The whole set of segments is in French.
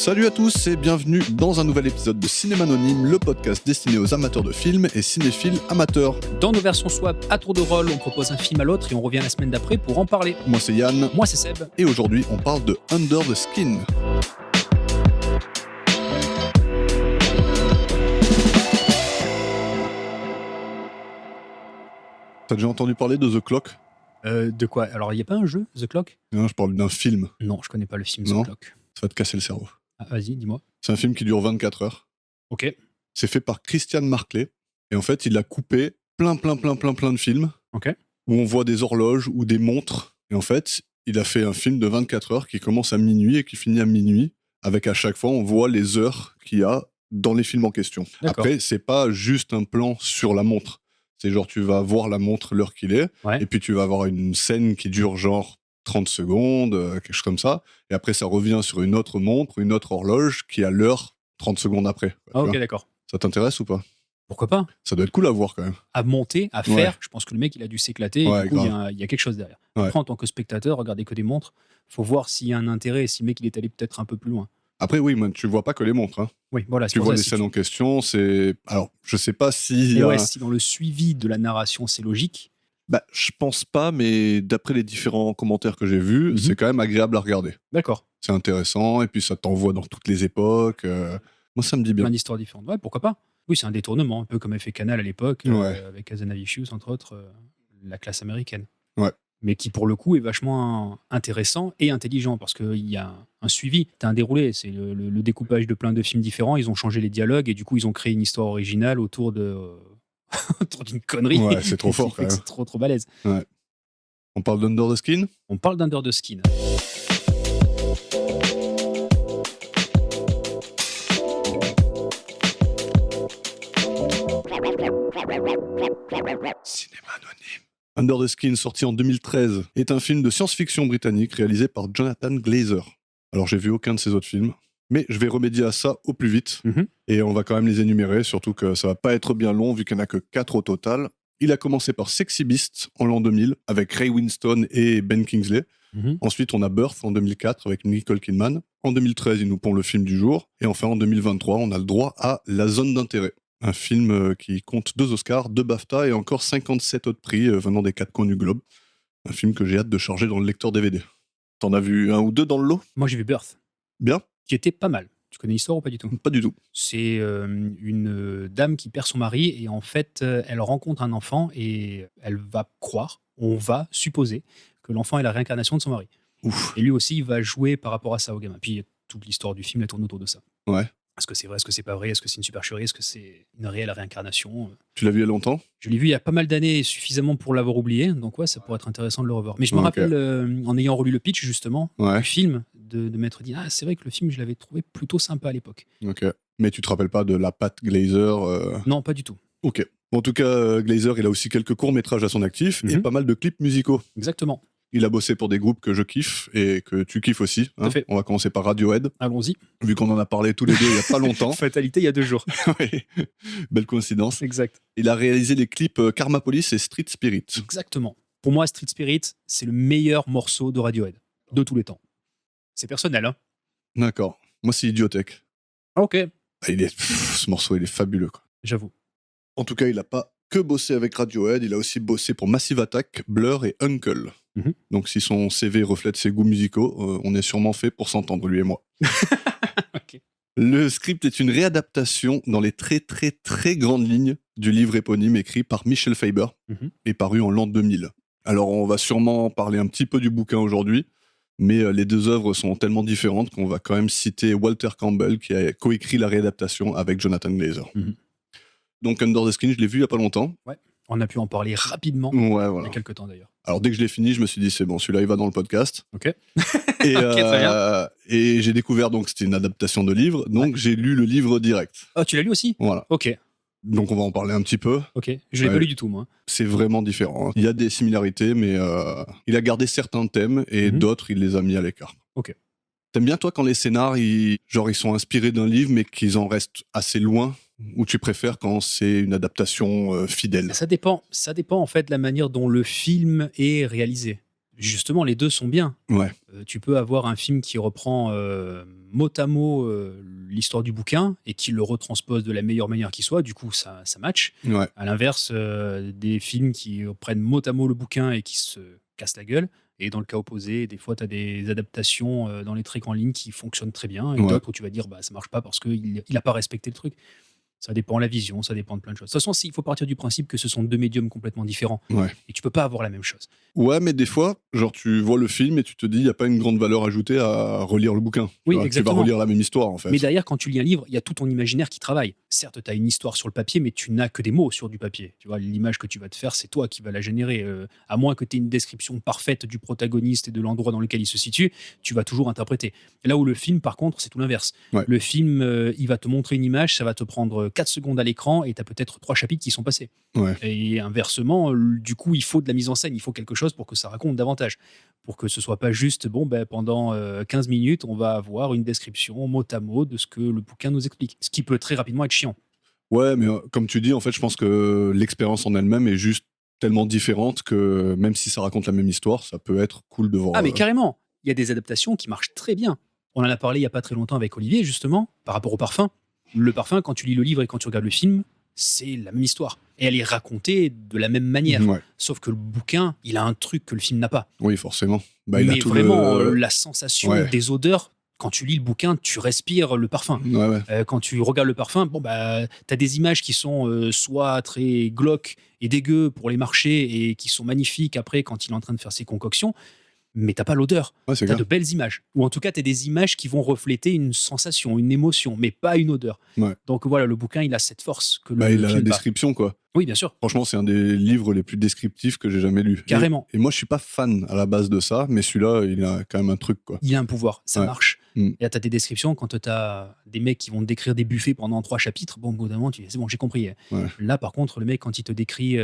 Salut à tous et bienvenue dans un nouvel épisode de Cinéma Anonyme, le podcast destiné aux amateurs de films et cinéphiles amateurs. Dans nos versions swap à tour de rôle, on propose un film à l'autre et on revient la semaine d'après pour en parler. Moi c'est Yann. Moi c'est Seb. Et aujourd'hui on parle de Under the Skin. T'as déjà entendu parler de The Clock ? De quoi? Alors il n'y a pas un jeu, The Clock? Non, je parle d'un film. Non, je connais pas le film Non. The Clock. Ça va te casser le cerveau. Ah, vas-y, dis-moi. C'est un film qui dure 24 heures. Ok. C'est fait par Christian Marclay. Et en fait, il a coupé plein de films Ok. où on voit des horloges ou des montres. Et en fait, il a fait un film de 24 heures qui commence à minuit et qui finit à minuit. Avec à chaque fois, on voit les heures qu'il y a dans les films en question. D'accord. Après, c'est pas juste un plan sur la montre. C'est genre, tu vas voir la montre, l'heure qu'il est. Ouais. Et puis, tu vas avoir une scène qui dure genre 30 secondes, quelque chose comme ça. Et après, ça revient sur une autre montre, une autre horloge qui a l'heure 30 secondes après. Ah, ok, vois. d'accord. Ça t'intéresse ou pas ? Pourquoi pas? Ça doit être cool à voir quand même. À monter, à faire, je pense que le mec il a dû s'éclater et Ouais, du coup grave. il y a quelque chose derrière. Ouais. Après, en tant que spectateur, regarder que des montres, faut voir s'il y a un intérêt et si le mec il est allé peut-être un peu plus loin. Après, oui, tu vois pas que les montres. Hein. Oui, voilà, c'est Tu pour vois ça, les si scènes en question, c'est... Alors, je sais pas si... Et ouais, si dans le suivi de la narration c'est logique. Bah, je pense pas, mais d'après les différents commentaires que j'ai vus, c'est quand même agréable à regarder. D'accord. C'est intéressant, et puis ça t'envoie dans toutes les époques. Moi, ça me dit bien. Plein d'histoires différentes. Ouais, pourquoi pas? Oui, c'est un détournement, un peu comme avait fait Canal à l'époque, Ouais. avec Hazanavicius, entre autres, la classe américaine. Ouais. Mais qui, pour le coup, est vachement intéressant et intelligent, parce qu'il y a un suivi, t'as un déroulé, c'est le découpage de plein de films différents, ils ont changé les dialogues, et du coup, ils ont créé une histoire originale autour autour d'une connerie. Ouais, c'est trop qui fort, fait quand que même. c'est trop balèze. Ouais. On parle d'Under the Skin ? On parle d'Under the Skin. Cinéma Anonyme. Under the Skin, sorti en 2013, est un film de science-fiction britannique réalisé par Jonathan Glazer. Alors, j'ai vu aucun de ses autres films, mais je vais remédier à ça au plus vite. Et on va quand même les énumérer, surtout que ça va pas être bien long, vu qu'il n'y en a que 4 au total. Il a commencé par Sexy Beast en l'an 2000, avec Ray Winstone et Ben Kingsley. Ensuite, on a Birth en 2004 avec Nicole Kidman. En 2013, il nous pond le film du jour. Et enfin, en 2023, on a le droit à La Zone d'intérêt. Un film qui compte 2 Oscars, 2 BAFTA et encore 57 autres prix venant des 4 coins du globe. Un film que j'ai hâte de charger dans le lecteur DVD. T'en as vu un ou deux dans le lot ? Moi, j'ai vu Birth, Bien ? qui était pas mal. Tu connais l'histoire ou pas du tout? Pas du tout. C'est une dame qui perd son mari et en fait, elle rencontre un enfant et elle va croire, on va supposer, que l'enfant est la réincarnation de son mari. Ouf. Et lui aussi, il va jouer par rapport à ça au gamin. Puis toute l'histoire du film, elle tourne autour de ça. Ouais. Est-ce que c'est vrai? Est-ce que c'est pas vrai? Est-ce que c'est une supercherie? Est-ce que c'est une réelle réincarnation? Tu l'as vu il y a longtemps ? Je l'ai vu il y a pas mal d'années, suffisamment pour l'avoir oublié. Donc ouais, ça pourrait être intéressant de le revoir. Mais je me Ok. rappelle, en ayant relu le pitch justement Ouais. du film, de m'être dit, ah c'est vrai que le film, je l'avais trouvé plutôt sympa à l'époque. Ok. Mais tu te rappelles pas de la patte Glazer Non, pas du tout. Ok. En tout cas, Glazer, il a aussi quelques courts-métrages à son actif et pas mal de clips musicaux. Exactement. Il a bossé pour des groupes que je kiffe et que tu kiffes aussi. Tout à fait. On va commencer par Radiohead, Allons-y. vu qu'on en a parlé tous les deux il y a pas longtemps. Fatalité, il y a 2 jours. Ouais. Belle coïncidence. Exact. Il a réalisé les clips Karma Police et Street Spirit. Exactement. Pour moi, Street Spirit, c'est le meilleur morceau de Radiohead de tous les temps. C'est personnel, hein. D'accord. Moi, c'est Idiotech. Ok. Ce morceau, il est fabuleux, quoi. J'avoue. En tout cas, il n'a pas que bossé avec Radiohead, il a aussi bossé pour Massive Attack, Blur et Uncle. Donc si son CV reflète ses goûts musicaux, on est sûrement fait pour s'entendre, lui et moi. Ok. Le script est une réadaptation dans les très très très grandes lignes du livre éponyme écrit par Michel Faber et paru en l'an 2000. Alors on va sûrement parler un petit peu du bouquin aujourd'hui, mais les 2 œuvres sont tellement différentes qu'on va quand même citer Walter Campbell qui a coécrit la réadaptation avec Jonathan Glazer. Donc Under the Skin, je l'ai vu il y a pas longtemps. Ouais. On a pu en parler rapidement Ouais, il y voilà. a quelques temps d'ailleurs. Alors dès que je l'ai fini, je me suis dit c'est bon, celui-là il va dans le podcast. Ok. Et, Ok, très bien. Et j'ai découvert donc c'était une adaptation de livre, donc j'ai lu le livre direct. Ah, tu l'as lu aussi? Voilà. Ok. Donc on va en parler un petit peu. Ok. Je l'ai pas lu du tout, moi. C'est vraiment différent. Il y a des similarités, mais il a gardé certains thèmes et d'autres il les a mis à l'écart. Ok. T'aimes bien toi quand les scénars ils sont inspirés d'un livre mais qu'ils en restent assez loin? Ou tu préfères quand c'est une adaptation fidèle? Ça dépend en fait de la manière dont le film est réalisé. Justement, les deux sont bien. Ouais. Tu peux avoir un film qui reprend mot à mot l'histoire du bouquin et qui le retranspose de la meilleure manière qui soit. Du coup, ça match. Ouais. À l'inverse, des films qui prennent mot à mot le bouquin et qui se cassent la gueule. Et dans le cas opposé, des fois, tu as des adaptations dans les trucs en ligne qui fonctionnent très bien et d'autres où tu vas dire ça marche pas parce qu'il n'a pas respecté le truc. Ça dépend de la vision, ça dépend de plein de choses. De toute façon, il faut partir du principe que ce sont deux médiums complètement différents. Ouais. Et tu peux pas avoir la même chose. Ouais, mais des fois, genre, tu vois le film et tu te dis, il n'y a pas une grande valeur ajoutée à relire le bouquin. Oui, tu exactement. vas relire la même histoire, en fait. Mais derrière, quand tu lis un livre, il y a tout ton imaginaire qui travaille. Certes, tu as une histoire sur le papier, mais tu n'as que des mots sur du papier. Tu vois, l'image que tu vas te faire, c'est toi qui vas la générer. À moins que tu aies une description parfaite du protagoniste et de l'endroit dans lequel il se situe, tu vas toujours interpréter. Là où le film, par contre, c'est tout l'inverse. Ouais. Le film, il va te montrer une image, ça va te prendre 4 secondes à l'écran et tu as peut-être 3 chapitres qui sont passés. Ouais. Et inversement, du coup, il faut de la mise en scène, il faut quelque chose pour que ça raconte davantage. Pour que ce soit pas juste, pendant 15 minutes, on va avoir une description mot à mot de ce que le bouquin nous explique. Ce qui peut très rapidement être chiant. Ouais, mais comme tu dis, en fait, je pense que l'expérience en elle-même est juste tellement différente que même si ça raconte la même histoire, ça peut être cool de voir. Ah, mais carrément, il y a des adaptations qui marchent très bien. On en a parlé il y a pas très longtemps avec Olivier, justement, par rapport au parfum. Le parfum, quand tu lis le livre et quand tu regardes le film, c'est la même histoire. Et elle est racontée de la même manière. Ouais. Sauf que le bouquin, il a un truc que le film n'a pas. Oui, forcément. Mais il a tout vraiment, la sensation Ouais. des odeurs, quand tu lis le bouquin, tu respires le parfum. Ouais. Quand tu regardes le parfum, tu as des images qui sont soit très glauques et dégueu pour les marchés et qui sont magnifiques après quand il est en train de faire ses concoctions, mais t'as pas l'odeur. Ouais, c'est T'as clair. de belles images. Ou en tout cas, t'as des images qui vont refléter une sensation, une émotion, mais pas une odeur. Ouais. Donc voilà, le bouquin, il a cette force que le Il a la film pas. description, quoi. Oui, bien sûr. Franchement, c'est un des livres les plus descriptifs que j'ai jamais lu. Carrément. Et moi, je suis pas fan à la base de ça, mais celui-là, il a quand même un truc, quoi. Il a un pouvoir, ça Ouais. marche. Mm. Et là, t'as des descriptions, quand t'as des mecs qui vont te décrire des buffets pendant 3 chapitres, au bout d'un moment, tu dis, c'est bon, j'ai compris. Ouais. Là, par contre, le mec, quand il te décrit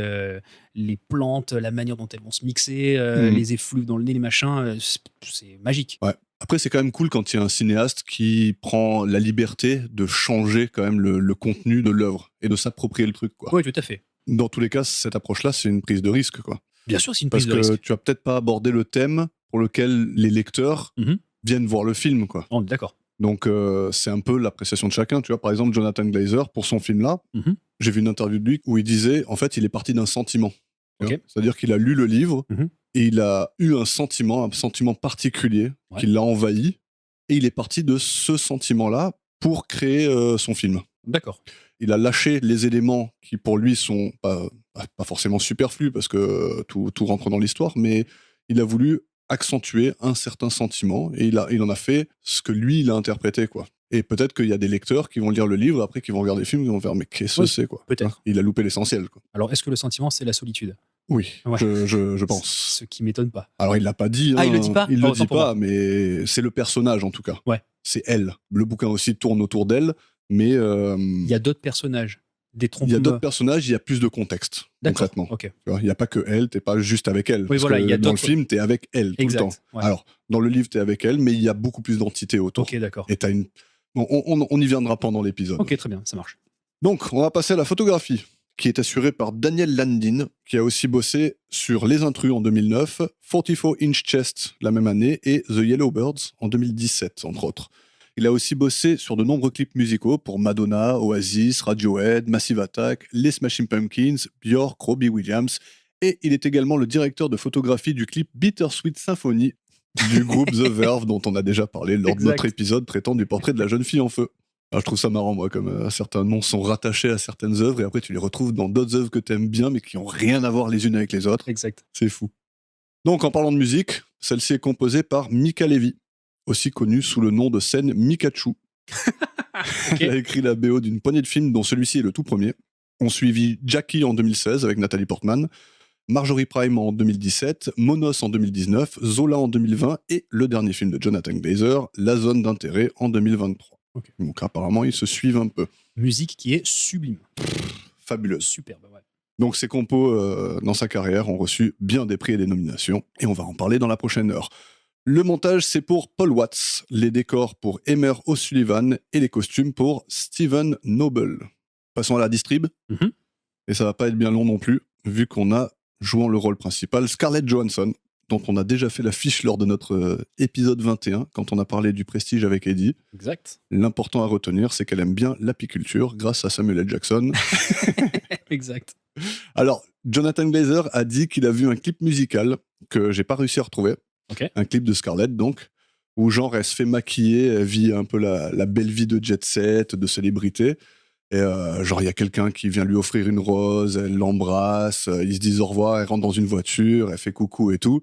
les plantes, la manière dont elles vont se mixer, les effluves dans le nez, les machins, c'est magique. Ouais. Après, c'est quand même cool quand il y a un cinéaste qui prend la liberté de changer quand même le contenu de l'œuvre et de s'approprier le truc, quoi. Oui, tout à fait. Dans tous les cas, cette approche-là, c'est une prise de risque, quoi. Bien sûr, c'est une Parce prise de que risque. tu vas peut-être pas aborder le thème pour lequel les lecteurs Mhm. viennent voir le film, quoi. On est d'accord. Donc, c'est un peu l'appréciation de chacun. Tu vois, par exemple, Jonathan Glazer, pour son film-là, Mhm. j'ai vu une interview de lui où il disait, en fait, il est parti d'un sentiment. Tu Ok. vois. C'est-à-dire qu'il a lu le livre Mhm. et il a eu un sentiment particulier Ouais. qui l'a envahi. Et il est parti de ce sentiment-là pour créer son film. D'accord. Il a lâché les éléments qui, pour lui, sont pas forcément superflus parce que tout rentre dans l'histoire, mais il a voulu accentuer un certain sentiment et il en a fait ce que lui, il a interprété, quoi. Et peut-être qu'il y a des lecteurs qui vont lire le livre, après qui vont regarder le film, qui vont faire mais qu'est-ce que Oui, c'est, quoi. peut-être. Il a loupé l'essentiel, quoi. Alors, est-ce que le sentiment, c'est la solitude? Oui, Ouais. je pense. Ce qui m'étonne pas. Alors, il l'a pas dit. Ah, il le dit pas? Il le Autant dit pour pas, moi. mais c'est le personnage, en tout cas. Ouais. C'est elle. Le bouquin aussi tourne autour d'elle, mais Il y a d'autres personnages. Des trompes. il y a d'autres personnages, il y a plus de contexte, D'accord. concrètement. Ok. Tu vois, il n'y a pas que elle, t'es pas juste avec elle. Oui, Parce voilà, que il y a dans le d'autres- film, t'es avec elle tout Exact, le temps. ouais. Alors, dans le livre, t'es avec elle, mais il y a beaucoup plus d'entités autour. Ok, d'accord. Et t'as une... on y viendra pendant l'épisode. Ok, très bien, ça marche. Donc, on va passer à la photographie, qui est assurée par Daniel Landin, qui a aussi bossé sur Les Intrus en 2009, 44 Inch Chest la même année, et The Yellowbirds en 2017, entre autres. Il a aussi bossé sur de nombreux clips musicaux pour Madonna, Oasis, Radiohead, Massive Attack, les Smashing Pumpkins, Björk, Robbie Williams, et il est également le directeur de photographie du clip Bittersweet Symphony du groupe The Verve, dont on a déjà parlé lors de Exact. notre épisode traitant du portrait de la jeune fille en feu. Alors, je trouve ça marrant, moi, comme certains noms sont rattachés à certaines œuvres, et après tu les retrouves dans d'autres œuvres que tu aimes bien, mais qui n'ont rien à voir les unes avec les autres. Exact. C'est fou. Donc, en parlant de musique, celle-ci est composée par Mika Levy, aussi connu sous le nom de scène Mikachu. Ok. Elle a écrit la BO d'une poignée de films, dont celui-ci est le tout premier. On suivit Jackie en 2016 avec Nathalie Portman, Marjorie Prime en 2017, Monos en 2019, Zola en 2020 et le dernier film de Jonathan Glazer, La Zone d'intérêt en 2023. Ok. Donc apparemment, ils se suivent un peu. Musique qui est sublime. Fabuleuse. Superbe, ouais. Donc ces compos dans sa carrière ont reçu bien des prix et des nominations, et on va en parler dans la prochaine heure. Le montage, c'est pour Paul Watts, les décors pour Emer O'Sullivan et les costumes pour Stephen Noble. Passons à la distrib, Mhm. et ça va pas être bien long non plus, vu qu'on a jouant le rôle principal Scarlett Johansson dont on a déjà fait la fiche lors de notre épisode 21, quand on a parlé du Prestige avec Eddie. Exact. L'important à retenir, c'est qu'elle aime bien l'apiculture, grâce à Samuel L. Jackson. Exact. Alors, Jonathan Glazer a dit qu'il a vu un clip musical que j'ai pas réussi à retrouver. Ok. Un clip de Scarlett, donc, où genre elle se fait maquiller, elle vit un peu la belle vie de jet set, de célébrité. Et genre, il y a quelqu'un qui vient lui offrir une rose, elle l'embrasse, ils se disent au revoir, elle rentre dans une voiture, elle fait coucou et tout.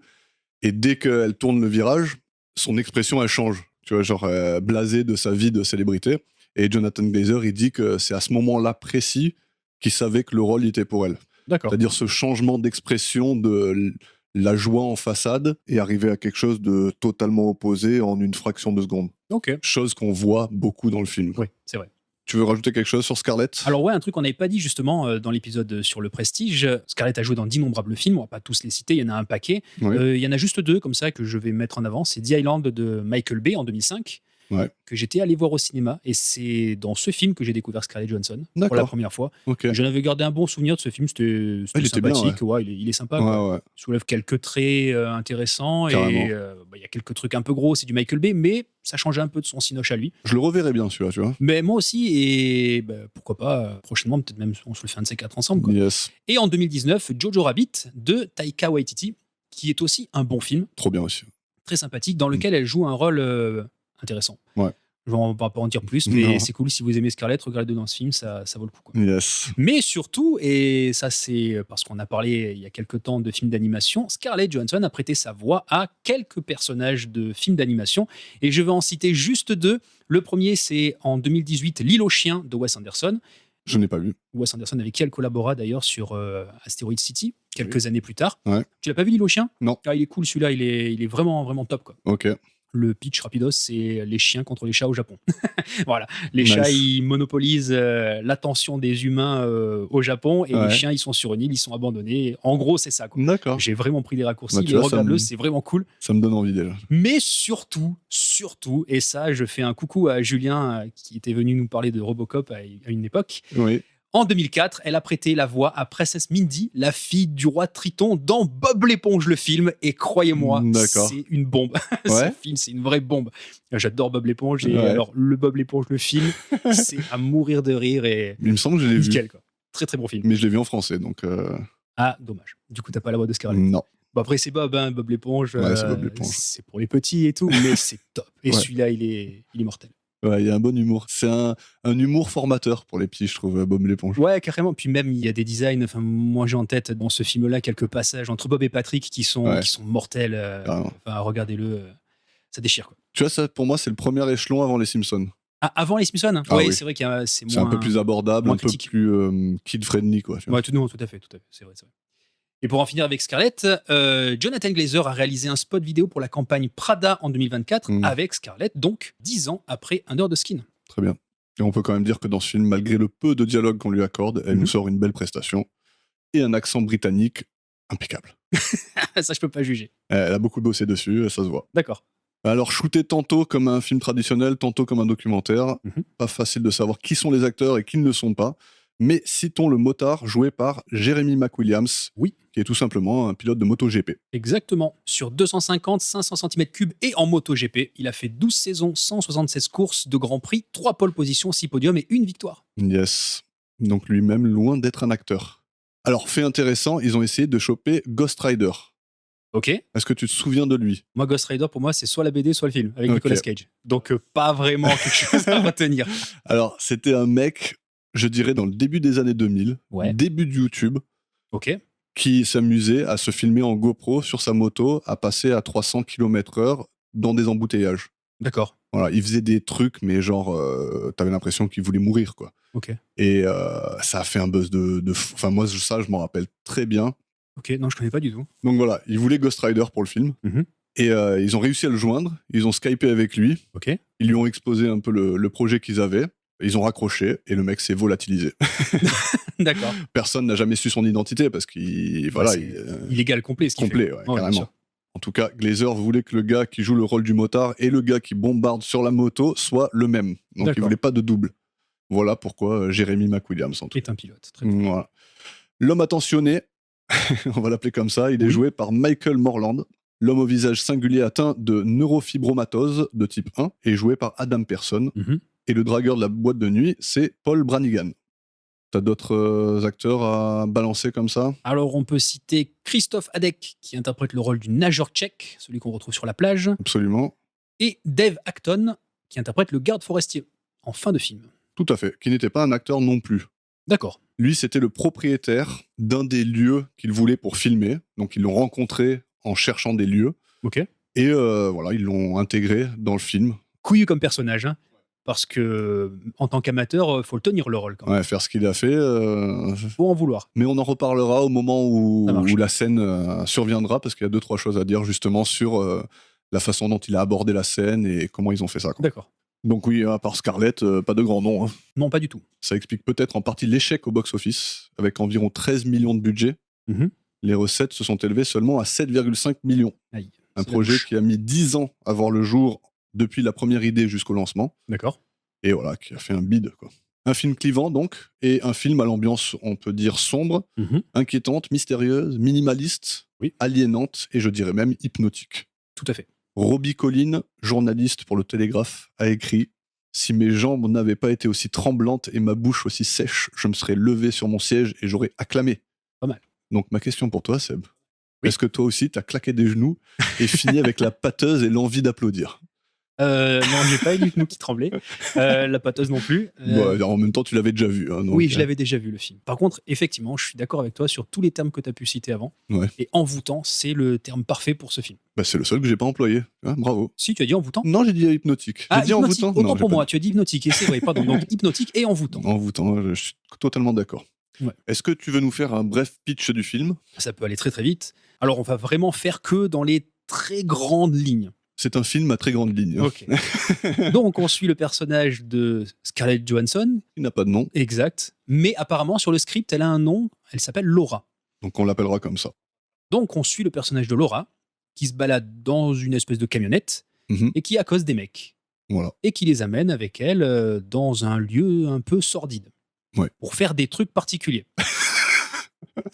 Et dès qu'elle tourne le virage, son expression, elle change. Tu vois, genre blasée de sa vie de célébrité. Et Jonathan Glazer, il dit que c'est à ce moment-là précis qu'il savait que le rôle était pour elle. D'accord. C'est-à-dire ce changement d'expression de la joie en façade et arriver à quelque chose de totalement opposé en une fraction de seconde. Ok. Chose qu'on voit beaucoup dans le film. Oui, c'est vrai. Tu veux rajouter quelque chose sur Scarlett ? Alors ouais, un truc qu'on n'avait pas dit justement dans l'épisode sur le Prestige. Scarlett a joué dans d'innombrables films, on va pas tous les citer, il y en a un paquet. Oui. Il y en a juste 2 comme ça que je vais mettre en avant. C'est The Island de Michael Bay en 2005, que j'étais allé voir au cinéma. Et c'est dans ce film que j'ai découvert Scarlett Johansson pour la première fois. Ok. J'en avais gardé un bon souvenir de ce film, c'était il était sympathique. bien, Ouais, il est sympa. Quoi. Ouais. Il soulève quelques traits intéressants. Carrément. Et il y a quelques trucs un peu gros, c'est du Michael Bay, mais ça changeait un peu de son cinoche à lui. Je le reverrai bien, celui-là, tu vois. Mais moi aussi, et pourquoi pas, prochainement, peut-être même on se le fait un de ces 4 ensemble. Quoi. Yes. Et en 2019, Jojo Rabbit de Taika Waititi, qui est aussi un bon film, Trop bien aussi. très sympathique, dans lequel elle joue un rôle intéressant. Ouais. On va pas en dire plus, mais Non. c'est cool. Si vous aimez Scarlett, regardez dans ce film, ça vaut le coup. Quoi. Yes. Mais surtout, et ça c'est parce qu'on a parlé il y a quelques temps de films d'animation, Scarlett Johansson a prêté sa voix à quelques personnages de films d'animation, et je vais en citer juste 2. Le premier, c'est en 2018, L'île aux chiens de Wes Anderson. Je n'ai pas vu. Wes Anderson avec qui elle collabora d'ailleurs sur Asteroid City, quelques années plus tard. Ouais. Tu l'as pas vu, L'île aux chiens ? Non. Ah, il est cool celui-là, il est vraiment, vraiment top. Quoi. Ok. Le pitch rapidos, c'est les chiens contre les chats au Japon. Voilà, les Nice. chats, ils monopolisent l'attention des humains au Japon, et Ouais. les chiens, ils sont sur une île, ils sont abandonnés. En gros, c'est ça. Quoi. D'accord. J'ai vraiment pris des raccourcis, Bah, tu mais vois, ça regarde-le, me- c'est vraiment cool. Ça me donne envie déjà. Mais surtout, et ça, je fais un coucou à Julien qui était venu nous parler de Robocop à une époque. Oui. En 2004, elle a prêté la voix à Princess Mindy, la fille du roi Triton, dans Bob l'éponge, le film. Et croyez-moi, D'accord. c'est une bombe. Ouais. Ce film, c'est une vraie bombe. J'adore Bob l'éponge. Et Ouais. alors, le Bob l'éponge, le film, c'est à mourir de rire et Il me semble que je l'ai vu. nickel. Quoi. Très, très bon film. Mais je l'ai vu en français, donc Ah, dommage. Du coup, t'as pas la voix de Scarlett. non. Bon, après, c'est Bob, hein, Bob l'éponge. Ouais, c'est Bob l'éponge. C'est pour les petits et tout, mais c'est top. Et Ouais. celui-là, il est mortel. Ouais, il y a un bon humour. C'est un humour formateur pour les petits, je trouve, Bob l'éponge. Ouais, carrément. Puis même, il y a des designs. Enfin, moi, j'ai en tête dans ce film-là quelques passages entre Bob et Patrick qui sont mortels. Carrément. Enfin, regardez-le, ça déchire. Quoi. Tu vois, ça, pour moi, c'est le premier échelon avant les Simpsons. Ah, avant les Simpsons. Ah Ouais, oui. c'est vrai qu'il y a, c'est C'est un peu plus abordable, moins un peu critique. plus kid-friendly, quoi. tu vois. Ouais, tout à fait. C'est vrai. Et pour en finir avec Scarlett, Jonathan Glazer a réalisé un spot vidéo pour la campagne Prada en 2024 avec Scarlett, donc 10 ans après Under the Skin. Très bien. Et on peut quand même dire que dans ce film, malgré le peu de dialogue qu'on lui accorde, elle nous sort une belle prestation et un accent britannique impeccable. Ça, je peux pas juger. Elle a beaucoup bossé dessus, ça se voit. D'accord. Alors, shooté tantôt comme un film traditionnel, tantôt comme un documentaire, pas facile de savoir qui sont les acteurs et qui ne le sont pas. Mais citons le motard joué par Jeremy McWilliams, qui est tout simplement un pilote de MotoGP. Exactement. Sur 250, 500 cm3 et en MotoGP, il a fait 12 saisons, 176 courses de Grand Prix, 3 pole positions, 6 podiums et 1 victoire. Yes. Donc lui-même, loin d'être un acteur. Alors, fait intéressant, ils ont essayé de choper Ghost Rider. Ok. Est-ce que tu te souviens de lui ? Moi, Ghost Rider, pour moi, c'est soit la BD, soit le film, avec Ok. Nicolas Cage. Donc, pas vraiment quelque chose à retenir. Alors, c'était un mec, je dirais, dans le début des années 2000, Ouais. début de YouTube, Ok. qui s'amusait à se filmer en GoPro sur sa moto, à passer à 300 km/h dans des embouteillages. D'accord. Voilà, il faisait des trucs, mais genre, t'avais l'impression qu'il voulait mourir, quoi. Ok. Et ça a fait un buzz de fou. Enfin, moi, ça, je m'en rappelle très bien. Ok, non, je connais pas du tout. Donc voilà, il voulait Ghost Rider pour le film. Et ils ont réussi à le joindre. Ils ont skypé avec lui. Ok. Ils lui ont exposé un peu le projet qu'ils avaient. Ils ont raccroché et le mec s'est volatilisé. D'accord. Personne n'a jamais su son identité parce qu'il voilà, c'est illégal complet, ce qu'il complet, fait. ouais, bien carrément. sûr. En tout cas, Glazer voulait que le gars qui joue le rôle du motard et le gars qui bombarde sur la moto soit le même. Donc D'accord. il voulait pas de double. Voilà pourquoi Jeremy McWilliams en tout Est un pilote. Très bien. Voilà. L'homme attentionné, on va l'appeler comme ça, il est joué par Michael Morland. L'homme au visage singulier atteint de neurofibromatose de type 1 est joué par Adam Pearson. Et le dragueur de la boîte de nuit, c'est Paul Branigan. T'as d'autres acteurs à balancer comme ça? Alors, on peut citer Christophe Hadek, qui interprète le rôle du nageur tchèque, celui qu'on retrouve sur la plage. Absolument. Et Dave Acton, qui interprète le garde forestier, en fin de film. Tout à fait, qui n'était pas un acteur non plus. D'accord. Lui, c'était le propriétaire d'un des lieux qu'il voulait pour filmer. Donc, ils l'ont rencontré en cherchant des lieux. Ok. Et voilà, ils l'ont intégré dans le film. Couillu comme personnage, hein. Parce que, en tant qu'amateur, faut le tenir le rôle quand même. Ouais, faire ce qu'il a fait. Faut en vouloir. Mais on en reparlera au moment où Ça marche. la scène surviendra, parce qu'il y a 2-3 choses à dire justement sur la façon dont il a abordé la scène et comment ils ont fait ça, quoi. D'accord. Donc oui, à part Scarlett, pas de grand nom, hein. Non, pas du tout. Ça explique peut-être en partie l'échec au box-office, avec environ 13 millions de budget. Les recettes se sont élevées seulement à 7,5 millions. Aïe. Un C'est la projet bouche. qui a mis 10 ans à voir le jour depuis la première idée jusqu'au lancement. D'accord. Et voilà, qui a fait un bide, quoi. Un film clivant, donc, et un film à l'ambiance, on peut dire, sombre, inquiétante, mystérieuse, minimaliste, Oui. aliénante, et je dirais même hypnotique. Tout à fait. Robbie Collin, journaliste pour le Télégraphe, a écrit « Si mes jambes n'avaient pas été aussi tremblantes et ma bouche aussi sèche, je me serais levé sur mon siège et j'aurais acclamé. » Pas mal. Donc ma question pour toi, Seb, Oui. est-ce que toi aussi t'as claqué des genoux et fini avec la pâteuse et l'envie d'applaudir? Non, j'ai pas eu du genou qui tremblait. La pâteuse non plus. Bon, en même temps, tu l'avais déjà vu, hein, donc, Oui, je l'avais déjà vu le film. Par contre, effectivement, je suis d'accord avec toi sur tous les termes que tu as pu citer avant. Ouais. Et envoûtant, c'est le terme parfait pour ce film. Bah, c'est le seul que j'ai pas employé. Hein, bravo. Si, tu as dit envoûtant? Non, j'ai dit hypnotique. J'ai dit hypnotique. envoûtant. Autant Non, j'ai pour pas moi, dit. tu as dit hypnotique. Et c'est vrai, pardon. Donc hypnotique et envoûtant. Envoûtant, je suis totalement d'accord. Ouais. Est-ce que tu veux nous faire un bref pitch du film? Ça peut aller très très vite. Alors, on va vraiment faire que dans les très grandes lignes. C'est un film à très grande ligne. Hein. Ok. Donc, on suit le personnage de Scarlett Johansson. Il n'a pas de nom, Exact. Mais apparemment, sur le script, elle a un nom. Elle s'appelle Laura. donc on l'appellera comme ça. Donc, on suit le personnage de Laura qui se balade dans une espèce de camionnette et qui accoste des mecs. Voilà. Et qui les amène avec elle dans un lieu un peu sordide. Ouais. Pour faire des trucs particuliers.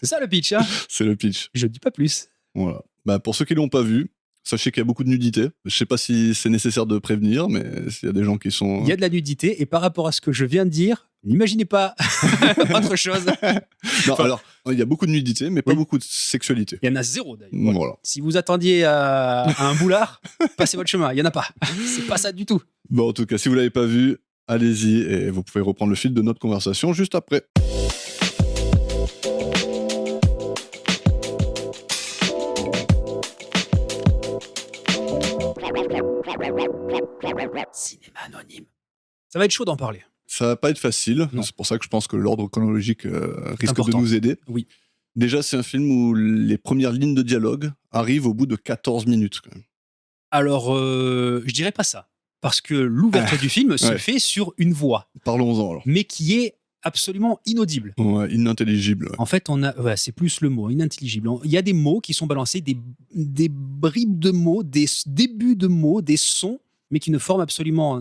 C'est ça le pitch, hein? C'est le pitch. Je dis pas plus. Voilà. Bah, pour ceux qui l'ont pas vu, sachez qu'il y a beaucoup de nudité. Je sais pas si c'est nécessaire de prévenir, mais s'il y a des gens qui sont... Il y a de la nudité et par rapport à ce que je viens de dire, n'imaginez pas autre chose. Non, alors, il y a beaucoup de nudité, mais pas Oui. beaucoup de sexualité. Il y en a zéro d'ailleurs. Voilà. Si vous attendiez à un boulard, passez votre chemin. Il y en a pas. C'est pas ça du tout. Bon, en tout cas, si vous l'avez pas vu, allez-y et vous pouvez reprendre le fil de notre conversation juste après. Cinéma anonyme. Ça va être chaud d'en parler. Ça va pas être facile, Non. c'est pour ça que je pense que l'ordre chronologique risque important. de nous aider. Oui. Déjà, c'est un film où les premières lignes de dialogue arrivent au bout de 14 minutes. Quand même. Alors, je dirais pas ça. Parce que l'ouverture du film se ouais. fait sur une voix, Parlons-en alors. mais qui est absolument inaudible. Ouais, inintelligible. Ouais. En fait, c'est plus le mot, inintelligible. Il y a des mots qui sont balancés, des bribes de mots, des débuts de mots, des sons, mais qui ne forment absolument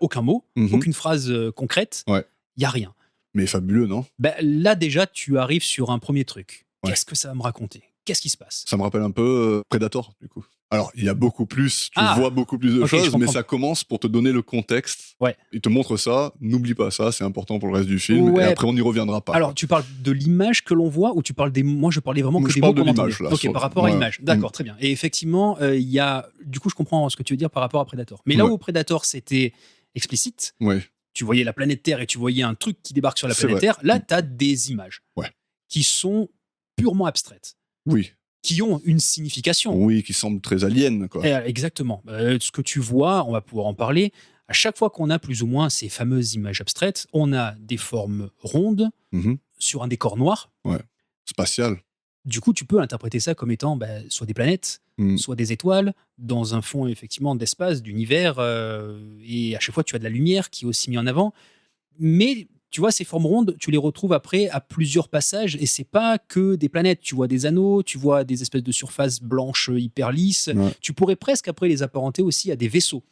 aucun mot, aucune phrase concrète. Ouais. Il n'y a rien. Mais fabuleux, non? Là, déjà, tu arrives sur un premier truc. Ouais. Qu'est-ce que ça va me raconter? Qu'est-ce qui se passe? Ça me rappelle un peu Predator, du coup. Alors, il y a beaucoup plus, tu Ah. vois beaucoup plus de Ok, je choses, mais comprends. ça commence pour te donner le contexte. Ouais. Il te montre ça, n'oublie pas ça, c'est important pour le reste du film, Ouais. et après on n'y reviendra pas. Alors, tu parles de l'image que l'on voit ou tu parles des... Moi, je parlais vraiment que Je des parle mots de qu'on l'image, entendait. là, Ok, sur- par rapport à ouais. l'image. D'accord, très bien. Et effectivement, il y a... Du coup, je comprends ce que tu veux dire par rapport à Predator. Mais là Ouais. où Predator, c'était explicite, Ouais. tu voyais la planète Terre et tu voyais un truc qui débarque sur la C'est planète vrai. Terre, là, tu as des images Ouais. qui sont purement abstraites, Oui. qui ont une signification. Oui, qui semble très alien, quoi. Exactement. Ce que tu vois, on va pouvoir en parler. À chaque fois qu'on a plus ou moins ces fameuses images abstraites, on a des formes rondes Mhm. sur un décor noir. Spatial. Du coup, tu peux interpréter ça comme étant soit des planètes, Mm. soit des étoiles, dans un fond effectivement d'espace, d'univers, et à chaque fois tu as de la lumière qui est aussi mise en avant. Mais tu vois, ces formes rondes, tu les retrouves après à plusieurs passages, et c'est pas que des planètes. Tu vois des anneaux, tu vois des espèces de surfaces blanches hyper lisses. Ouais. Tu pourrais presque après les apparenter aussi à des vaisseaux.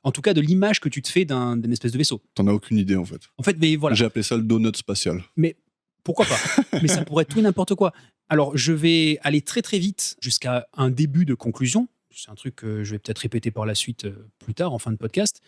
En tout cas, de l'image que tu te fais d'un espèce de vaisseau. T'en as aucune idée, en fait. En fait, mais voilà. J'ai appelé ça le donut spatial. Mais pourquoi pas? Mais ça pourrait être tout et n'importe quoi. Alors, je vais aller très très vite jusqu'à un début de conclusion. C'est un truc que je vais peut-être répéter par la suite plus tard, en fin de podcast.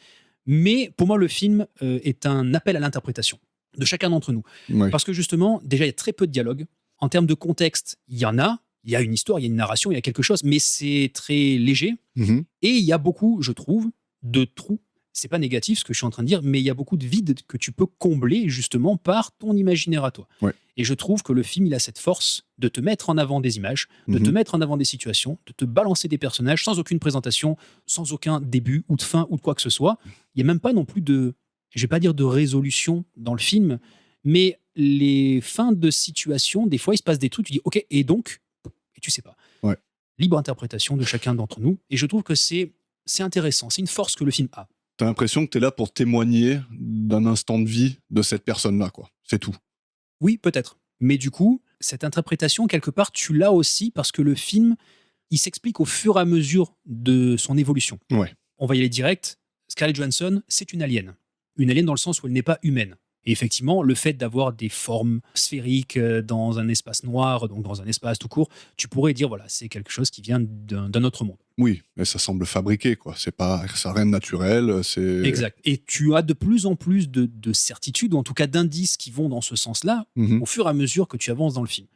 Mais pour moi, le film est un appel à l'interprétation de chacun d'entre nous. Ouais. Parce que justement, déjà, il y a très peu de dialogue. En termes de contexte, il y en a. Il y a une histoire, il y a une narration, il y a quelque chose, mais c'est très léger. Mhm. Et il y a beaucoup, je trouve, de trous. C'est pas négatif ce que je suis en train de dire, mais il y a beaucoup de vides que tu peux combler justement par ton imaginaire à toi. Ouais. Et je trouve que le film, il a cette force de te mettre en avant des images, de te Mhm. mettre en avant des situations, de te balancer des personnages sans aucune présentation, sans aucun début ou de fin ou de quoi que ce soit. Il n'y a même pas non plus de, je vais pas dire de résolution dans le film, mais les fins de situation, des fois, il se passe des trucs, tu dis, ok, et donc, et tu sais pas. Ouais. Libre interprétation de chacun d'entre nous. Et je trouve que c'est intéressant, c'est une force que le film a. T'as l'impression que t'es là pour témoigner d'un instant de vie de cette personne-là, quoi. C'est tout. Oui, peut-être. Mais du coup, cette interprétation, quelque part, tu l'as aussi parce que le film, il s'explique au fur et à mesure de son évolution. Ouais. On va y aller direct. Scarlett Johansson, c'est une alien. Une alien dans le sens où elle n'est pas humaine. Et effectivement, le fait d'avoir des formes sphériques dans un espace noir, donc dans un espace tout court, tu pourrais dire, voilà, c'est quelque chose qui vient d'un autre monde. Oui, mais ça semble fabriqué, quoi. Ça n'a rien de naturel. C'est... Exact. Et tu as de plus en plus de certitudes, ou en tout cas d'indices qui vont dans ce sens-là, Mhm. au fur et à mesure que tu avances dans le film.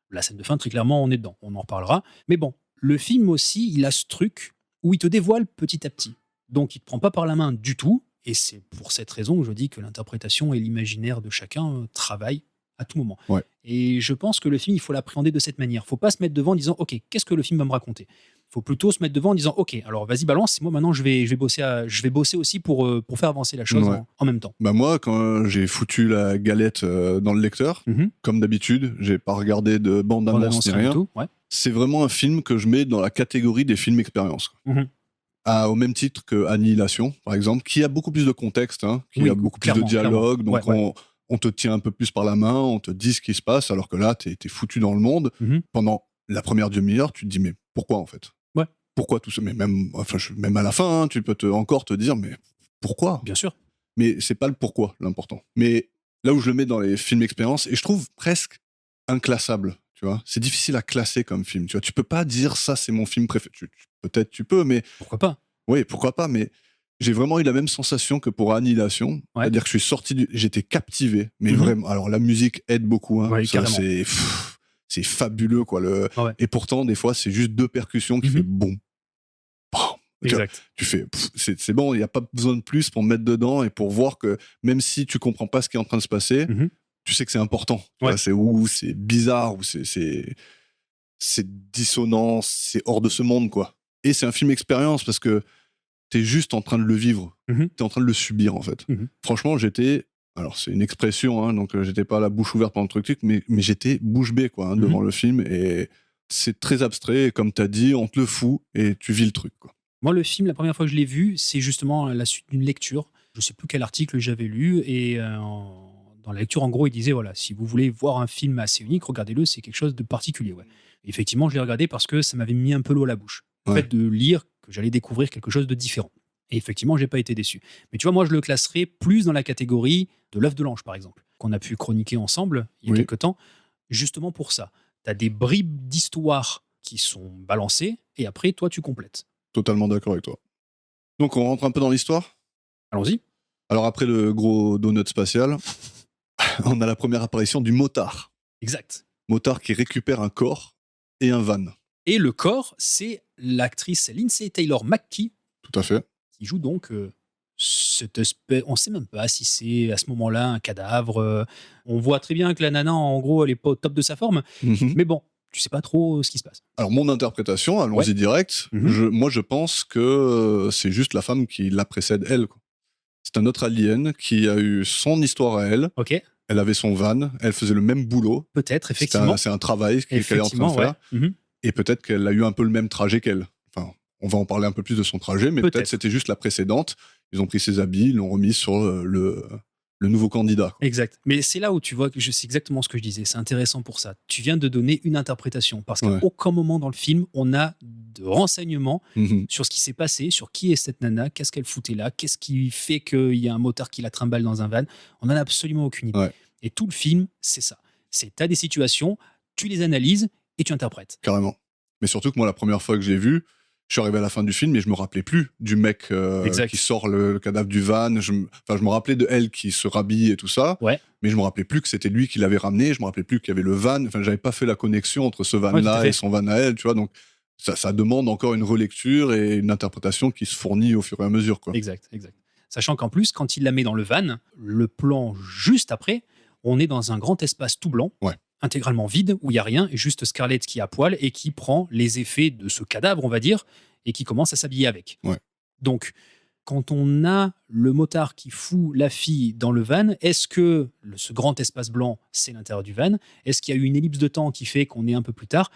La scène de fin, très clairement, on est dedans. On en reparlera. Mais bon, le film aussi, il a ce truc où il te dévoile petit à petit. Donc, il ne te prend pas par la main du tout. Et c'est pour cette raison que je dis que l'interprétation et l'imaginaire de chacun travaillent à tout moment. Ouais. Et je pense que le film, il faut l'appréhender de cette manière. Il ne faut pas se mettre devant en disant, OK, qu'est-ce que le film va me raconter ? Il faut plutôt se mettre devant en disant, OK, alors vas-y, balance. Moi, maintenant, je vais bosser aussi pour faire avancer la chose Ouais. en même temps. Bah moi, quand j'ai foutu la galette dans le lecteur, comme d'habitude, j'ai pas regardé de bande-annonce ni rien. Tout, ouais. C'est vraiment un film que je mets dans la catégorie des films expérience. Mhm. Au même titre que Annihilation, par exemple, qui a beaucoup plus de contexte, hein, qui Oui, a beaucoup plus de dialogue, clairement. donc Ouais. on te tient un peu plus par la main, on te dit ce qui se passe, alors que là, t'es foutu dans le monde. Mhm. Pendant la première demi-heure, tu te dis, mais pourquoi en fait ? Ouais. Pourquoi tout ça ? Mais même à la fin, hein, tu peux encore te dire, mais pourquoi ? Bien sûr. Mais c'est pas le pourquoi l'important. Mais là où je le mets dans les films expérience, et je trouve presque inclassable, tu vois, c'est difficile à classer comme film, tu vois, tu peux pas dire ça c'est mon film préféré, peut-être tu peux, mais Pourquoi pas ? oui, pourquoi pas, mais j'ai vraiment eu la même sensation que pour Annihilation, Ouais. c'est-à-dire que je suis sorti j'étais captivé, mais Mhm. vraiment, alors la musique aide beaucoup, hein, Ouais, ça, carrément. c'est fabuleux, quoi, Ouais. et pourtant, des fois, c'est juste deux percussions qui Mhm. fait boum, bam. Tu vois, Exact. tu fais, c'est bon, il n'y a pas besoin de plus pour me mettre dedans et pour voir que même si tu comprends pas ce qui est en train de se passer, Mhm. tu sais que c'est important. Tu Ouais. vois, c'est bizarre, ou c'est dissonant, c'est hors de ce monde, quoi. Et c'est un film expérience parce que t'es juste en train de le vivre. Mhm. T'es en train de le subir, en fait. Mhm. Franchement, alors c'est une expression, hein, donc j'étais pas la bouche ouverte pendant le truc, mais j'étais bouche bée, quoi, hein, devant le film, et c'est très abstrait, et comme t'as dit, on te le fout, et tu vis le truc, quoi. Moi, le film, la première fois que je l'ai vu, c'est justement la suite d'une lecture. Je ne sais plus quel article j'avais lu. Et dans la lecture, en gros, il disait, voilà, si vous voulez voir un film assez unique, regardez-le, c'est quelque chose de particulier. Ouais. Et effectivement, je l'ai regardé parce que ça m'avait mis un peu l'eau à la bouche. Le Ouais. fait de lire que j'allais découvrir quelque chose de différent. Et effectivement, je n'ai pas été déçu. Mais tu vois, moi, je le classerais plus dans la catégorie de l'œuf de l'ange, par exemple, qu'on a pu chroniquer ensemble il y a Oui. quelques temps, justement pour ça. Tu as des bribes d'histoire qui sont balancées, et après, toi, tu complètes. Totalement d'accord avec toi. Donc on rentre un peu dans l'histoire. Allons-y. Alors après le gros donut spatial, on a la première apparition du motard. Exact. Motard qui récupère un corps et un van. Et le corps, c'est l'actrice Lindsay Taylor McKee Tout à fait. qui joue donc cette espèce. On ne sait même pas si c'est à ce moment-là un cadavre. On voit très bien que la nana, en gros, elle n'est pas au top de sa forme. Mhm. Mais bon, tu sais pas trop ce qui se passe. Alors mon interprétation, allons-y Ouais. direct, Mhm. moi je pense que c'est juste la femme qui la précède elle, quoi. C'est un autre alien qui a eu son histoire à elle, Ok, elle avait son van, elle faisait le même boulot, peut-être, effectivement. c'est un travail qu'elle est en train de Effectivement, faire, ouais. Mhm. et peut-être qu'elle a eu un peu le même trajet qu'elle. Enfin, on va en parler un peu plus de son trajet, mais peut-être c'était juste la précédente, ils ont pris ses habits, ils l'ont remis sur le nouveau candidat, quoi. Exact. Mais c'est là où tu vois que je sais exactement ce que je disais. C'est intéressant pour ça. Tu viens de donner une interprétation parce qu'à Ouais. aucun moment dans le film, on a de renseignements Mhm. sur ce qui s'est passé, sur qui est cette nana, qu'est-ce qu'elle foutait là, qu'est-ce qui fait qu'il y a un motard qui la trimballe dans un van. On n'en a absolument aucune idée. Ouais. Et tout le film, c'est ça. C'est t'as des situations, tu les analyses et tu interprètes. Carrément. Mais surtout que moi, la première fois que j'ai vu, je suis arrivé à la fin du film et je me rappelais plus du mec qui sort le cadavre du van. Je me rappelais de elle qui se rhabille et tout ça, mais je me rappelais plus que c'était lui qui l'avait ramené. Je me rappelais plus qu'il y avait le van. Enfin, j'avais pas fait la connexion entre ce van-là et son van à elle, tu vois. Donc, ça demande encore une relecture et une interprétation qui se fournit au fur et à mesure, quoi. Exact. Sachant qu'en plus, quand il la met dans le van, le plan juste après, on est dans un grand espace tout blanc. Intégralement vide, où il n'y a rien, et juste Scarlett qui est à poil et qui prend les effets de ce cadavre, on va dire, et qui commence à s'habiller avec. Donc, quand on a le motard qui fout la fille dans le van, est-ce que ce grand espace blanc, c'est l'intérieur du van? Est-ce qu'il y a eu une ellipse de temps qui fait qu'on est un peu plus tard?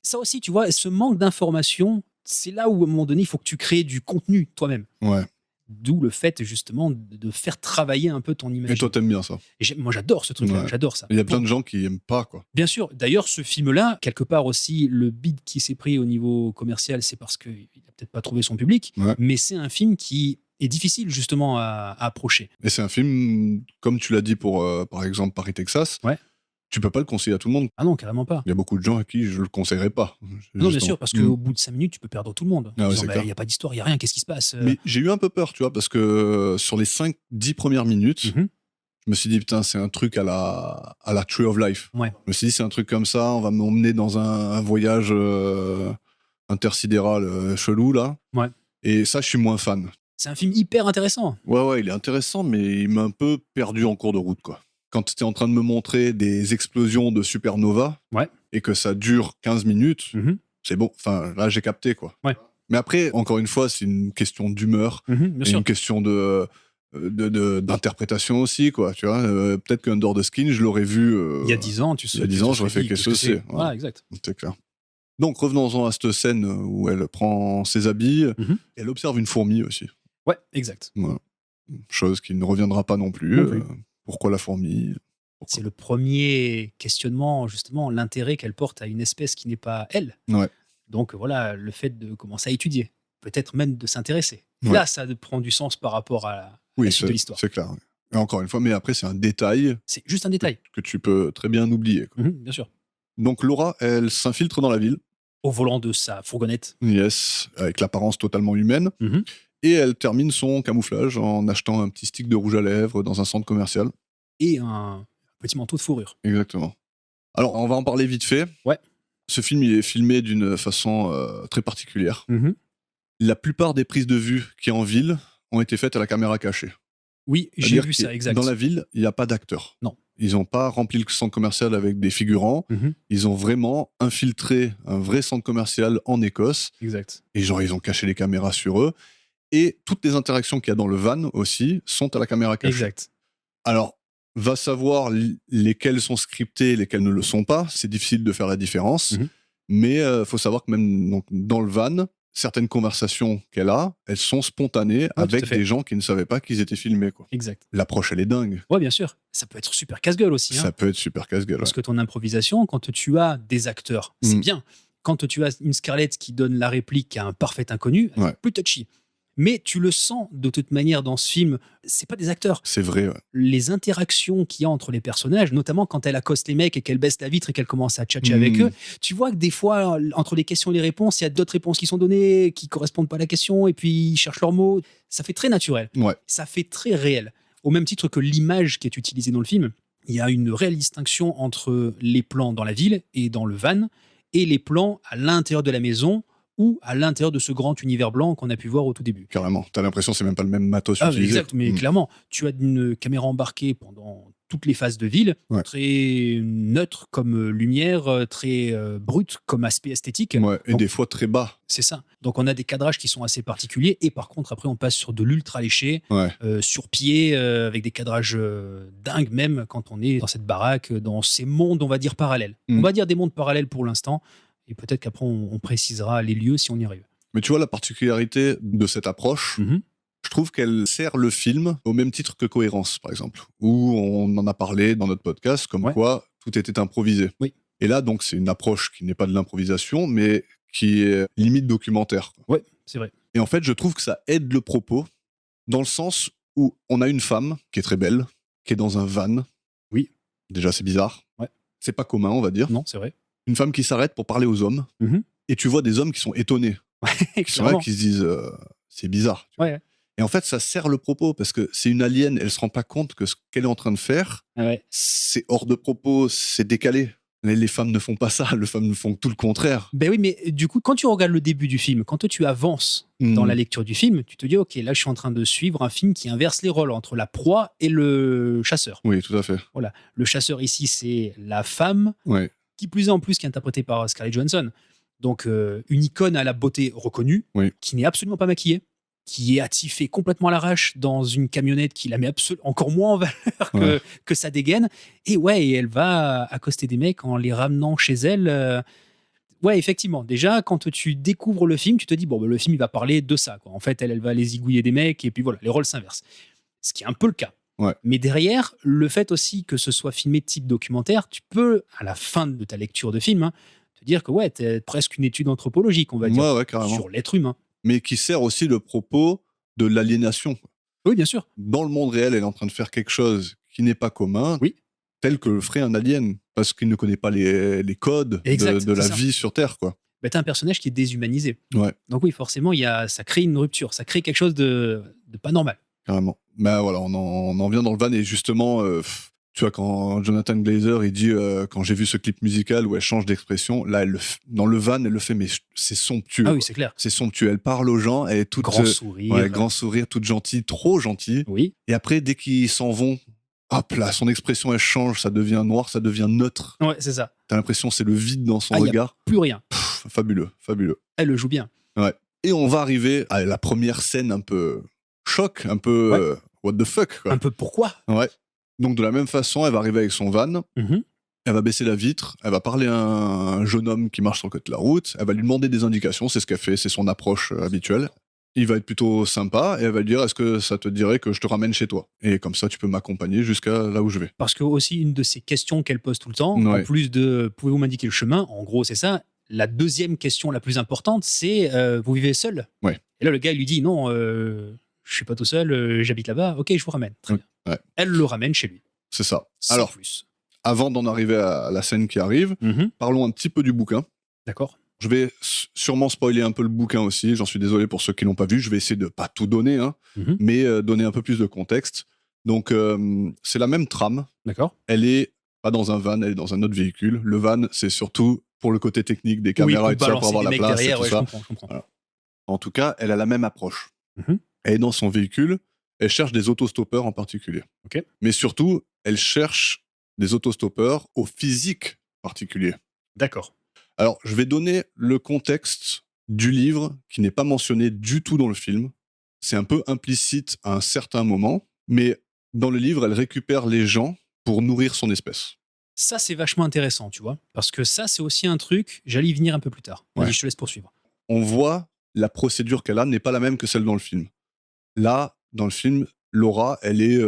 Ça aussi, tu vois, ce manque d'information, c'est là où, à un moment donné, il faut que tu crées du contenu toi-même. D'où le fait, justement, de faire travailler un peu ton imagination. Et toi, t'aimes bien ça? Moi, j'adore ce truc-là, j'adore ça. Il y a plein de gens qui n'aiment pas, quoi. Bien sûr. D'ailleurs, ce film-là, quelque part aussi, le bid qui s'est pris au niveau commercial, c'est parce qu'il n'a peut-être pas trouvé son public, mais c'est un film qui est difficile, justement, à approcher. Et c'est un film, comme tu l'as dit pour, par exemple, Paris, Texas, tu peux pas le conseiller à tout le monde. Ah non, carrément pas. Il y a beaucoup de gens à qui je le conseillerais pas. Non, bien sûr, parce qu'au bout de 5 minutes, tu peux perdre tout le monde. Il n'y a pas d'histoire, il n'y a rien, qu'est-ce qui se passe? Mais j'ai eu un peu peur, tu vois, parce que sur les 5-10 premières minutes, je me suis dit, putain, c'est un truc à la Tree of Life. Je me suis dit, c'est un truc comme ça, on va m'emmener dans un voyage intersidéral chelou, là. Et ça, je suis moins fan. C'est un film hyper intéressant. Ouais, il est intéressant, mais il m'a un peu perdu en cours de route, quoi. Quand tu es en train de me montrer des explosions de supernova et que ça dure 15 minutes, c'est bon. Enfin, là, j'ai capté, quoi. Mais après, encore une fois, c'est une question d'humeur, et une question d'interprétation aussi, quoi. Tu vois, peut-être qu'Under the Skin, je l'aurais vu il y a 10 ans, tu sais. Il y a 10 ans, j'aurais fait qu'est-ce que c'est. Voilà, exact. C'est clair. Donc, revenons-en à cette scène où elle prend ses habits. Elle observe une fourmi aussi. Ouais, exact. Voilà. Chose qui ne reviendra pas non plus. Pourquoi la fourmi? C'est le premier questionnement, justement, l'intérêt qu'elle porte à une espèce qui n'est pas elle. Donc voilà, le fait de commencer à étudier, peut-être même de s'intéresser. Là, ça prend du sens par rapport à la suite de l'histoire. C'est clair. Et encore une fois, mais après, c'est un détail. C'est juste un détail. Que tu peux très bien oublier, quoi. Bien sûr. Donc Laura, elle s'infiltre dans la ville. Au volant de sa fourgonnette. Yes, avec l'apparence totalement humaine. Et elle termine son camouflage en achetant un petit stick de rouge à lèvres dans un centre commercial. Et un petit manteau de fourrure. Exactement. Alors, on va en parler vite fait. Ce film, il est filmé d'une façon très particulière. La plupart des prises de vue qu'il y a en ville ont été faites à la caméra cachée. Oui, j'ai vu ça, exact. Dans la ville, il n'y a pas d'acteurs. Non. Ils n'ont pas rempli le centre commercial avec des figurants. Ils ont vraiment infiltré un vrai centre commercial en Écosse. Exact. Et genre, ils ont caché les caméras sur eux. Et toutes les interactions qu'il y a dans le van aussi sont à la caméra cachée. Exact. Alors, va savoir lesquelles sont scriptées, lesquelles ne le sont pas. C'est difficile de faire la différence. Mais faut savoir que même donc, dans le van, certaines conversations qu'elle a, elles sont spontanées avec des gens qui ne savaient pas qu'ils étaient filmés, quoi. Exact. L'approche, elle est dingue. Ouais, bien sûr. Ça peut être super casse-gueule aussi. Ça peut être super casse-gueule. Parce que ton improvisation, quand tu as des acteurs, c'est bien. Quand tu as une Scarlett qui donne la réplique à un parfait inconnu, c'est plus touchy. Mais tu le sens de toute manière dans ce film, c'est pas des acteurs. C'est vrai. Les interactions qu'il y a entre les personnages, notamment quand elle accoste les mecs et qu'elle baisse la vitre et qu'elle commence à tchatcher avec eux, tu vois que des fois, entre les questions et les réponses, il y a d'autres réponses qui sont données, qui correspondent pas à la question, et puis ils cherchent leurs mots. Ça fait très naturel. Ça fait très réel. Au même titre que l'image qui est utilisée dans le film, il y a une réelle distinction entre les plans dans la ville et dans le van, et les plans à l'intérieur de la maison, ou à l'intérieur de ce grand univers blanc qu'on a pu voir au tout début. Carrément. T'as l'impression que c'est même pas le même matos utilisé. Exact, mais clairement, tu as une caméra embarquée pendant toutes les phases de ville, très neutre comme lumière, très brute comme aspect esthétique. Et donc, des fois très bas. C'est ça. Donc on a des cadrages qui sont assez particuliers, et par contre après on passe sur de l'ultra léché, sur pied, avec des cadrages dingues même quand on est dans cette baraque, dans ces mondes on va dire parallèles. On va dire des mondes parallèles pour l'instant. Et peut-être qu'après, on précisera les lieux si on y arrive. Mais tu vois, la particularité de cette approche, je trouve qu'elle sert le film au même titre que Cohérence, par exemple, où on en a parlé dans notre podcast, comme quoi tout était improvisé. Et là, donc, c'est une approche qui n'est pas de l'improvisation, mais qui est limite documentaire. Oui, c'est vrai. Et en fait, je trouve que ça aide le propos, dans le sens où on a une femme qui est très belle, qui est dans un van. Oui. Déjà, c'est bizarre. c'est pas commun, on va dire. Non, c'est vrai. Une femme qui s'arrête pour parler aux hommes, et tu vois des hommes qui sont étonnés, qui sont là, qui se disent c'est bizarre. Ouais. Et en fait, ça sert le propos, parce que c'est une alien, elle se rend pas compte que ce qu'elle est en train de faire, c'est hors de propos, c'est décalé. Les femmes ne font pas ça, les femmes ne font tout le contraire. Ben oui, mais du coup, quand tu regardes le début du film, quand toi tu avances dans la lecture du film, tu te dis, ok, là je suis en train de suivre un film qui inverse les rôles entre la proie et le chasseur. Oui, tout à fait. Voilà. Le chasseur ici, c'est la femme, Ouais. qui plus est en plus, qui est interprétée par Scarlett Johansson. Donc, une icône à la beauté reconnue, qui n'est absolument pas maquillée, qui est attifée complètement à l'arrache dans une camionnette qui la met encore moins en valeur que sa dégaine. Et et elle va accoster des mecs en les ramenant chez elle. Ouais, effectivement. Déjà, quand tu découvres le film, tu te dis, bon, le film, il va parler de ça, quoi. En fait, elle va les zigouiller des mecs, et puis voilà, les rôles s'inversent. Ce qui est un peu le cas. Ouais. Mais derrière, le fait aussi que ce soit filmé type documentaire, tu peux, à la fin de ta lecture de film, te dire que t'es presque une étude anthropologique, on va dire, sur l'être humain. Mais qui sert aussi le propos de l'aliénation. Oui, bien sûr. Dans le monde réel, elle est en train de faire quelque chose qui n'est pas commun, tel que le ferait un alien, parce qu'il ne connaît pas les codes de la vie sur Terre, quoi. T'as un personnage qui est déshumanisé. Ouais. Donc oui, forcément, ça crée une rupture, ça crée quelque chose de pas normal. Carrément. Mais voilà, on en vient dans le van, et justement, tu vois, quand Jonathan Glazer, il dit quand j'ai vu ce clip musical où elle change d'expression, là, dans le van, elle le fait, mais c'est somptueux. Ah oui, c'est clair. C'est somptueux. Elle parle aux gens, elle est toute grand sourire, grand sourire, toute gentille, trop gentille. Oui. Et après, dès qu'ils s'en vont, hop là, son expression elle change, ça devient noir, ça devient neutre. Ouais, c'est ça. T'as l'impression c'est le vide dans son regard. Plus rien. Fabuleux, fabuleux. Elle le joue bien. Ouais. Et on va arriver à la première scène un peu choc, un peu what the fuck, quoi. Un peu pourquoi. Ouais. Donc de la même façon, elle va arriver avec son van, elle va baisser la vitre, elle va parler à un jeune homme qui marche sur le côté de la route, elle va lui demander des indications, c'est ce qu'elle fait, c'est son approche habituelle. Il va être plutôt sympa et elle va lui dire, est-ce que ça te dirait que je te ramène chez toi? Et comme ça, tu peux m'accompagner jusqu'à là où je vais. Parce que aussi, une de ces questions qu'elle pose tout le temps, en plus de « pouvez-vous m'indiquer le chemin ?» En gros, c'est ça. La deuxième question la plus importante, c'est « vous vivez seul ?» Ouais. Et là, le gars, il lui dit « non, je suis pas tout seul, j'habite là-bas. Ok, je vous ramène. » Très bien. Ouais. Elle le ramène chez lui. C'est ça. Sans plus. Avant d'en arriver à la scène qui arrive, parlons un petit peu du bouquin. D'accord. Je vais sûrement spoiler un peu le bouquin aussi, j'en suis désolé pour ceux qui l'ont pas vu, je vais essayer de pas tout donner, mais donner un peu plus de contexte. Donc, c'est la même trame. D'accord. Elle est pas dans un van, elle est dans un autre véhicule. Le van, c'est surtout pour le côté technique des caméras et tout ça, pour avoir la place derrière, et tout ça. Je comprends. Voilà. En tout cas, elle a la même approche. Elle est dans son véhicule, elle cherche des autostoppeurs en particulier. Okay. Mais surtout, elle cherche des autostoppeurs au physique particulier. D'accord. Alors, je vais donner le contexte du livre qui n'est pas mentionné du tout dans le film. C'est un peu implicite à un certain moment, mais dans le livre, elle récupère les gens pour nourrir son espèce. Ça, c'est vachement intéressant, tu vois, parce que ça, c'est aussi un truc, j'allais y venir un peu plus tard. Vas-y, je te laisse poursuivre. On voit la procédure qu'elle a n'est pas la même que celle dans le film. Là, dans le film, Laura, elle est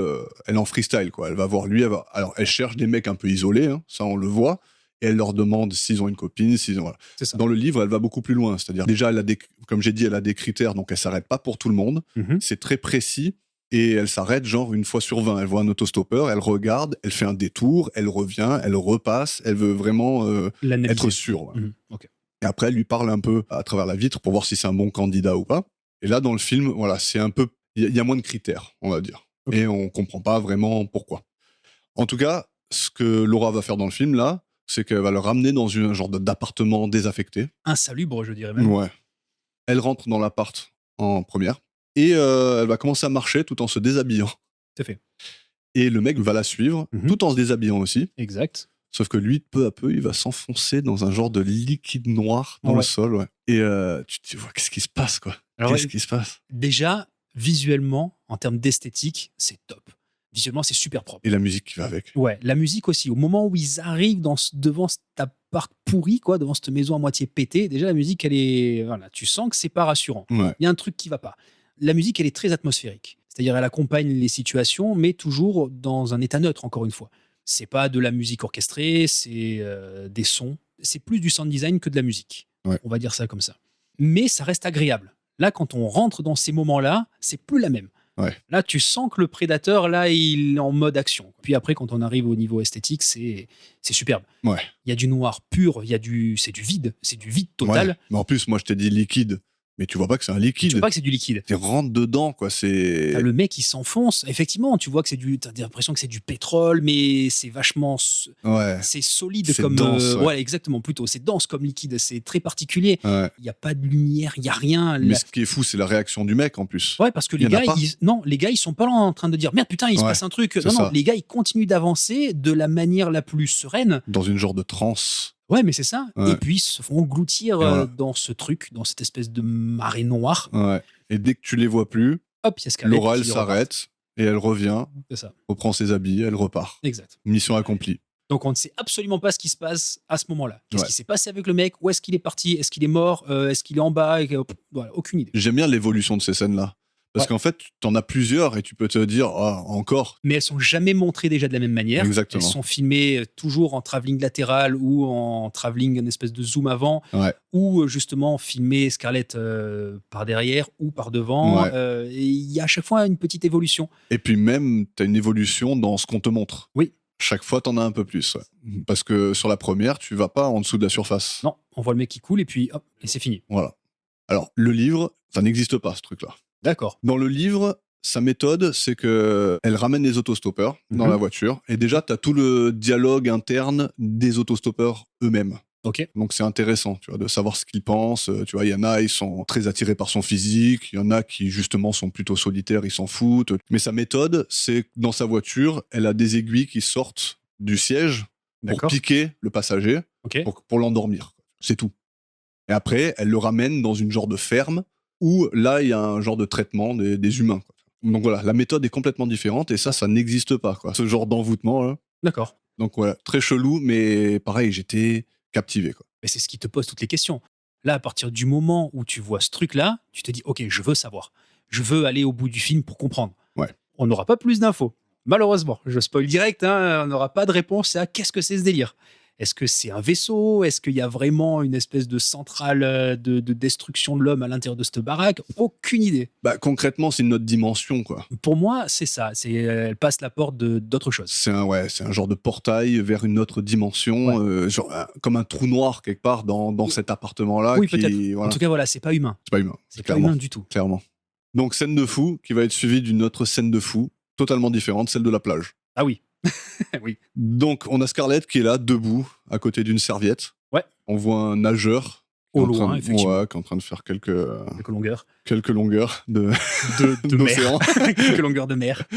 en freestyle, quoi. Elle va voir lui, alors elle cherche des mecs un peu isolés, ça on le voit, et elle leur demande s'ils ont une copine, voilà. C'est ça. Dans le livre, elle va beaucoup plus loin, c'est-à-dire déjà, comme j'ai dit, elle a des critères, donc elle s'arrête pas pour tout le monde. C'est très précis, et elle s'arrête genre une fois sur 20. Elle voit un autostoppeur, elle regarde, elle fait un détour, elle revient, elle repasse, elle veut vraiment être sûre. Okay. Et après, elle lui parle un peu à travers la vitre pour voir si c'est un bon candidat ou pas. Et là, dans le film, voilà, c'est un peu, il y a moins de critères, on va dire. Okay. Et on comprend pas vraiment pourquoi. En tout cas, ce que Laura va faire dans le film, là, c'est qu'elle va le ramener dans un genre d'appartement désaffecté. Insalubre, je dirais même. Ouais. Elle rentre dans l'appart en première et elle va commencer à marcher tout en se déshabillant. C'est fait. Et le mec va la suivre tout en se déshabillant aussi. Exact. Sauf que lui, peu à peu, il va s'enfoncer dans un genre de liquide noir dans le sol. Ouais. Et tu te dis, qu'est-ce qui se passe, quoi? Qu'est-ce qui se passe? Déjà, visuellement, en termes d'esthétique, c'est top. Visuellement, c'est super propre. Et la musique qui va avec. Ouais, la musique aussi. Au moment où ils arrivent devant cet appart pourri, quoi, devant cette maison à moitié pétée, déjà la musique, elle est, voilà, tu sens que c'est pas rassurant. Ouais. Il y a un truc qui va pas. La musique, elle est très atmosphérique. C'est-à-dire, elle accompagne les situations, mais toujours dans un état neutre, encore une fois. C'est pas de la musique orchestrée, c'est des sons. C'est plus du sound design que de la musique. Ouais. On va dire ça comme ça. Mais ça reste agréable. Là, quand on rentre dans ces moments-là, c'est plus la même. Ouais. Là, tu sens que le prédateur, là, il est en mode action. Puis après, quand on arrive au niveau esthétique, c'est superbe. Ouais. Il y a du noir pur, c'est du vide total. Ouais. Mais en plus, moi, je t'ai dit liquide. Mais tu vois pas que c'est un liquide. Tu vois pas que c'est du liquide. Tu rentres dedans, quoi. C'est. T'as le mec qui s'enfonce. Effectivement, tu vois que t'as l'impression que c'est du pétrole, mais c'est vachement. Ouais. C'est solide C'est comme. dense, ouais. Exactement, plutôt. C'est dense comme liquide. C'est très particulier. Ouais. Il n'y a pas de lumière, il n'y a rien. Mais ce qui est fou, c'est la réaction du mec en plus. Ouais, parce que les gars, ils sont pas là en train de dire merde, putain, il se passe un truc. Non, les gars, ils continuent d'avancer de la manière la plus sereine. Dans une genre de transe. Ouais, mais c'est ça. Ouais. Et puis, ils se font engloutir dans ce truc, dans cette espèce de marée noire. Ouais. Et dès que tu les vois plus, hop, il y a Scarlett. Laura, elle s'arrête et elle revient. C'est ça. Reprend ses habits, elle repart. Exact. Mission accomplie. Donc, on ne sait absolument pas ce qui se passe à ce moment-là. Qu'est-ce qui s'est passé avec le mec? Où est-ce qu'il est parti? Est-ce qu'il est mort? Est-ce qu'il est en bas? Voilà, aucune idée. J'aime bien l'évolution de ces scènes-là. Parce qu'en fait, t'en as plusieurs et tu peux te dire, encore. Mais elles sont jamais montrées déjà de la même manière. Exactement. Elles sont filmées toujours en travelling latéral ou en travelling, une espèce de zoom avant. Ouais. Ou justement filmer Scarlett par derrière ou par devant. Ouais. Et il y a à chaque fois une petite évolution. Et puis même, t'as une évolution dans ce qu'on te montre. Oui. Chaque fois, t'en as un peu plus. Ouais. Parce que sur la première, tu vas pas en dessous de la surface. Non, on voit le mec qui coule et puis hop, et c'est fini. Voilà. Alors, le livre, ça n'existe pas, ce truc-là. D'accord. Dans le livre, sa méthode, c'est que elle ramène les autostoppeurs dans la voiture. Et déjà, tu as tout le dialogue interne des autostoppeurs eux-mêmes. Ok. Donc c'est intéressant, tu vois, de savoir ce qu'ils pensent. Tu vois, il y en a, ils sont très attirés par son physique. Il y en a qui, justement, sont plutôt solitaires, ils s'en foutent. Mais sa méthode, c'est que dans sa voiture, elle a des aiguilles qui sortent du siège pour piquer le passager, pour l'endormir. C'est tout. Et après, elle le ramène dans une genre de ferme où là, il y a un genre de traitement des humains. Quoi. Donc voilà, la méthode est complètement différente et ça n'existe pas, quoi. Ce genre d'envoûtement. Là. D'accord. Donc voilà, très chelou, mais pareil, j'étais captivé, quoi. Mais c'est ce qui te pose toutes les questions. Là, à partir du moment où tu vois ce truc-là, tu te dis, ok, je veux savoir. Je veux aller au bout du film pour comprendre. Ouais. On n'aura pas plus d'infos. Malheureusement, je spoil direct, on n'aura pas de réponse à qu'est-ce que c'est ce délire. Est-ce que c'est un vaisseau? Est-ce qu'il y a vraiment une espèce de centrale de destruction de l'homme à l'intérieur de cette baraque? Aucune idée. Bah, concrètement, c'est une autre dimension, quoi. Pour moi, c'est ça. Elle passe la porte d'autre chose. C'est un genre de portail vers une autre dimension, comme un trou noir quelque part dans cet appartement-là. Oui, peut-être. Voilà. En tout cas, voilà, c'est pas humain. C'est pas humain. C'est pas humain du tout. Clairement. Donc, scène de fou qui va être suivie d'une autre scène de fou, totalement différente, celle de la plage. Ah oui. Oui. Donc, on a Scarlett qui est là, debout, à côté d'une serviette. Ouais. On voit un nageur. Au loin, effectivement. Qui est en train de faire quelques longueurs. Quelques longueurs de mer. Quelques longueurs de mer.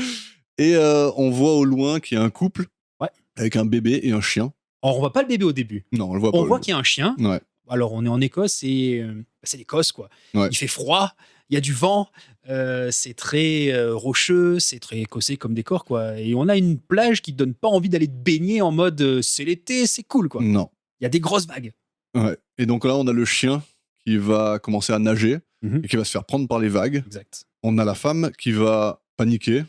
Et on voit au loin qu'il y a un couple avec un bébé et un chien. Alors, on voit pas le bébé au début. Non, on le voit pas. On voit qu'il y a un chien. Ouais. Alors, on est en Écosse et c'est l'Écosse, quoi. Ouais. Il fait froid, il y a du vent, c'est très rocheux, c'est très écossais comme décor, quoi. Et on a une plage qui donne pas envie d'aller te baigner en mode c'est l'été, c'est cool, quoi. Non. Il y a des grosses vagues. Ouais. Et donc là, on a le chien qui va commencer à nager et qui va se faire prendre par les vagues. Exact. On a la femme qui va paniquer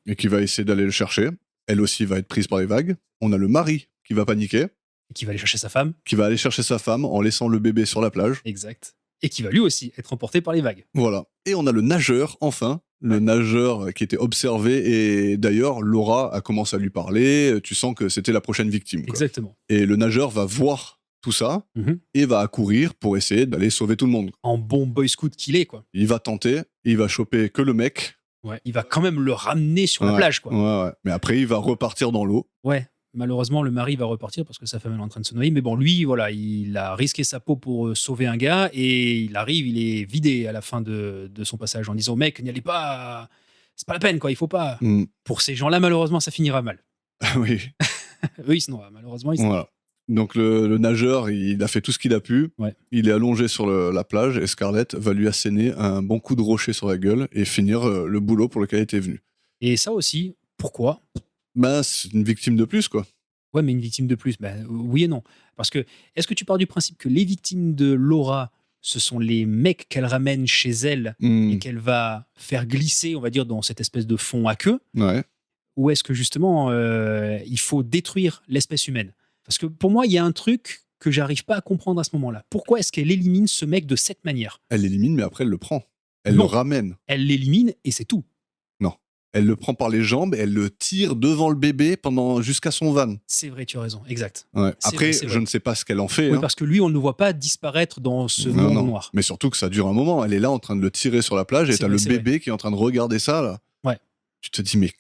et qui va essayer d'aller le chercher. Elle aussi va être prise par les vagues. On a le mari qui va paniquer. Et qui va aller chercher sa femme. Qui va aller chercher sa femme en laissant le bébé sur la plage. Exact. Et qui va lui aussi être emporté par les vagues. Voilà. Et on a le nageur, enfin. Le nageur qui était observé. Et d'ailleurs, Laura a commencé à lui parler. Tu sens que c'était la prochaine victime. Quoi. Exactement. Et le nageur va voir tout ça et va accourir pour essayer d'aller sauver tout le monde. En bon boy scout qu'il est, quoi. Il va tenter. Il va choper que le mec. Ouais. Il va quand même le ramener sur la plage, quoi. Ouais. Mais après, il va repartir dans l'eau. Ouais. Malheureusement, le mari va repartir parce que sa femme est en train de se noyer. Mais bon, lui, voilà, il a risqué sa peau pour sauver un gars et il arrive, il est vidé à la fin de son passage en disant mec, n'y allez pas, c'est pas la peine, quoi, il faut pas. Pour ces gens-là, malheureusement, ça finira mal. Oui. Eux, ils se noient, malheureusement, ils se noient. Voilà. Donc le nageur, il a fait tout ce qu'il a pu. Ouais. Il est allongé sur la plage et Scarlett va lui asséner un bon coup de rocher sur la gueule et finir le boulot pour lequel elle était venue. Et ça aussi, pourquoi ? Ben, c'est une victime de plus, quoi. Ouais, mais une victime de plus, ben, oui et non. Parce que, est-ce que tu pars du principe que les victimes de Laura, ce sont les mecs qu'elle ramène chez elle et qu'elle va faire glisser, on va dire, dans cette espèce de fond à queue ? Ouais. Ou est-ce que justement, il faut détruire l'espèce humaine ? Parce que pour moi, il y a un truc que j'arrive pas à comprendre à ce moment-là. Pourquoi est-ce qu'elle élimine ce mec de cette manière ? Elle l'élimine, mais après, elle le prend. Elle le ramène. Elle l'élimine et c'est tout. Non. Elle le prend par les jambes et elle le tire devant le bébé jusqu'à son van. C'est vrai, tu as raison, exact. Ouais. Après, je ne sais pas ce qu'elle en fait. Oui, parce que lui, on ne le voit pas disparaître dans ce monde noir. Mais surtout que ça dure un moment. Elle est là en train de le tirer sur la plage et t'as le bébé qui est en train de regarder ça, là. Ouais. Tu te dis, mais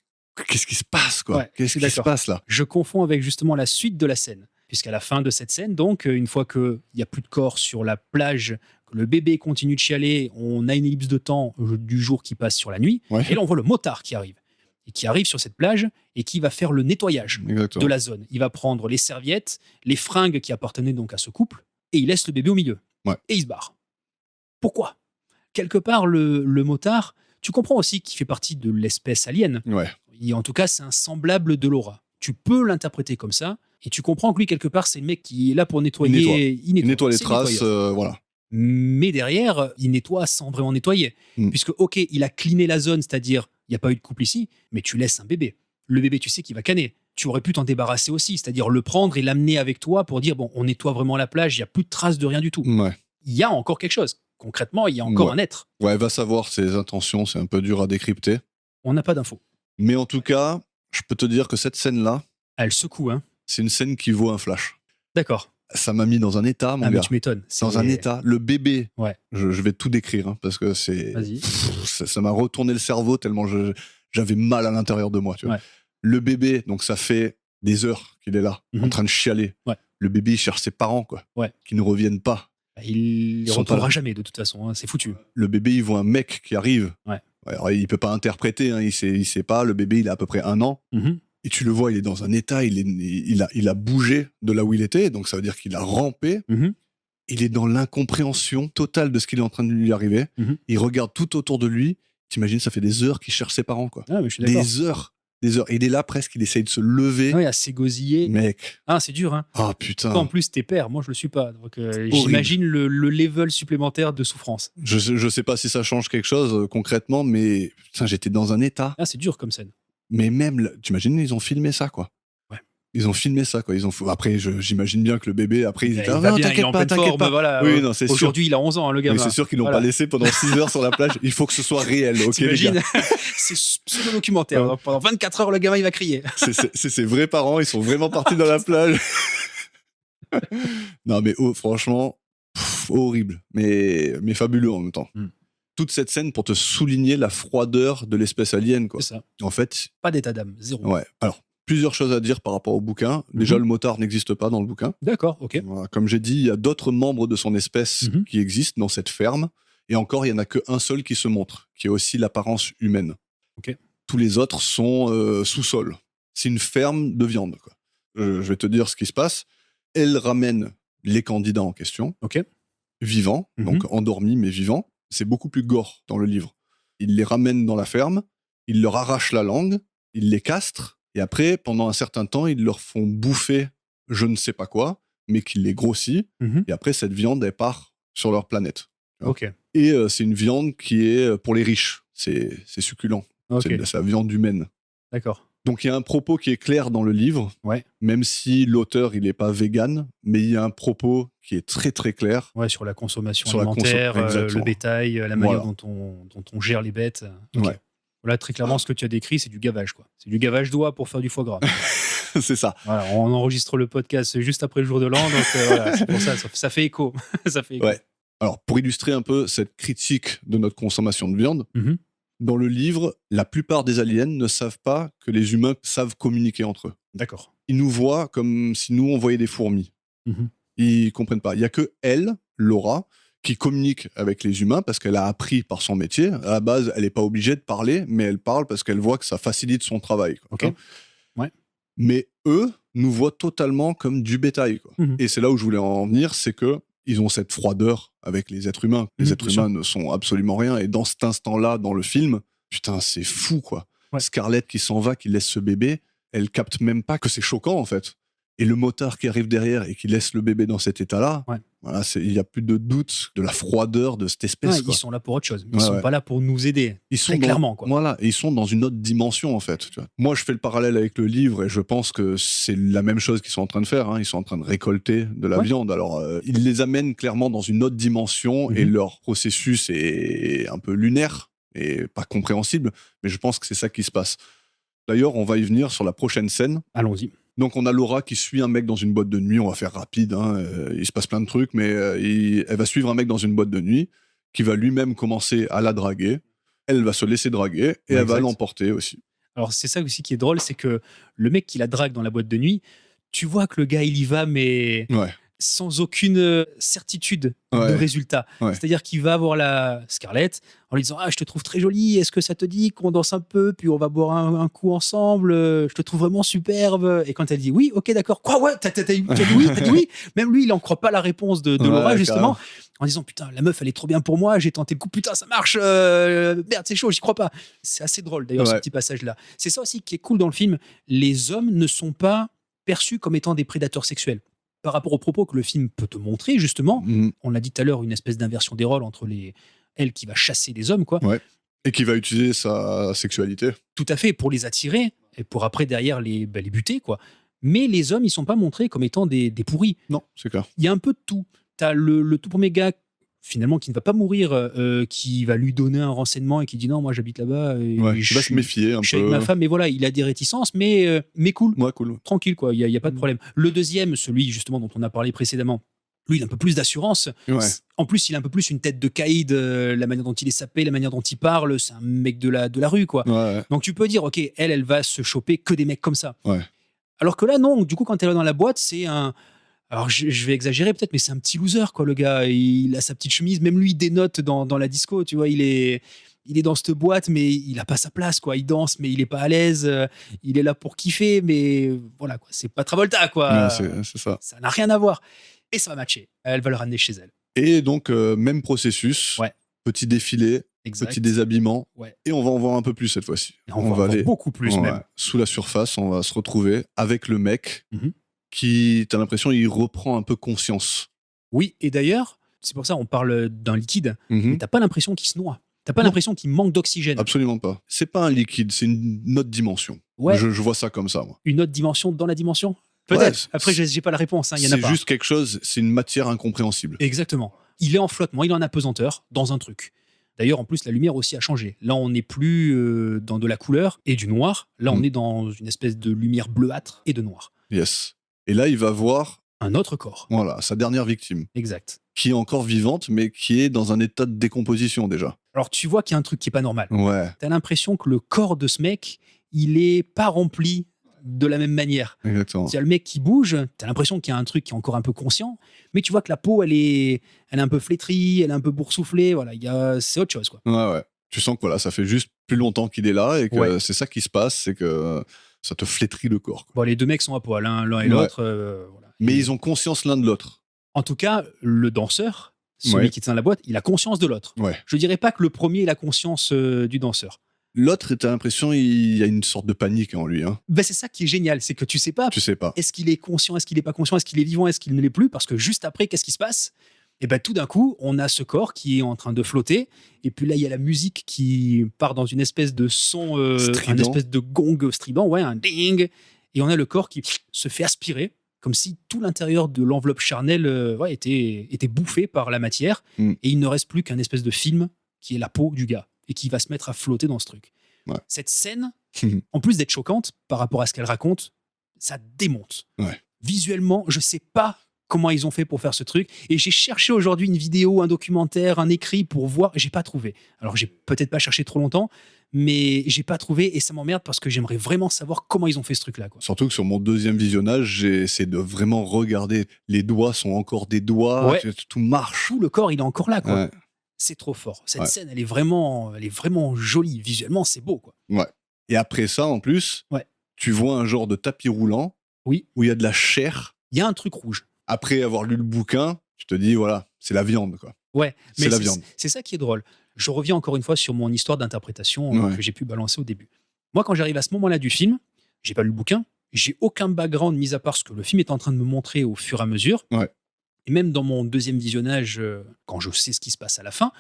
qu'est-ce qui se passe, quoi? Qu'est-ce qui se passe, là? Je confonds avec justement la suite de la scène. Puisqu'à la fin de cette scène, donc, une fois qu'il n'y a plus de corps sur la plage, que le bébé continue de chialer, on a une ellipse de temps du jour qui passe sur la nuit. Ouais. Et là, on voit le motard qui arrive. Et qui arrive sur cette plage et qui va faire le nettoyage de la zone. Il va prendre les serviettes, les fringues qui appartenaient donc à ce couple, et il laisse le bébé au milieu. Ouais. Et il se barre. Pourquoi? Quelque part, le motard, tu comprends aussi qu'il fait partie de l'espèce alien. Ouais. Et en tout cas, c'est un semblable de Laura. Tu peux l'interpréter comme ça, et tu comprends que lui, quelque part, c'est le mec qui est là pour nettoyer. Il nettoie les traces, voilà. Mais derrière, il nettoie sans vraiment nettoyer. Puisque, ok, il a cleané la zone, c'est-à-dire, il n'y a pas eu de couple ici, mais tu laisses un bébé. Le bébé, tu sais qu'il va canner. Tu aurais pu t'en débarrasser aussi, c'est-à-dire le prendre et l'amener avec toi pour dire, bon, on nettoie vraiment la plage, il n'y a plus de traces de rien du tout. Ouais. Il y a encore quelque chose. Concrètement, il y a encore un être. Ouais, va savoir ses intentions, c'est un peu dur à décrypter. On n'a pas d'infos. Mais en tout cas, je peux te dire que cette scène-là... Elle secoue, hein. C'est une scène qui vaut un flash. D'accord. Ça m'a mis dans un état, mon gars. Mais tu m'étonnes. Dans un état. Le bébé, ouais. je vais tout décrire, hein, parce que c'est... Vas-y. Ça m'a retourné le cerveau tellement j'avais mal à l'intérieur de moi. Tu vois. Ouais. Le bébé, donc ça fait des heures qu'il est là, en train de chialer. Ouais. Le bébé, il cherche ses parents, quoi, qui ne reviennent pas. Il ne retrouvera jamais, de toute façon, hein, c'est foutu. Le bébé, il voit un mec qui arrive. Ouais. Alors, il peut pas interpréter, hein, il sait pas. Le bébé, il a à peu près 1 an. Et tu le vois, il est dans un état, il a bougé de là où il était, donc ça veut dire qu'il a rampé. Il est dans l'incompréhension totale de ce qu'il est en train de lui arriver. Il regarde tout autour de lui. T'imagines, ça fait des heures qu'il cherche ses parents, quoi. Ah, mais je suis d'accord. Des heures. Et il est là presque, il essaye de se lever. Ouais, à s'égosiller. Mec. Ah, c'est dur, hein. Ah, putain. Toi, en plus, t'es père, moi je le suis pas. Donc j'imagine le level supplémentaire de souffrance. Je sais pas si ça change quelque chose concrètement, mais putain, j'étais dans un état. Ah, c'est dur comme scène. Mais même, t'imagines, ils ont filmé ça, quoi. Ouais. Ils ont filmé ça, quoi. Après, j'imagine bien que le bébé, après, il était non, t'inquiète pas. Voilà, oui, non, c'est sûr. Aujourd'hui, il a 11 ans, hein, le gamin. Mais c'est sûr qu'ils l'ont pas laissé pendant 6 heures sur la plage. Il faut que ce soit réel, ok, les gars. C'est pseudo-documentaire. Donc, pendant 24 heures, le gamin, il va crier. C'est ses vrais parents, ils sont vraiment partis dans la plage. Non, mais franchement, horrible. Mais fabuleux en même temps. Toute cette scène pour te souligner la froideur de l'espèce alien, quoi. C'est ça. En fait... Pas d'état d'âme, zéro. Ouais. Alors, plusieurs choses à dire par rapport au bouquin. Déjà, le motard n'existe pas dans le bouquin. D'accord, ok. Voilà. Comme j'ai dit, il y a d'autres membres de son espèce qui existent dans cette ferme. Et encore, il n'y en a qu'un seul qui se montre, qui a aussi l'apparence humaine. Ok. Tous les autres sont sous-sol. C'est une ferme de viande, quoi. Je vais te dire ce qui se passe. Elle ramène les candidats en question. Ok. Vivants, donc endormis mais vivants. C'est beaucoup plus gore dans le livre. Il les ramène dans la ferme, il leur arrache la langue, il les castre, et après, pendant un certain temps, ils leur font bouffer je ne sais pas quoi, mais qu'il les grossit, et après, cette viande, elle part sur leur planète. Ok. Et c'est une viande qui est pour les riches. C'est succulent. Okay. C'est la viande humaine. D'accord. Donc il y a un propos qui est clair dans le livre, même si l'auteur il n'est pas vegan, mais il y a un propos qui est très très clair. Ouais, sur la consommation alimentaire, le bétail, la manière dont on gère les bêtes. Okay. Ouais. Voilà, très clairement, ce que tu as décrit, c'est du gavage, quoi. C'est du gavage d'oie pour faire du foie gras. C'est ça. Voilà, on enregistre le podcast juste après le jour de l'an, donc voilà, c'est pour ça, ça fait écho. Ça fait écho. Ouais. Alors pour illustrer un peu cette critique de notre consommation de viande. Dans le livre, la plupart des aliens ne savent pas que les humains savent communiquer entre eux. D'accord. Ils nous voient comme si nous, on voyait des fourmis. Ils comprennent pas. Il y a que elle, Laura, qui communique avec les humains parce qu'elle a appris par son métier. À la base, elle n'est pas obligée de parler, mais elle parle parce qu'elle voit que ça facilite son travail. Quoi. Okay. Ouais. Mais eux nous voient totalement comme du bétail. Quoi. Et c'est là où je voulais en venir, c'est que ils ont cette froideur avec les êtres humains. Les êtres humains ne sont absolument rien. Et dans cet instant-là, dans le film, putain, c'est fou, quoi. Ouais. Scarlett qui s'en va, qui laisse ce bébé, elle capte même pas que c'est choquant, en fait. Et le motard qui arrive derrière et qui laisse le bébé dans cet état-là, voilà, il n'y a plus de doute de la froideur de cette espèce. Ils sont là pour autre chose. Ils ne sont pas là pour nous aider. Ils sont clairement. Quoi. Voilà, et ils sont dans une autre dimension, en fait. Tu vois. Moi, je fais le parallèle avec le livre et je pense que c'est la même chose qu'ils sont en train de faire. Hein. Ils sont en train de récolter de la viande. Alors, ils les amènent clairement dans une autre dimension et leur processus est un peu lunaire. et pas compréhensible, mais je pense que c'est ça qui se passe. D'ailleurs, on va y venir sur la prochaine scène. Allons-y. Donc on a Laura qui suit un mec dans une boîte de nuit, on va faire rapide, hein, il se passe plein de trucs, mais elle va suivre un mec dans une boîte de nuit qui va lui-même commencer à la draguer, elle va se laisser draguer et elle va l'emporter aussi. Alors c'est ça aussi qui est drôle, c'est que le mec qui la drague dans la boîte de nuit, tu vois que le gars il y va mais sans aucune certitude de résultat. C'est-à-dire qu'il va voir la Scarlett en lui disant « Ah, je te trouve très jolie, est-ce que ça te dit qu'on danse un peu, puis on va boire un coup ensemble, je te trouve vraiment superbe. » Et quand elle dit « Oui, ok, d'accord. » Quoi, ouais, t'as dit oui, t'as dit oui. Même lui, il en croit pas la réponse de Laura, justement, en disant « Putain, la meuf, elle est trop bien pour moi, j'ai tenté le coup, putain, ça marche, merde, c'est chaud, j'y crois pas. » C'est assez drôle, d'ailleurs, ce petit passage-là. C'est ça aussi qui est cool dans le film. Les hommes ne sont pas perçus comme étant des prédateurs sexuels. Par rapport aux propos que le film peut te montrer, justement, on l'a dit tout à l'heure, une espèce d'inversion des rôles entre elle qui va chasser des hommes, quoi. Et qui va utiliser sa sexualité. Tout à fait, pour les attirer, et pour après, derrière, les buter, quoi. Mais les hommes, ils sont pas montrés comme étant des pourris. Non, c'est clair. Il y a un peu de tout. T'as le tout premier gars, finalement, qui ne va pas mourir, qui va lui donner un renseignement et qui dit non, moi j'habite là-bas. Je vais se méfier un peu. Je suis avec ma femme, mais voilà, il a des réticences, mais cool. Cool. Tranquille, quoi, il n'y a pas de problème. Le deuxième, celui justement dont on a parlé précédemment, lui, il a un peu plus d'assurance. En plus, il a un peu plus une tête de caïd, la manière dont il est sapé, la manière dont il parle, c'est un mec de la rue, quoi. Donc tu peux dire, ok, elle va se choper que des mecs comme ça. Alors que là, non, du coup, quand elle est dans la boîte, c'est un... Alors, je vais exagérer peut-être, mais c'est un petit loser, quoi, le gars. Il a sa petite chemise. Même lui, il dénote dans la disco, tu vois. Il est dans cette boîte, mais il a pas sa place, quoi. Il danse, mais il est pas à l'aise. Il est là pour kiffer, mais voilà, quoi. C'est pas Travolta, quoi. C'est ça. Ça n'a rien à voir. Et ça va matcher. Elle va le ramener chez elle. Et donc, même processus. Petit défilé, petit déshabillement. Et on va en voir un peu plus cette fois-ci. On va aller beaucoup plus, même. Sous la surface, on va se retrouver avec le mec. Qui, t'as l'impression, il reprend un peu conscience. Oui, et d'ailleurs, c'est pour ça qu'on parle d'un liquide, mais t'as pas l'impression qu'il se noie. T'as pas l'impression qu'il manque d'oxygène. Absolument pas. C'est pas un liquide, c'est une autre dimension. Je vois ça comme ça, moi. Une autre dimension dans la dimension ? Peut-être. Après, j'ai pas la réponse. Hein, y en a pas. C'est juste quelque chose, c'est une matière incompréhensible. Exactement. Il est en flottement, il est en apesanteur dans un truc. D'ailleurs, en plus, la lumière aussi a changé. Là, on n'est plus dans de la couleur et du noir. Là, on est dans une espèce de lumière bleuâtre et de noir. Yes. Et là, il va voir un autre corps. Voilà, sa dernière victime. Exact. Qui est encore vivante, mais qui est dans un état de décomposition déjà. Alors, tu vois qu'il y a un truc qui est pas normal. Ouais. T'as l'impression que le corps de ce mec, il est pas rempli de la même manière. Exactement. Il y a le mec qui bouge, t'as l'impression qu'il y a un truc qui est encore un peu conscient, mais tu vois que la peau, elle est un peu flétrie, elle est un peu boursouflée. Voilà, c'est autre chose, quoi. Ouais. Tu sens que voilà, ça fait juste plus longtemps qu'il est là et que c'est ça qui se passe, c'est que ça te flétrit le corps. Quoi. Bon, les deux mecs sont à poil, l'un et l'autre. Voilà. Mais ils ont conscience l'un de l'autre. En tout cas, le danseur, celui qui tient la boîte, il a conscience de l'autre. Ouais. Je dirais pas que le premier, il a conscience du danseur. L'autre, t'as l'impression il y a une sorte de panique en lui. Hein. Ben c'est ça qui est génial, c'est que tu sais pas. Est-ce qu'il est conscient, est-ce qu'il est pas conscient, est-ce qu'il est vivant, est-ce qu'il ne l'est plus? Parce que juste après, qu'est-ce qui se passe? Et ben tout d'un coup, on a ce corps qui est en train de flotter. Et puis là, il y a la musique qui part dans une espèce de son, une espèce de gong strident, un ding. Et on a le corps qui se fait aspirer, comme si tout l'intérieur de l'enveloppe charnelle était bouffé par la matière. Et il ne reste plus qu'un espèce de film qui est la peau du gars et qui va se mettre à flotter dans ce truc. Ouais. Cette scène, en plus d'être choquante par rapport à ce qu'elle raconte, ça démonte. Ouais. Visuellement, je sais pas comment ils ont fait pour faire ce truc. Et j'ai cherché aujourd'hui une vidéo, un documentaire, un écrit pour voir. J'ai pas trouvé. Alors, j'ai peut-être pas cherché trop longtemps, mais j'ai pas trouvé et ça m'emmerde parce que j'aimerais vraiment savoir comment ils ont fait ce truc-là. Quoi. Surtout que sur mon deuxième visionnage, j'ai essayé de vraiment regarder. Les doigts sont encore des doigts. Tout marche. Tout le corps, il est encore là. Quoi. Ouais. C'est trop fort. Cette scène, elle est vraiment jolie. Visuellement, c'est beau. Quoi. Ouais. Et après ça, en plus, tu vois un genre de tapis roulant où il y a de la chair. Il y a un truc rouge. Après avoir lu le bouquin, tu te dis, voilà, c'est la viande. Quoi. Ouais, c'est la viande. C'est ça qui est drôle. Je reviens encore une fois sur mon histoire d'interprétation que j'ai pu balancer au début. Moi, quand j'arrive à ce moment-là du film, j'ai pas lu le bouquin, j'ai aucun background mis à part ce que le film est en train de me montrer au fur et à mesure. Ouais. Et même dans mon deuxième visionnage, quand je sais ce qui se passe à la fin,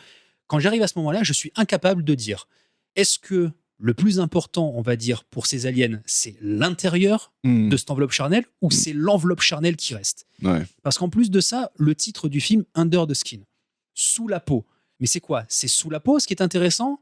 quand j'arrive à ce moment-là, je suis incapable de dire est-ce que le plus important, on va dire, pour ces aliens, c'est l'intérieur de cette enveloppe charnelle ou c'est l'enveloppe charnelle qui reste. Parce qu'en plus de ça, le titre du film, Under the Skin, sous la peau. Mais c'est quoi? C'est sous la peau, ce qui est intéressant?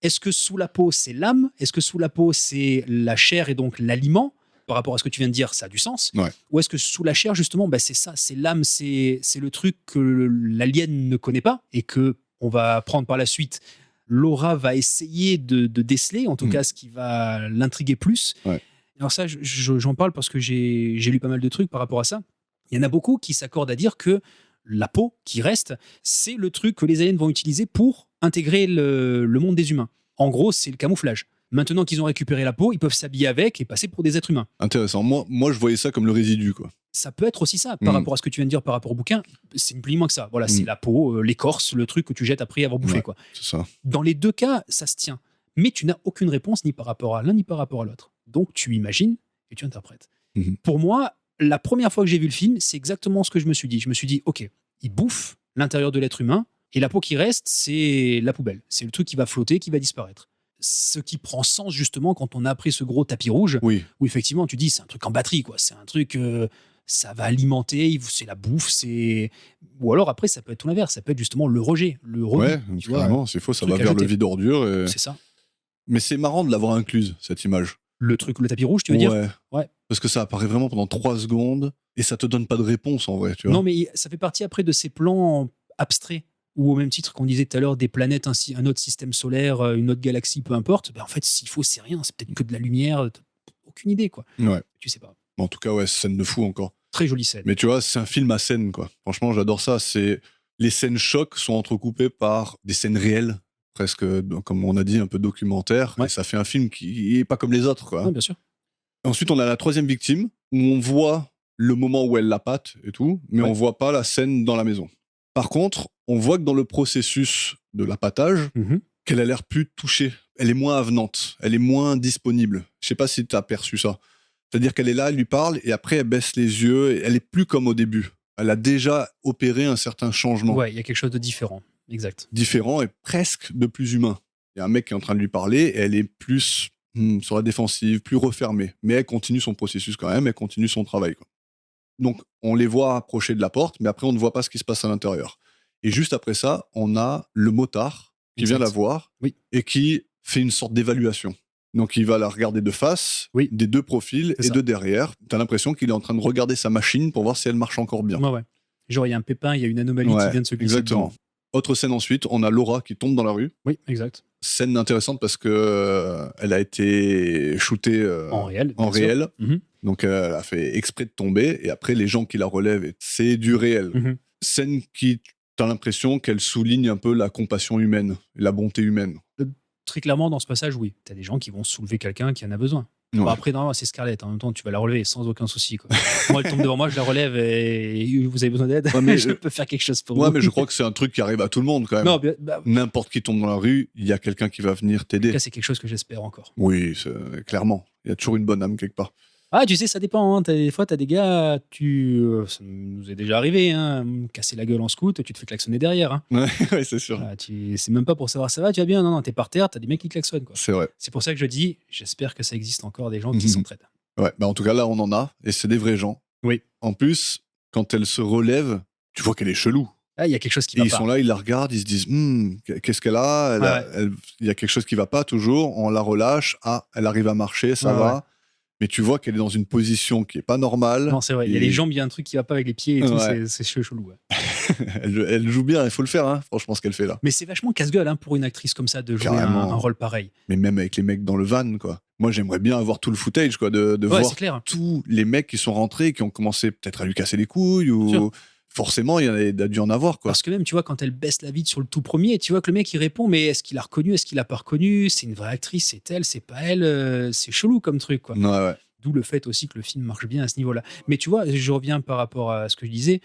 Est-ce que sous la peau, c'est l'âme? Est-ce que sous la peau, c'est la chair et donc l'aliment? Par rapport à ce que tu viens de dire, ça a du sens. Ouais. Ou est-ce que sous la chair, justement, c'est ça, c'est l'âme, c'est le truc que l'alien ne connaît pas et que on va apprendre par la suite. Laura va essayer de déceler, en tout cas, ce qui va l'intriguer plus. Ouais. Alors ça, j'en parle parce que j'ai lu pas mal de trucs par rapport à ça. Il y en a beaucoup qui s'accordent à dire que la peau qui reste, c'est le truc que les aliens vont utiliser pour intégrer le monde des humains. En gros, c'est le camouflage. Maintenant qu'ils ont récupéré la peau, ils peuvent s'habiller avec et passer pour des êtres humains. Intéressant. Moi, je voyais ça comme le résidu, quoi. Ça peut être aussi ça, par rapport à ce que tu viens de dire par rapport au bouquin. C'est ni plus ni moins que ça. Voilà, c'est la peau, l'écorce, le truc que tu jettes après avoir bouffé. Quoi. C'est ça. Dans les deux cas, ça se tient. Mais tu n'as aucune réponse ni par rapport à l'un ni par rapport à l'autre. Donc tu imagines et tu interprètes. Pour moi, la première fois que j'ai vu le film, c'est exactement ce que je me suis dit. Je me suis dit, ok, il bouffe l'intérieur de l'être humain et la peau qui reste, c'est la poubelle. C'est le truc qui va flotter, qui va disparaître. Ce qui prend sens justement quand on a pris ce gros tapis rouge, où effectivement tu dis c'est un truc en batterie, quoi. C'est un truc, ça va alimenter, c'est la bouffe, ou alors après ça peut être tout l'inverse, ça peut être justement le rejet, le rebut. Ouais, vraiment, c'est faux, ça va vers le vide ordure. Et... C'est ça. Mais c'est marrant de l'avoir incluse, cette image. Le tapis rouge, tu veux dire? Ouais. Parce que ça apparaît vraiment pendant 3 secondes et ça te donne pas de réponse en vrai, tu vois. Non, mais ça fait partie après de ces plans abstraits. Ou au même titre qu'on disait tout à l'heure, des planètes, un autre système solaire, une autre galaxie, peu importe, en fait, s'il faut, c'est rien, c'est peut-être que de la lumière, aucune idée, quoi. Ouais. Tu sais pas. En tout cas, ouais, scène de fou encore. Très jolie scène. Mais tu vois, c'est un film à scène, quoi. Franchement, j'adore ça. Les scènes chocs sont entrecoupées par des scènes réelles, presque, comme on a dit, un peu documentaires. Ouais. Et ça fait un film qui est pas comme les autres, quoi. Ouais, bien sûr. Ensuite, on a la 3e victime, où on voit le moment où elle la pâte et tout, mais on voit pas la scène dans la maison. Par contre, on voit que dans le processus de l'appâtage, qu'elle a l'air plus touchée. Elle est moins avenante, elle est moins disponible. Je sais pas si tu as perçu ça. C'est-à-dire qu'elle est là, elle lui parle, et après elle baisse les yeux, et elle est plus comme au début. Elle a déjà opéré un certain changement. Ouais, il y a quelque chose de différent, exact. Différent et presque de plus humain. Il y a un mec qui est en train de lui parler, et elle est plus sur la défensive, plus refermée. Mais elle continue son processus quand même, elle continue son travail, quoi. Donc, on les voit approcher de la porte, mais après, on ne voit pas ce qui se passe à l'intérieur. Et juste après ça, on a le motard qui vient la voir et qui fait une sorte d'évaluation. Donc, il va la regarder de face, des 2 profils et de derrière. Tu as l'impression qu'il est en train de regarder sa machine pour voir si elle marche encore bien. Ouais. Genre, il y a un pépin, il y a une anomalie qui vient de se glisser. Exactement. Dedans. Autre scène ensuite, on a Laura qui tombe dans la rue. Oui, exact. Scène intéressante parce que elle a été shootée en réel. Donc, elle a fait exprès de tomber. Et après, les gens qui la relèvent, c'est du réel. Scène qui, t'as l'impression qu'elle souligne un peu la compassion humaine, la bonté humaine. Très clairement, dans ce passage, oui. T'as des gens qui vont soulever quelqu'un qui en a besoin. Bon, après, non, c'est Scarlett. En même temps, tu vas la relever sans aucun souci, quoi. Moi, elle tombe devant moi, je la relève et vous avez besoin d'aide. Je peux faire quelque chose pour vous. Ouais, mais je crois que c'est un truc qui arrive à tout le monde, quand même. Non, n'importe qui tombe dans la rue, il y a quelqu'un qui va venir t'aider. En tout cas, c'est quelque chose que j'espère encore. Oui, clairement. Il y a toujours une bonne âme quelque part. Ah, tu sais, ça dépend. Hein. Des fois, t'as des gars, ça nous est déjà arrivé, hein, casser la gueule en scout, tu te fais klaxonner derrière. Hein. Ouais, c'est sûr. Voilà, c'est même pas pour savoir ça va, tu vas bien. Non, t'es par terre, t'as des mecs qui klaxonnent. Quoi. C'est vrai. C'est pour ça que je dis, j'espère que ça existe encore des gens qui s'entraident. Ouais, en tout cas, là, on en a, et c'est des vrais gens. Oui. En plus, quand elle se relève, tu vois qu'elle est chelou. Ah, il y a quelque chose qui va pas. Ils sont là, ils la regardent, ils se disent qu'est-ce qu'elle a, il y a quelque chose qui va pas toujours, on la relâche, elle arrive à marcher, ça va. Ouais. Mais tu vois qu'elle est dans une position qui est pas normale. Non, c'est vrai. Il y a les jambes, il y a un truc qui va pas avec les pieds et tout. C'est chelou. Ouais. elle joue bien, il faut le faire, hein, franchement, ce qu'elle fait là. Mais c'est vachement casse-gueule hein, pour une actrice comme ça de jouer un rôle pareil. Mais même avec les mecs dans le van, quoi. Moi, j'aimerais bien avoir tout le footage, quoi, de voir tous les mecs qui sont rentrés et qui ont commencé peut-être à lui casser les couilles ou. Forcément, il a dû en avoir, quoi. Parce que même, tu vois, quand elle baisse la vitre sur le tout premier, tu vois que le mec, il répond, mais est-ce qu'il a reconnu, est-ce qu'il a pas reconnu? C'est une vraie actrice, c'est elle, c'est pas elle. C'est chelou comme truc, quoi. Ouais. D'où le fait aussi que le film marche bien à ce niveau-là. Mais tu vois, je reviens par rapport à ce que je disais.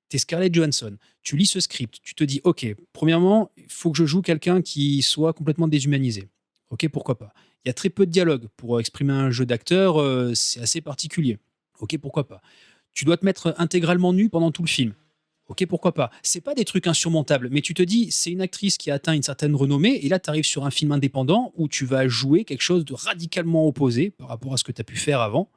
T'es Scarlett Johansson, tu lis ce script, tu te dis, ok, premièrement, il faut que je joue quelqu'un qui soit complètement déshumanisé. Ok, pourquoi pas. Il y a très peu de dialogue. Pour exprimer un jeu d'acteur, c'est assez particulier. Ok, pourquoi pas. Tu dois te mettre intégralement nu pendant tout le film. Ok, pourquoi pas. C'est pas des trucs insurmontables, mais tu te dis, c'est une actrice qui a atteint une certaine renommée, et là, tu arrives sur un film indépendant où tu vas jouer quelque chose de radicalement opposé par rapport à ce que tu as pu faire avant.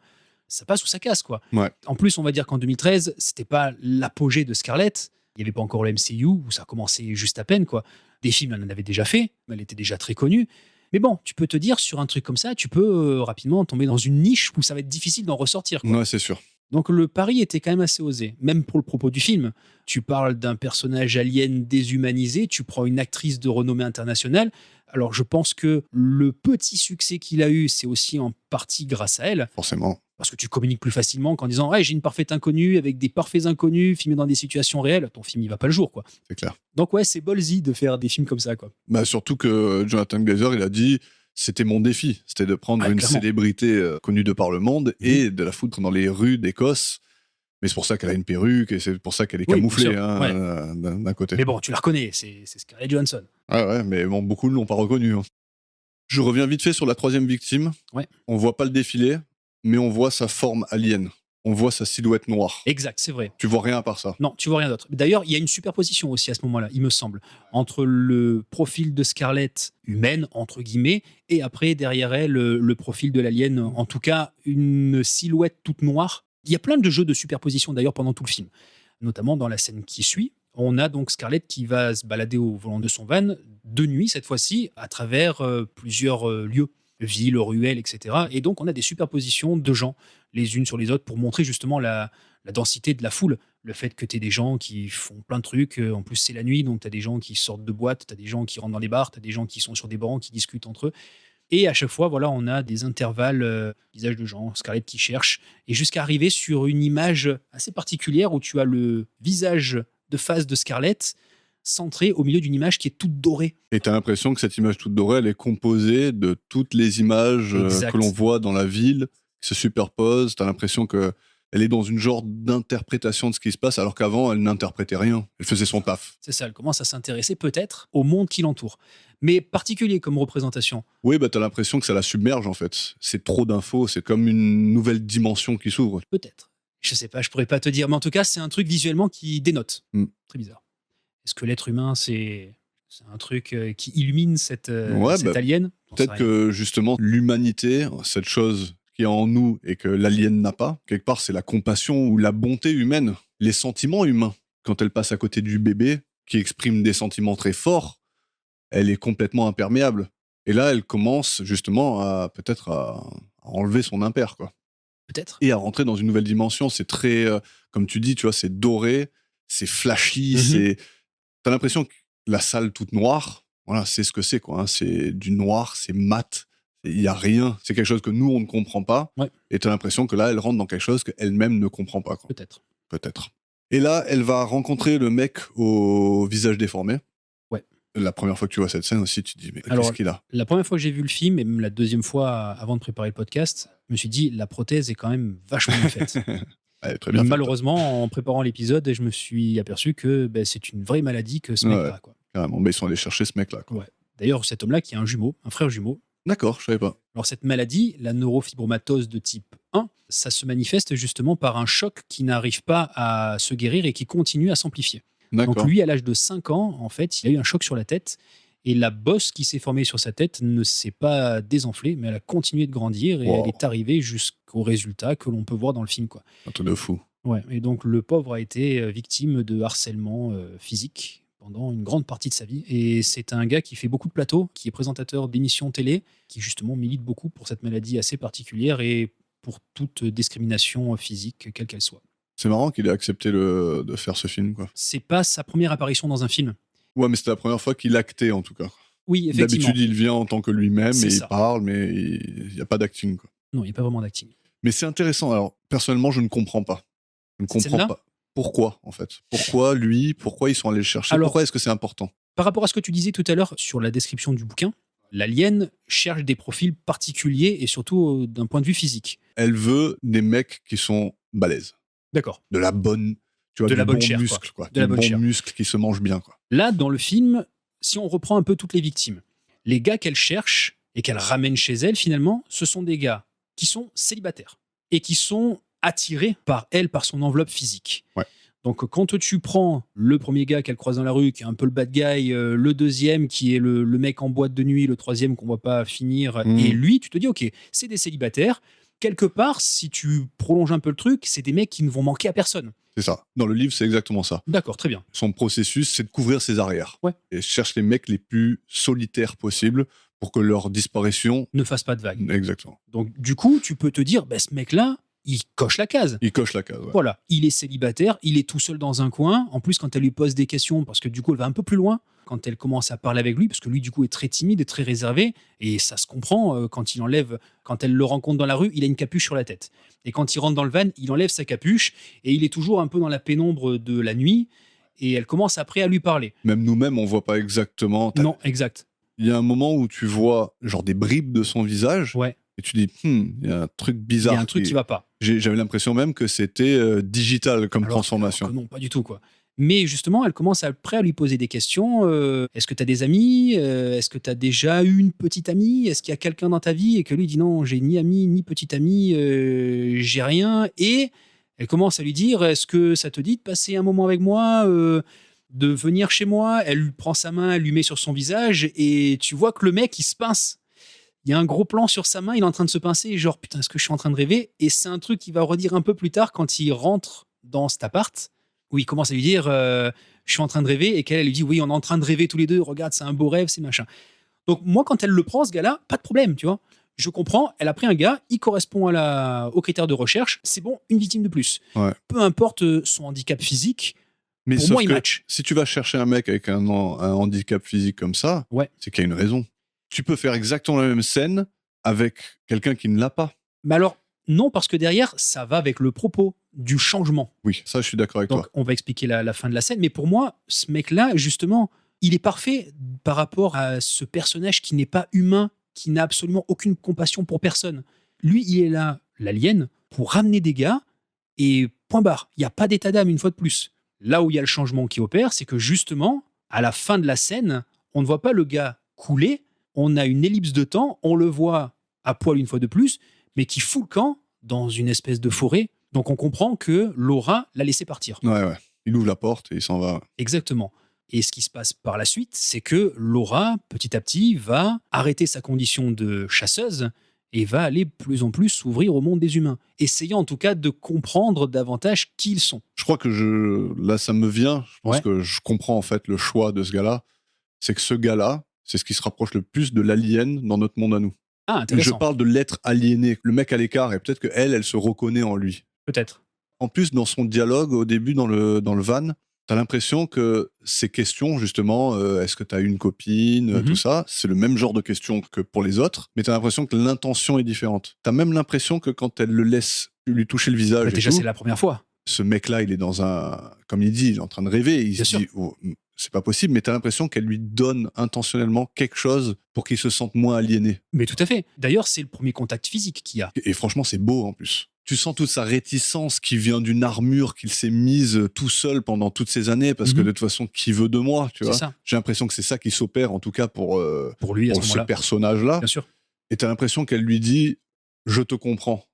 Ça passe ou ça casse, quoi. Ouais. En plus, on va dire qu'en 2013, c'était pas l'apogée de Scarlett. Il n'y avait pas encore le MCU, où ça a commencé juste à peine, quoi. Des films, elle en avait déjà fait, elle était déjà très connue. Mais bon, tu peux te dire, sur un truc comme ça, tu peux rapidement tomber dans une niche où ça va être difficile d'en ressortir, quoi. Ouais, c'est sûr. Donc le pari était quand même assez osé, même pour le propos du film. Tu parles d'un personnage alien déshumanisé, tu prends une actrice de renommée internationale. Alors je pense que le petit succès qu'il a eu, c'est aussi en partie grâce à elle. Forcément. Parce que tu communiques plus facilement qu'en disant hey, j'ai une parfaite inconnue avec des parfaits inconnus filmés dans des situations réelles. Ton film, il va pas le jour, quoi. C'est clair. Donc ouais, c'est ballsy de faire des films comme ça, quoi. Bah, surtout que Jonathan Glazer, il a dit c'était mon défi. C'était de prendre une clairement. célébrité connue de par le monde et de la foutre dans les rues d'Écosse. Mais c'est pour ça qu'elle a une perruque et c'est pour ça qu'elle est Oui, camouflée, bien sûr, d'un côté. Mais bon, tu la reconnais, c'est Scarlett Johansson. Ouais, mais bon, beaucoup ne l'ont pas reconnu. Je reviens vite fait sur la troisième victime. Ouais. On voit pas le défilé, mais on voit sa forme alien. On voit sa silhouette noire. Exact, c'est vrai. Tu vois rien à part ça. Non, tu vois rien d'autre. D'ailleurs, il y a une superposition aussi à ce moment-là, il me semble, entre le profil de Scarlett humaine, entre guillemets, et après, derrière elle, le profil de l'alien. En tout cas, une silhouette toute noire. Il y a plein de jeux de superposition, d'ailleurs, pendant tout le film. Notamment dans la scène qui suit. On a donc Scarlett qui va se balader au volant de son van, de nuit cette fois-ci, à travers plusieurs lieux, villes, ruelles, etc. Et donc, on a des superpositions de gens, les unes sur les autres, pour montrer justement la densité de la foule. Le fait que tu aies des gens qui font plein de trucs. En plus, c'est la nuit, donc tu as des gens qui sortent de boîtes, tu as des gens qui rentrent dans les bars, tu as des gens qui sont sur des bancs, qui discutent entre eux. Et à chaque fois, voilà, on a des intervalles, visages de gens, Scarlett qui cherche, et jusqu'à arriver sur une image assez particulière où tu as le visage de face de Scarlett centré au milieu d'une image qui est toute dorée. Et t'as l'impression que cette image toute dorée, elle est composée de toutes les images que l'on voit dans la ville, qui se superposent. T'as l'impression que elle est dans une genre d'interprétation de ce qui se passe, alors qu'avant, elle n'interprétait rien. Elle faisait son taf. C'est ça, elle commence à s'intéresser peut-être au monde qui l'entoure. Mais particulier comme représentation. Oui, bah t'as l'impression que ça la submerge, en fait. C'est trop d'infos, c'est comme une nouvelle dimension qui s'ouvre. Peut-être. Je sais pas, je pourrais pas te dire. Mais en tout cas, c'est un truc visuellement qui dénote. Très bizarre. Est-ce que l'être humain, c'est un truc qui illumine cette alien? Peut-être que justement, l'humanité, cette chose qui est en nous et que l'alien n'a pas, quelque part, c'est la compassion ou la bonté humaine, les sentiments humains. Quand elle passe à côté du bébé, qui exprime des sentiments très forts, elle est complètement imperméable. Et là, elle commence justement à peut-être à enlever son impair, quoi. Peut-être. Et à rentrer dans une nouvelle dimension. C'est très, comme tu dis, tu vois, c'est doré, c'est flashy, t'as l'impression que la salle toute noire, voilà, c'est ce que c'est, quoi. Hein. C'est du noir, c'est mat, il y a rien. C'est quelque chose que nous, on ne comprend pas. Ouais. Et t'as l'impression que là, elle rentre dans quelque chose qu'elle-même ne comprend pas, quoi. Peut-être. Et là, elle va rencontrer le mec au visage déformé. Ouais. La première fois que tu vois cette scène aussi, tu te dis, mais qu'est-ce qu'il a? La première fois que j'ai vu le film, et même la deuxième fois avant de préparer le podcast, je me suis dit, la prothèse est quand même vachement bien faite. Elle est très bien faite. Malheureusement, en préparant l'épisode, je me suis aperçu que c'est une vraie maladie que ce mec-là. Quoi. Carrément, ils sont allés chercher ce mec-là. Quoi. Ouais. D'ailleurs, cet homme-là qui a un jumeau, un frère jumeau. D'accord, je savais pas. Alors cette maladie, la neurofibromatose de type 1, ça se manifeste justement par un choc qui n'arrive pas à se guérir et qui continue à s'amplifier. Donc lui, à l'âge de 5 ans, en fait, il a eu un choc sur la tête et la bosse qui s'est formée sur sa tête ne s'est pas désenflée, mais elle a continué de grandir et elle est arrivée jusqu'au résultat que l'on peut voir dans le film. Quoi. Un truc de fou. Ouais, et donc le pauvre a été victime de harcèlement physique pendant une grande partie de sa vie. Et c'est un gars qui fait beaucoup de plateaux, qui est présentateur d'émissions télé, qui justement milite beaucoup pour cette maladie assez particulière et pour toute discrimination physique, quelle qu'elle soit. C'est marrant qu'il ait accepté de faire ce film, quoi. C'est pas sa première apparition dans un film. Ouais, mais c'était la première fois qu'il actait, en tout cas. Oui, effectivement. D'habitude, il vient en tant que lui-même et il parle, mais il n'y a pas d'acting, quoi. Non, il n'y a pas vraiment d'acting. Mais c'est intéressant. Alors, personnellement, je ne comprends pas. Je ne comprends pas. Pourquoi, en fait? Pourquoi lui? Pourquoi ils sont allés le chercher? Alors, pourquoi est-ce que c'est important? Par rapport à ce que tu disais tout à l'heure sur la description du bouquin, l'alien cherche des profils particuliers et surtout d'un point de vue physique. Elle veut des mecs qui sont balèzes. D'accord. De la bonne, tu vois, de la bonne bon chair, muscle, quoi. De la bonne chair. Muscle qui se mange bien, quoi. Là, dans le film, si on reprend un peu toutes les victimes, les gars qu'elle cherche et qu'elle ramène chez elle, finalement, ce sont des gars qui sont célibataires et qui sont attirés par elle, par son enveloppe physique. Ouais. Donc, quand tu prends le premier gars qu'elle croise dans la rue, qui est un peu le bad guy, le deuxième qui est le mec en boîte de nuit, le troisième qu'on voit pas finir, et lui, tu te dis, ok, c'est des célibataires, quelque part, si tu prolonges un peu le truc, c'est des mecs qui ne vont manquer à personne. C'est ça. Dans le livre, c'est exactement ça. D'accord, très bien. Son processus, c'est de couvrir ses arrières. Ouais. Et cherche les mecs les plus solitaires possibles pour que leur disparition ne fasse pas de vagues. Exactement. Donc, du coup, tu peux te dire, ce mec-là, il coche la case. Il coche la case, ouais. Voilà, il est célibataire, il est tout seul dans un coin. En plus, quand elle lui pose des questions, parce que du coup, elle va un peu plus loin, quand elle commence à parler avec lui, parce que lui, du coup, est très timide et très réservé, et ça se comprend, quand elle le rencontre dans la rue, il a une capuche sur la tête. Et quand il rentre dans le van, il enlève sa capuche, et il est toujours un peu dans la pénombre de la nuit, et elle commence après à lui parler. Même nous-mêmes, on voit pas exactement. Non, exact. Il y a un moment où tu vois genre des bribes de son visage, ouais. Et tu dis, il y a un truc bizarre. Il y a un truc qui va pas. J'avais l'impression même que c'était digital comme transformation. Non, pas du tout, quoi. Mais justement, elle commence après à lui poser des questions. Est-ce que tu as des amis ? Est-ce que tu as déjà eu une petite amie ? Est-ce qu'il y a quelqu'un dans ta vie ? Et que lui dit non, j'ai ni ami, ni petite amie, j'ai rien. Et elle commence à lui dire, est-ce que ça te dit de passer un moment avec moi, de venir chez moi ? Elle lui prend sa main, elle lui met sur son visage, et tu vois que le mec, il se pince. Il y a un gros plan sur sa main, il est en train de se pincer, et genre, putain, est-ce que je suis en train de rêver ? Et c'est un truc qu'il va redire un peu plus tard quand il rentre dans cet appart, où il commence à lui dire je suis en train de rêver, et qu'elle lui dit oui, on est en train de rêver tous les deux, regarde, c'est un beau rêve, c'est machin. Donc moi, quand elle le prend, ce gars-là, pas de problème, tu vois. Je comprends, elle a pris un gars, il correspond aux critères de recherche, c'est bon, une victime de plus. Ouais. Peu importe son handicap physique, mais pour moi, il match. Si tu vas chercher un mec avec un handicap physique comme ça, c'est qu'il y a une raison. Tu peux faire exactement la même scène avec quelqu'un qui ne l'a pas. Mais alors, non, parce que derrière, ça va avec le propos du changement. Oui, ça, je suis d'accord avec toi. Donc, on va expliquer la fin de la scène. Mais pour moi, ce mec-là, justement, il est parfait par rapport à ce personnage qui n'est pas humain, qui n'a absolument aucune compassion pour personne. Lui, il est là, l'alien, pour ramener des gars, et point barre. Il n'y a pas d'état d'âme, une fois de plus. Là où il y a le changement qui opère, c'est que justement, à la fin de la scène, on ne voit pas le gars couler, on a une ellipse de temps, on le voit à poil une fois de plus, mais qui fout le camp dans une espèce de forêt. Donc on comprend que Laura l'a laissé partir. Ouais. Il ouvre la porte et il s'en va. Exactement. Et ce qui se passe par la suite, c'est que Laura, petit à petit, va arrêter sa condition de chasseuse et va aller plus en plus s'ouvrir au monde des humains, essayant en tout cas de comprendre davantage qui ils sont. Je crois que là, ça me vient. Je pense que je comprends en fait le choix de ce gars-là. C'est que ce gars-là, c'est ce qui se rapproche le plus de l'alien dans notre monde à nous. Ah, intéressant. Je parle de l'être aliéné, le mec à l'écart, et peut-être qu'elle se reconnaît en lui. Peut-être. En plus, dans son dialogue, au début, dans le van, t'as l'impression que ces questions, justement, est-ce que t'as une copine, tout ça, c'est le même genre de questions que pour les autres, mais t'as l'impression que l'intention est différente. T'as même l'impression que quand elle le laisse lui toucher le visage, déjà, c'est la première fois. Ce mec-là, il est dans comme il dit, il est en train de rêver, il se dit, c'est pas possible, mais t'as l'impression qu'elle lui donne intentionnellement quelque chose pour qu'il se sente moins aliéné. Mais tout à fait. D'ailleurs, c'est le premier contact physique qu'il y a. Et franchement, c'est beau en plus. Tu sens toute sa réticence qui vient d'une armure qu'il s'est mise tout seul pendant toutes ces années, parce que de toute façon, qui veut de moi, tu vois. Ça. J'ai l'impression que c'est ça qui s'opère, en tout cas pour lui, pour ce personnage-là. Bien sûr. Et t'as l'impression qu'elle lui dit « je te comprends ».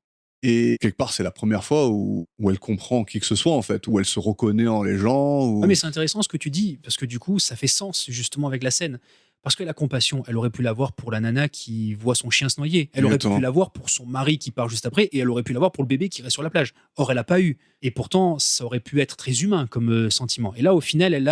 Et quelque part, c'est la première fois où elle comprend qui que ce soit, en fait, où elle se reconnaît en les gens. Où... Ah, mais c'est intéressant ce que tu dis, parce que du coup, ça fait sens justement avec la scène. Parce que la compassion, elle aurait pu l'avoir pour la nana qui voit son chien se noyer. Elle aurait pu l'avoir pour son mari qui part juste après, et elle aurait pu l'avoir pour le bébé qui reste sur la plage. Or, elle n'a pas eu. Et pourtant, ça aurait pu être très humain comme sentiment. Et là, au final, elle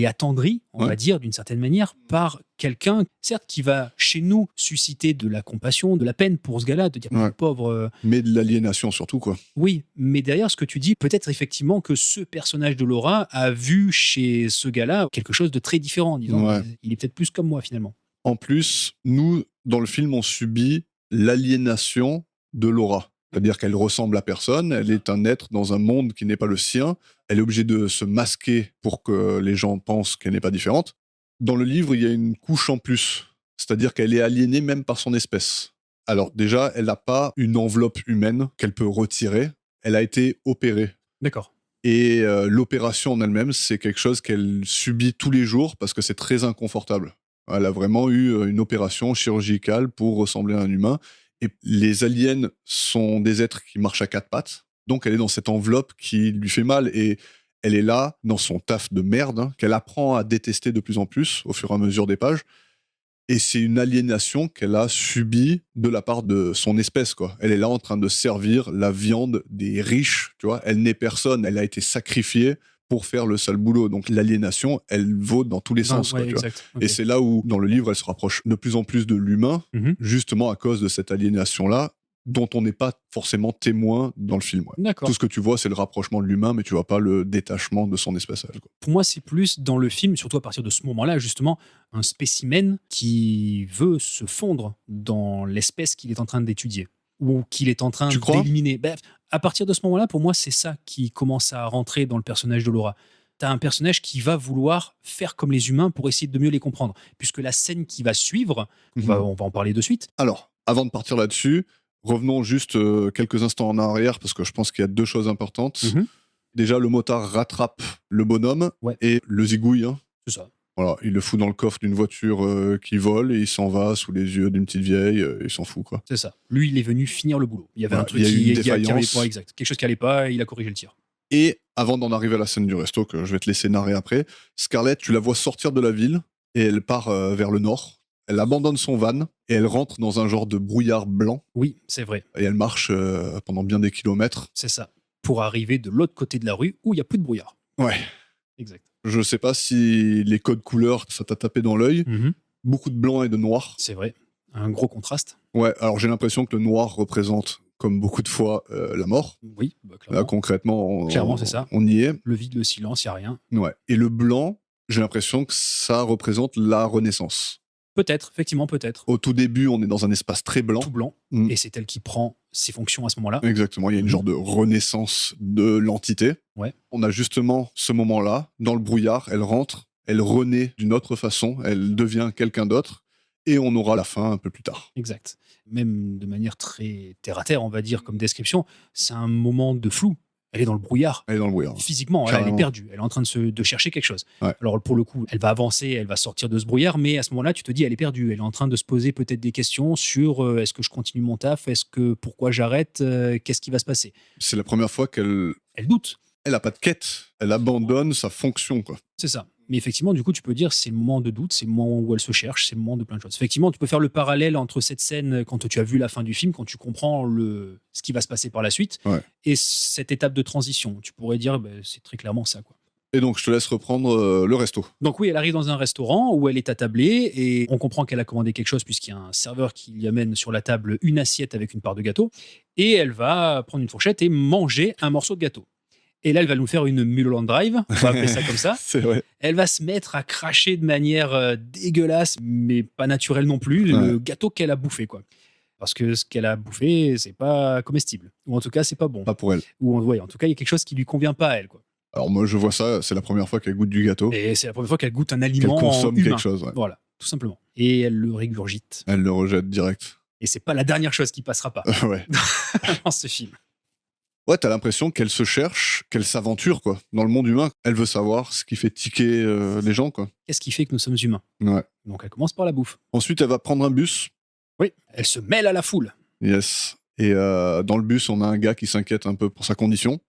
est attendrie, on va dire, d'une certaine manière, par quelqu'un, certes, qui va, chez nous, susciter de la compassion, de la peine pour ce gars-là, de dire, pauvre... Mais de l'aliénation surtout, quoi. Oui, mais derrière ce que tu dis, peut-être effectivement que ce personnage de Laura a vu chez ce gars-là quelque chose de très différent, disons. Il est peut-être plus comme moi, finalement. En plus, nous, dans le film, on subit l'aliénation de Laura. C'est-à-dire qu'elle ressemble à personne, elle est un être dans un monde qui n'est pas le sien, elle est obligée de se masquer pour que les gens pensent qu'elle n'est pas différente. Dans le livre, il y a une couche en plus, c'est-à-dire qu'elle est aliénée même par son espèce. Alors déjà, elle n'a pas une enveloppe humaine qu'elle peut retirer, elle a été opérée. D'accord. Et l'opération en elle-même, c'est quelque chose qu'elle subit tous les jours parce que c'est très inconfortable. Elle a vraiment eu une opération chirurgicale pour ressembler à un humain. Et les aliens sont des êtres qui marchent à quatre pattes. Donc, elle est dans cette enveloppe qui lui fait mal. Et elle est là, dans son taf de merde, qu'elle apprend à détester de plus en plus au fur et à mesure des pages. Et c'est une aliénation qu'elle a subie de la part de son espèce, quoi. Elle est là en train de servir la viande des riches, tu vois. Elle n'est personne, elle a été sacrifiée pour faire le sale boulot. Donc l'aliénation, elle vaut dans tous les sens, quoi, tu vois. exact. Et c'est là où, dans le livre, elle se rapproche de plus en plus de l'humain, justement à cause de cette aliénation-là, dont on n'est pas forcément témoin dans le film. Ouais. D'accord. Tout ce que tu vois, c'est le rapprochement de l'humain, mais tu vois pas le détachement de son espèce à elle, quoi. Pour moi, c'est plus dans le film, surtout à partir de ce moment-là, justement, un spécimen qui veut se fondre dans l'espèce qu'il est en train d'étudier ou qu'il est en train d'éliminer. À partir de ce moment-là, pour moi, c'est ça qui commence à rentrer dans le personnage de Laura. T'as un personnage qui va vouloir faire comme les humains pour essayer de mieux les comprendre. Puisque la scène qui va suivre, on va en parler de suite. Alors, avant de partir là-dessus, revenons juste quelques instants en arrière, parce que je pense qu'il y a deux choses importantes. Déjà, le motard rattrape le bonhomme et le zigouille. Hein. C'est ça. Voilà, il le fout dans le coffre d'une voiture qui vole et il s'en va sous les yeux d'une petite vieille. Il s'en fout, quoi. C'est ça. Lui, il est venu finir le boulot. Il y avait un truc qui allait pas, exact. Quelque chose qui allait pas, et il a corrigé le tir. Et avant d'en arriver à la scène du resto, que je vais te laisser narrer après, Scarlett, tu la vois sortir de la ville et elle part vers le nord. Elle abandonne son van et elle rentre dans un genre de brouillard blanc. Oui, c'est vrai. Et elle marche pendant bien des kilomètres. C'est ça. Pour arriver de l'autre côté de la rue où il n'y a plus de brouillard. Ouais. Exact. Je sais pas si les codes couleurs, ça t'a tapé dans l'œil. Beaucoup de blanc et de noir. C'est vrai. Un gros contraste. Ouais, alors j'ai l'impression que le noir représente, comme beaucoup de fois, la mort. Oui, clairement. Là, concrètement, clairement, c'est ça. On y est. Le vide, le silence, il n'y a rien. Ouais. Et le blanc, j'ai l'impression que ça représente la Renaissance. Peut-être, effectivement, peut-être. Au tout début, on est dans un espace très blanc. Tout blanc. Et c'est elle qui prend ses fonctions à ce moment-là. Exactement, il y a une genre de renaissance de l'entité. Ouais. On a justement ce moment-là, dans le brouillard, elle rentre, elle renaît d'une autre façon, elle devient quelqu'un d'autre, et on aura la fin un peu plus tard. Exact. Même de manière très terre-à-terre, on va dire, comme description, c'est un moment de flou. Elle est dans le brouillard. Elle est dans le brouillard. Physiquement, elle est perdue. Elle est en train de chercher quelque chose. Ouais. Alors, pour le coup, elle va avancer, elle va sortir de ce brouillard, mais à ce moment-là, tu te dis, elle est perdue. Elle est en train de se poser peut-être des questions sur est-ce que je continue mon taf, pourquoi j'arrête, qu'est-ce qui va se passer. C'est la première fois qu'elle... Elle doute. Elle n'a pas de quête. Elle abandonne sa fonction, quoi. C'est ça. Mais effectivement, du coup, tu peux dire c'est le moment de doute, c'est le moment où elle se cherche, c'est le moment de plein de choses. Effectivement, tu peux faire le parallèle entre cette scène quand tu as vu la fin du film, quand tu comprends ce qui va se passer par la suite, et cette étape de transition. Tu pourrais dire c'est très clairement ça, quoi. Et donc, je te laisse reprendre le resto. Donc oui, elle arrive dans un restaurant où elle est attablée et on comprend qu'elle a commandé quelque chose puisqu'il y a un serveur qui lui amène sur la table une assiette avec une part de gâteau et elle va prendre une fourchette et manger un morceau de gâteau. Et là, elle va nous faire une Mulholland Drive, on va appeler ça comme ça. C'est vrai. Elle va se mettre à cracher de manière dégueulasse, mais pas naturelle non plus, le gâteau qu'elle a bouffé, quoi. Parce que ce qu'elle a bouffé, c'est pas comestible. Ou en tout cas, c'est pas bon. Pas pour elle. Ou en tout cas, il y a quelque chose qui lui convient pas à elle, quoi. Alors moi, je vois ça, c'est la première fois qu'elle goûte du gâteau. Et c'est la première fois qu'elle goûte un aliment qu'elle consomme humain. quelque chose. Ouais. Voilà, tout simplement. Et elle le régurgite. Elle le rejette direct. Et c'est pas la dernière chose qui passera pas ouais. dans ce film. Ouais, t'as l'impression qu'elle se cherche, qu'elle s'aventure, quoi. Dans le monde humain, elle veut savoir ce qui fait tiquer les gens, quoi. Qu'est-ce qui fait que nous sommes humains? Ouais. Donc elle commence par la bouffe. Ensuite, elle va prendre un bus. Oui, elle se mêle à la foule. Yes. Et dans le bus, on a un gars qui s'inquiète un peu pour sa condition.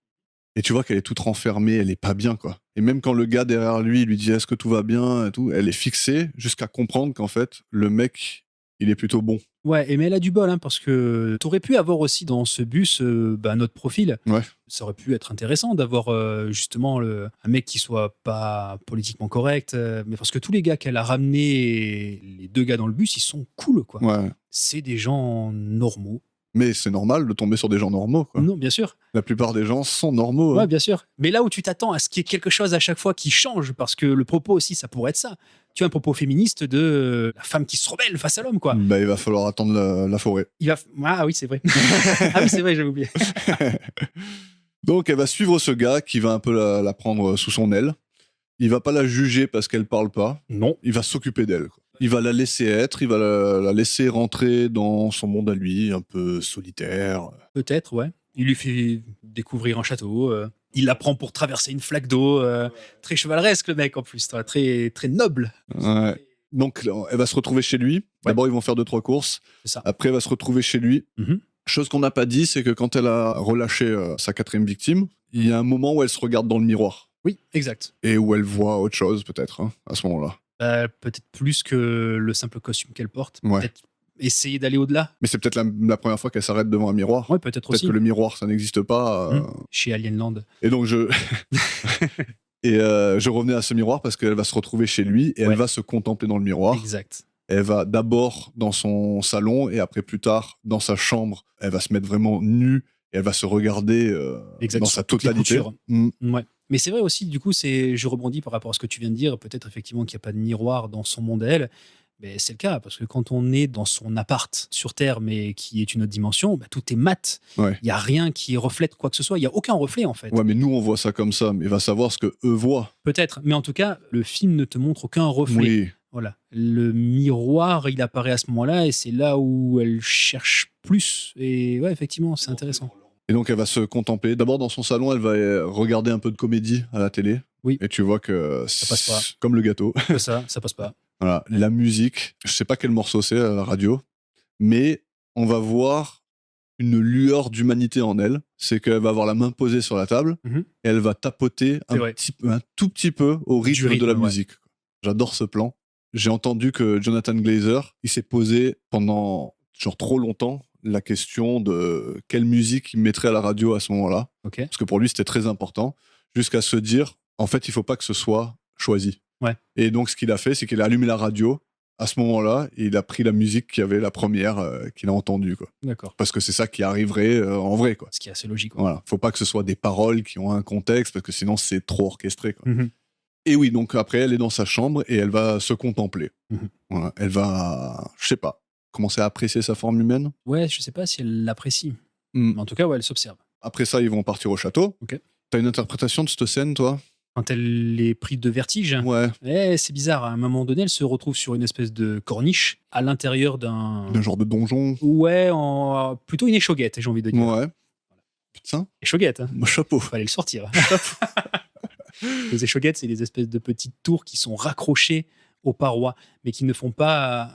Et tu vois qu'elle est toute renfermée, elle est pas bien, quoi. Et même quand le gars derrière lui dit est-ce que tout va bien et tout, elle est fixée jusqu'à comprendre qu'en fait, le mec, il est plutôt bon. Ouais, mais elle a du bol, hein, parce que t'aurais pu avoir aussi dans ce bus notre profil. Ouais. Ça aurait pu être intéressant d'avoir justement un mec qui soit pas politiquement correct, mais parce que tous les gars qu'elle a ramenés, les deux gars dans le bus, ils sont cool, quoi. Ouais. C'est des gens normaux. Mais c'est normal de tomber sur des gens normaux, quoi. Non, bien sûr. La plupart des gens sont normaux. Ouais, hein. bien sûr. Mais là où tu t'attends à ce qu'il y ait quelque chose à chaque fois qui change, parce que le propos aussi, ça pourrait être ça. Tu as un propos féministe de la femme qui se rebelle face à l'homme, quoi. Bah, il va falloir attendre la forêt. Ah oui, c'est vrai. Ah oui, c'est vrai, j'avais oublié. Donc, elle va suivre ce gars qui va un peu la prendre sous son aile. Il va pas la juger parce qu'elle parle pas. Non. Il va s'occuper d'elle, quoi. Il va la laisser être, il va la laisser rentrer dans son monde à lui, un peu solitaire. Peut-être, ouais. Il lui fait découvrir un château. Il la prend pour traverser une flaque d'eau. Très chevaleresque, le mec, en plus. Très, très noble. Ouais. Donc, elle va se retrouver chez lui. Ouais. D'abord, ils vont faire 2-3 courses. C'est ça. Après, elle va se retrouver chez lui. Mm-hmm. Chose qu'on n'a pas dit, c'est que quand elle a relâché sa 4e victime, il y a un moment où elle se regarde dans le miroir. Oui, exact. Et où elle voit autre chose, peut-être, hein, à ce moment-là. Peut-être plus que le simple costume qu'elle porte. Ouais. Peut-être essayer d'aller au-delà. Mais c'est peut-être la première fois qu'elle s'arrête devant un miroir. Ouais, peut-être aussi. Peut-être que le miroir, ça n'existe pas. Chez Alienland. Et donc, je revenais à ce miroir parce qu'elle va se retrouver chez lui et elle va se contempler dans le miroir. Exact. Elle va d'abord dans son salon et après plus tard dans sa chambre. Elle va se mettre vraiment nue et elle va se regarder dans sa totalité. Ouais. Mais c'est vrai aussi, du coup, je rebondis par rapport à ce que tu viens de dire. Peut-être effectivement qu'il n'y a pas de miroir dans son monde à elle. Mais c'est le cas, parce que quand on est dans son appart sur Terre, mais qui est une autre dimension, tout est mat. Il n'y a rien qui reflète quoi que ce soit. Il n'y a aucun reflet, en fait. Ouais, mais nous, on voit ça comme ça. Mais il va savoir ce qu'eux voient. Peut-être. Mais en tout cas, le film ne te montre aucun reflet. Oui. Voilà. Le miroir, il apparaît à ce moment-là, et c'est là où elle cherche plus. Et ouais, effectivement, c'est intéressant. Et donc, elle va se contempler. D'abord, dans son salon, elle va regarder un peu de comédie à la télé. Oui. Et tu vois que ça passe pas. Comme le gâteau. Ça passe pas. Voilà, la musique, je sais pas quel morceau c'est à la radio, mais on va voir une lueur d'humanité en elle. C'est qu'elle va avoir la main posée sur la table et elle va tapoter un tout petit peu au rythme de la musique. J'adore ce plan. J'ai entendu que Jonathan Glazer, il s'est posé pendant trop longtemps la question de quelle musique il mettrait à la radio à ce moment-là. Parce que pour lui, c'était très important. Jusqu'à se dire, en fait, il faut pas que ce soit choisi. Ouais. Et donc, ce qu'il a fait, c'est qu'il a allumé la radio à ce moment-là et il a pris la musique qui avait la première qu'il a entendue. D'accord. Parce que c'est ça qui arriverait en vrai. Ce qui est assez logique. Voilà. Faut pas que ce soit des paroles qui ont un contexte parce que sinon, c'est trop orchestré. Mm-hmm. Et oui, donc après, elle est dans sa chambre et elle va se contempler. Mm-hmm. Voilà. Elle va, je sais pas, commencer à apprécier sa forme humaine. Ouais, je sais pas si elle l'apprécie. Mais en tout cas, ouais, elle s'observe. Après ça, ils vont partir au château. T'as une interprétation de cette scène, toi ? Quand elle est prise de vertige. Ouais. C'est bizarre. À un moment donné, elle se retrouve sur une espèce de corniche à l'intérieur d'un genre de donjon. Ouais, plutôt une échauguette, j'ai envie de dire. Ouais. Putain. Échauguette. Hein. Chapeau. Fallait le sortir. Les échauguettes, c'est des espèces de petites tours qui sont raccrochées aux parois, mais qui ne font pas.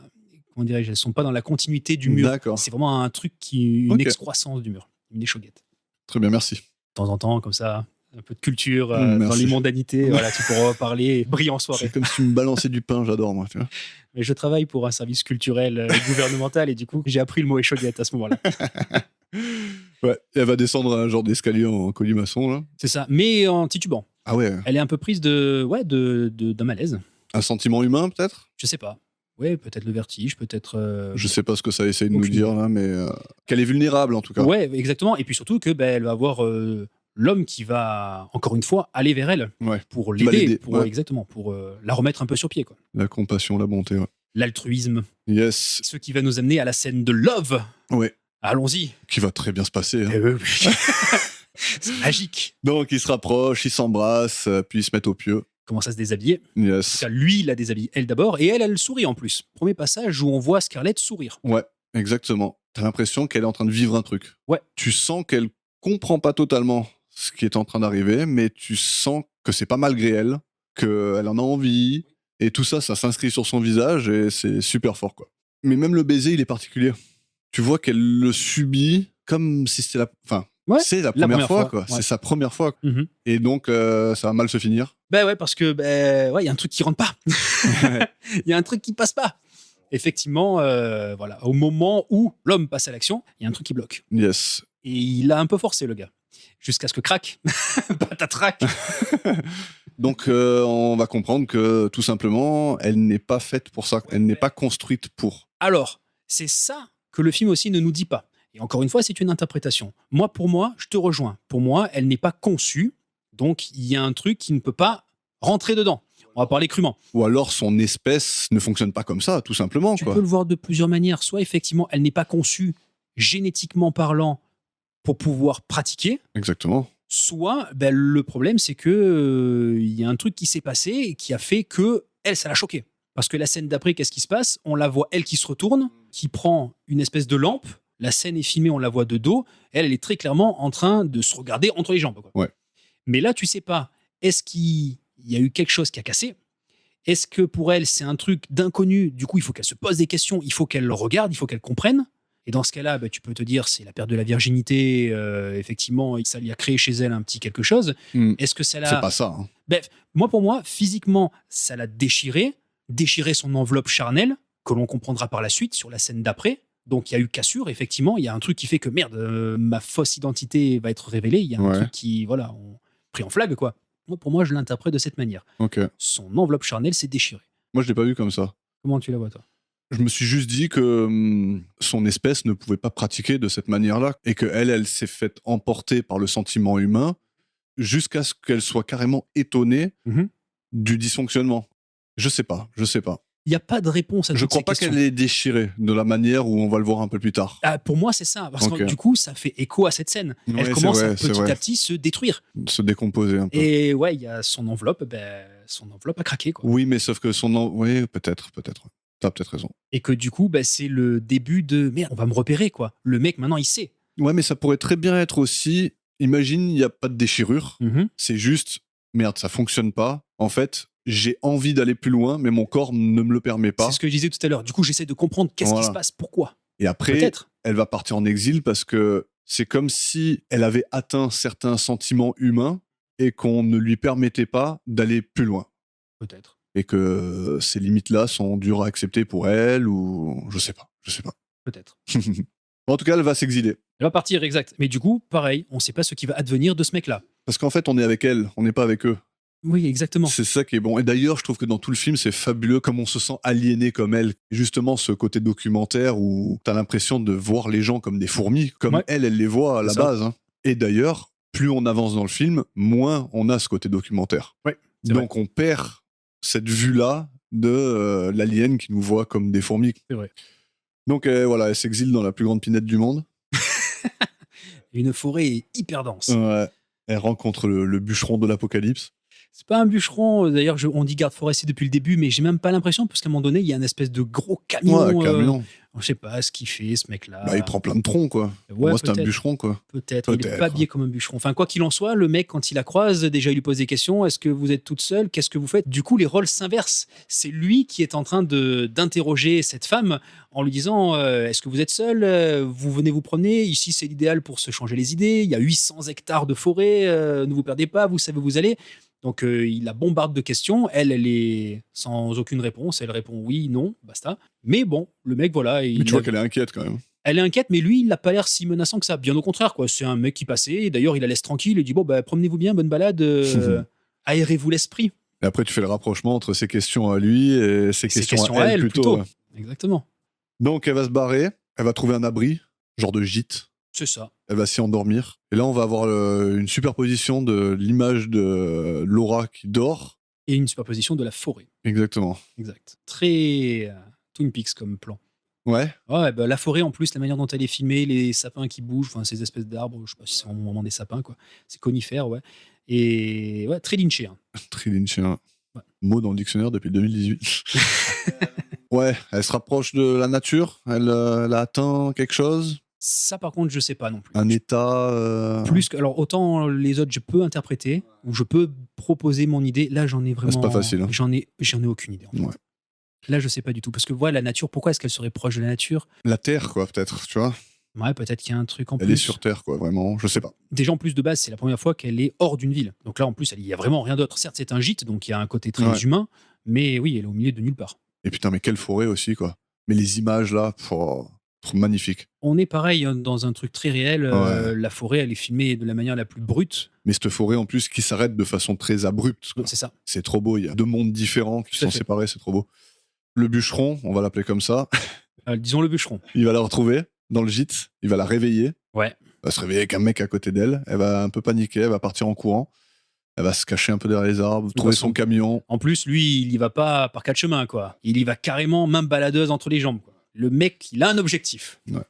Comment dirais-je ? Elles sont pas dans la continuité du mur. D'accord. C'est vraiment un truc une excroissance du mur. Une échauguette. Très bien, merci. De temps en temps, comme ça. Un peu de culture dans les mondanités, voilà, tu pourras parler, briller en soirée. C'est comme si tu me balançais du pain, j'adore moi. Tu vois. Mais je travaille pour un service culturel gouvernemental et du coup, j'ai appris le mot échauguette à ce moment-là. Ouais, et elle va descendre un genre d'escalier en colimaçon, là. C'est ça, mais en titubant. Ah ouais. Elle est un peu prise d'un malaise. Un sentiment humain, peut-être ? Je sais pas. Ouais, peut-être le vertige, peut-être. Je sais pas ce que ça essaye de nous dire, là, mais qu'elle est vulnérable, en tout cas. Ouais, exactement. Et puis surtout que elle va avoir l'homme qui va, encore une fois, aller vers elle pour l'aider, exactement, pour la remettre un peu sur pied. Quoi. La compassion, la bonté, ouais. L'altruisme. Yes. Ce qui va nous amener à la scène de Love. Ouais. Allons-y. Qui va très bien se passer. Hein. C'est magique. Donc, ils se rapprochent, ils s'embrassent, puis ils se mettent au pieu. Commence à se déshabiller. Yes. En tout cas, lui, il la déshabille, elle d'abord, et elle sourit en plus. Premier passage où on voit Scarlett sourire. Ouais, exactement. T'as l'impression qu'elle est en train de vivre un truc. Ouais. Tu sens qu'elle comprend pas totalement ce qui est en train d'arriver, mais tu sens que c'est pas malgré elle, qu'elle en a envie, et tout ça, ça s'inscrit sur son visage, et c'est super fort, quoi. Mais même le baiser, il est particulier. Tu vois qu'elle le subit comme si c'était c'est la première fois, quoi. Ouais. C'est sa première fois. Mm-hmm. Et donc, ça va mal se finir. Ouais, parce que, y a un truc qui rentre pas. Il y a un truc qui passe pas. Effectivement, voilà, au moment où l'homme passe à l'action, il y a un truc qui bloque. Yes. Et il a un peu forcé, le gars. Jusqu'à ce que craque. Patatrac. Donc, on va comprendre que, tout simplement, elle n'est pas faite pour ça. Elle n'est pas construite pour. Alors, c'est ça que le film aussi ne nous dit pas. Et encore une fois, c'est une interprétation. Pour moi, je te rejoins. Pour moi, elle n'est pas conçue. Donc, il y a un truc qui ne peut pas rentrer dedans. On va parler crûment. Ou alors, son espèce ne fonctionne pas comme ça, tout simplement. Tu peux le voir de plusieurs manières. Soit, effectivement, elle n'est pas conçue, génétiquement parlant, pour pouvoir pratiquer. Exactement. Soit, le problème, c'est que y a un truc qui s'est passé et qui a fait que elle, ça l'a choquée. Parce que la scène d'après, qu'est-ce qui se passe ? On la voit, elle, qui se retourne, qui prend une espèce de lampe. La scène est filmée, on la voit de dos. Elle est très clairement en train de se regarder entre les jambes. Quoi. Ouais. Mais là, tu sais pas, est-ce qu'il y a eu quelque chose qui a cassé ? Est-ce que pour elle, c'est un truc d'inconnu ? Du coup, il faut qu'elle se pose des questions, il faut qu'elle le regarde, il faut qu'elle comprenne. Et dans ce cas-là, tu peux te dire, c'est la perte de la virginité, effectivement, ça lui a créé chez elle un petit quelque chose. Est-ce que ça l'a... C'est pas ça. Hein. Pour moi, physiquement, ça l'a déchiré. déchirer son enveloppe charnelle, que l'on comprendra par la suite sur la scène d'après. Donc il y a eu cassure, effectivement, il y a un truc qui fait que merde, ma fausse identité va être révélée, il y a un truc qui, voilà, on pris en flag, quoi. Moi, pour moi, je l'interprète de cette manière. Son enveloppe charnelle s'est déchirée. Moi, je l'ai pas vu comme ça. Comment tu la vois, toi? Je me suis juste dit que son espèce ne pouvait pas pratiquer de cette manière-là et qu'elle s'est faite emporter par le sentiment humain jusqu'à ce qu'elle soit carrément étonnée du dysfonctionnement. Je sais pas. Il n'y a pas de réponse à toutes ces questions. Je crois pas qu'elle est déchirée de la manière où on va le voir un peu plus tard. Ah, pour moi, c'est ça. Parce que du coup, ça fait écho à cette scène. Elle commence à petit à petit se détruire. Se décomposer un peu. Et ouais, il y a son enveloppe a craqué, quoi. Oui, mais sauf que oui, peut-être. T'as peut-être raison. Et que du coup, c'est le début de merde, on va me repérer, quoi. Le mec, maintenant, il sait. Ouais, mais ça pourrait très bien être aussi. Imagine, il n'y a pas de déchirure. C'est juste, merde, ça fonctionne pas. En fait, j'ai envie d'aller plus loin, mais mon corps ne me le permet pas. C'est ce que je disais tout à l'heure. Du coup, j'essaie de comprendre qu'est-ce qui se passe, pourquoi. Et après, elle va partir en exil parce que c'est comme si elle avait atteint certains sentiments humains et qu'on ne lui permettait pas d'aller plus loin. Peut-être. Et que ces limites-là sont dures à accepter pour elle, ou je sais pas. Peut-être. En tout cas, elle va s'exiler. Elle va partir, exact. Mais du coup, pareil, on sait pas ce qui va advenir de ce mec-là. Parce qu'en fait, on est avec elle, on n'est pas avec eux. Oui, exactement. C'est ça qui est bon. Et d'ailleurs, je trouve que dans tout le film, c'est fabuleux comme on se sent aliéné comme elle. Justement, ce côté documentaire où t'as l'impression de voir les gens comme des fourmis, comme elle les voit à la base. Hein. Et d'ailleurs, plus on avance dans le film, moins on a ce côté documentaire. Ouais, donc on perd cette vue-là de l'alien qui nous voit comme des fourmis. C'est vrai. Donc voilà, elle s'exile dans la plus grande pinette du monde. Une forêt hyper dense. Ouais. Elle rencontre le bûcheron de l'apocalypse. C'est pas un bûcheron, d'ailleurs on dit garde forestier depuis le début, mais j'ai même pas l'impression, parce qu'à un moment donné, il y a une espèce de gros camion. Ouais, un camion. Je sais pas ce qu'il fait, ce mec-là. Il prend plein de troncs, quoi. Ouais, moi, c'est un bûcheron, quoi. Peut-être. Il est pas habillé comme un bûcheron. Enfin, quoi qu'il en soit, le mec, quand il la croise, déjà, il lui pose des questions. Est-ce que vous êtes toute seule? Qu'est-ce que vous faites? Du coup, les rôles s'inversent. C'est lui qui est en train d'interroger cette femme en lui disant est-ce que vous êtes seule? Vous venez vous promener? Ici, c'est l'idéal pour se changer les idées. Il y a 800 hectares de forêt. Ne vous perdez pas. Vous savez où vous allez. Donc, il la bombarde de questions. Elle est sans aucune réponse. Elle répond oui, non, basta. Mais bon, le mec, voilà. Mais tu vois qu'elle est inquiète quand même. Elle est inquiète, mais lui, il n'a pas l'air si menaçant que ça. Bien au contraire, quoi. C'est un mec qui passait. Et d'ailleurs, il la laisse tranquille. Il dit bon, promenez-vous bien, bonne balade. Aérez-vous l'esprit. Et après, tu fais le rapprochement entre ses questions à lui et ses questions à elle plutôt. Ouais. Exactement. Donc, elle va se barrer. Elle va trouver un abri, genre de gîte. C'est ça. Elle va s'y endormir. Et là, on va avoir une superposition de l'image de Laura qui dort. Et une superposition de la forêt. Exactement. Exact. Très Twin Peaks comme plan. Ouais. Ouais, la forêt, en plus, la manière dont elle est filmée, les sapins qui bougent, enfin, ces espèces d'arbres, je sais pas si c'est vraiment des sapins, quoi. C'est conifère, ouais. Et ouais, très lynchien. Très lynchien. Ouais. Mot dans le dictionnaire depuis 2018. Ouais, elle se rapproche de la nature. Elle a atteint quelque chose. Ça, par contre, je sais pas non plus. Un état. Plus que. Alors, autant les autres, je peux interpréter, ou je peux proposer mon idée. Là, j'en ai vraiment. C'est pas facile. Hein. J'en ai aucune idée. En fait. Ouais. Là, je sais pas du tout. Parce que voilà, la nature, pourquoi est-ce qu'elle serait proche de la nature? La Terre, quoi, peut-être, tu vois. Ouais, peut-être qu'il y a un truc en plus. Elle est sur Terre, quoi, vraiment, je sais pas. Déjà, en plus, de base, c'est la première fois qu'elle est hors d'une ville. Donc là, en plus, il y a vraiment rien d'autre. Certes, c'est un gîte, donc il y a un côté très humain, mais oui, elle est au milieu de nulle part. Et putain, mais quelle forêt aussi, quoi. Mais les images, là, trop magnifiques. On est pareil dans un truc très réel. La forêt, elle est filmée de la manière la plus brute. Mais cette forêt, en plus, qui s'arrête de façon très abrupte. C'est ça. C'est trop beau. Il y a deux mondes différents qui sont séparés, c'est trop beau. Le bûcheron, on va l'appeler comme ça. Disons le bûcheron. Il va la retrouver dans le gîte. Il va la réveiller. Ouais. Elle va se réveiller avec un mec à côté d'elle. Elle va un peu paniquer. Elle va partir en courant. Elle va se cacher un peu derrière les arbres, trouver son camion. En plus, lui, il y va pas par quatre chemins, quoi. Il y va carrément main baladeuse entre les jambes, quoi. Le mec, il a un objectif. Ouais.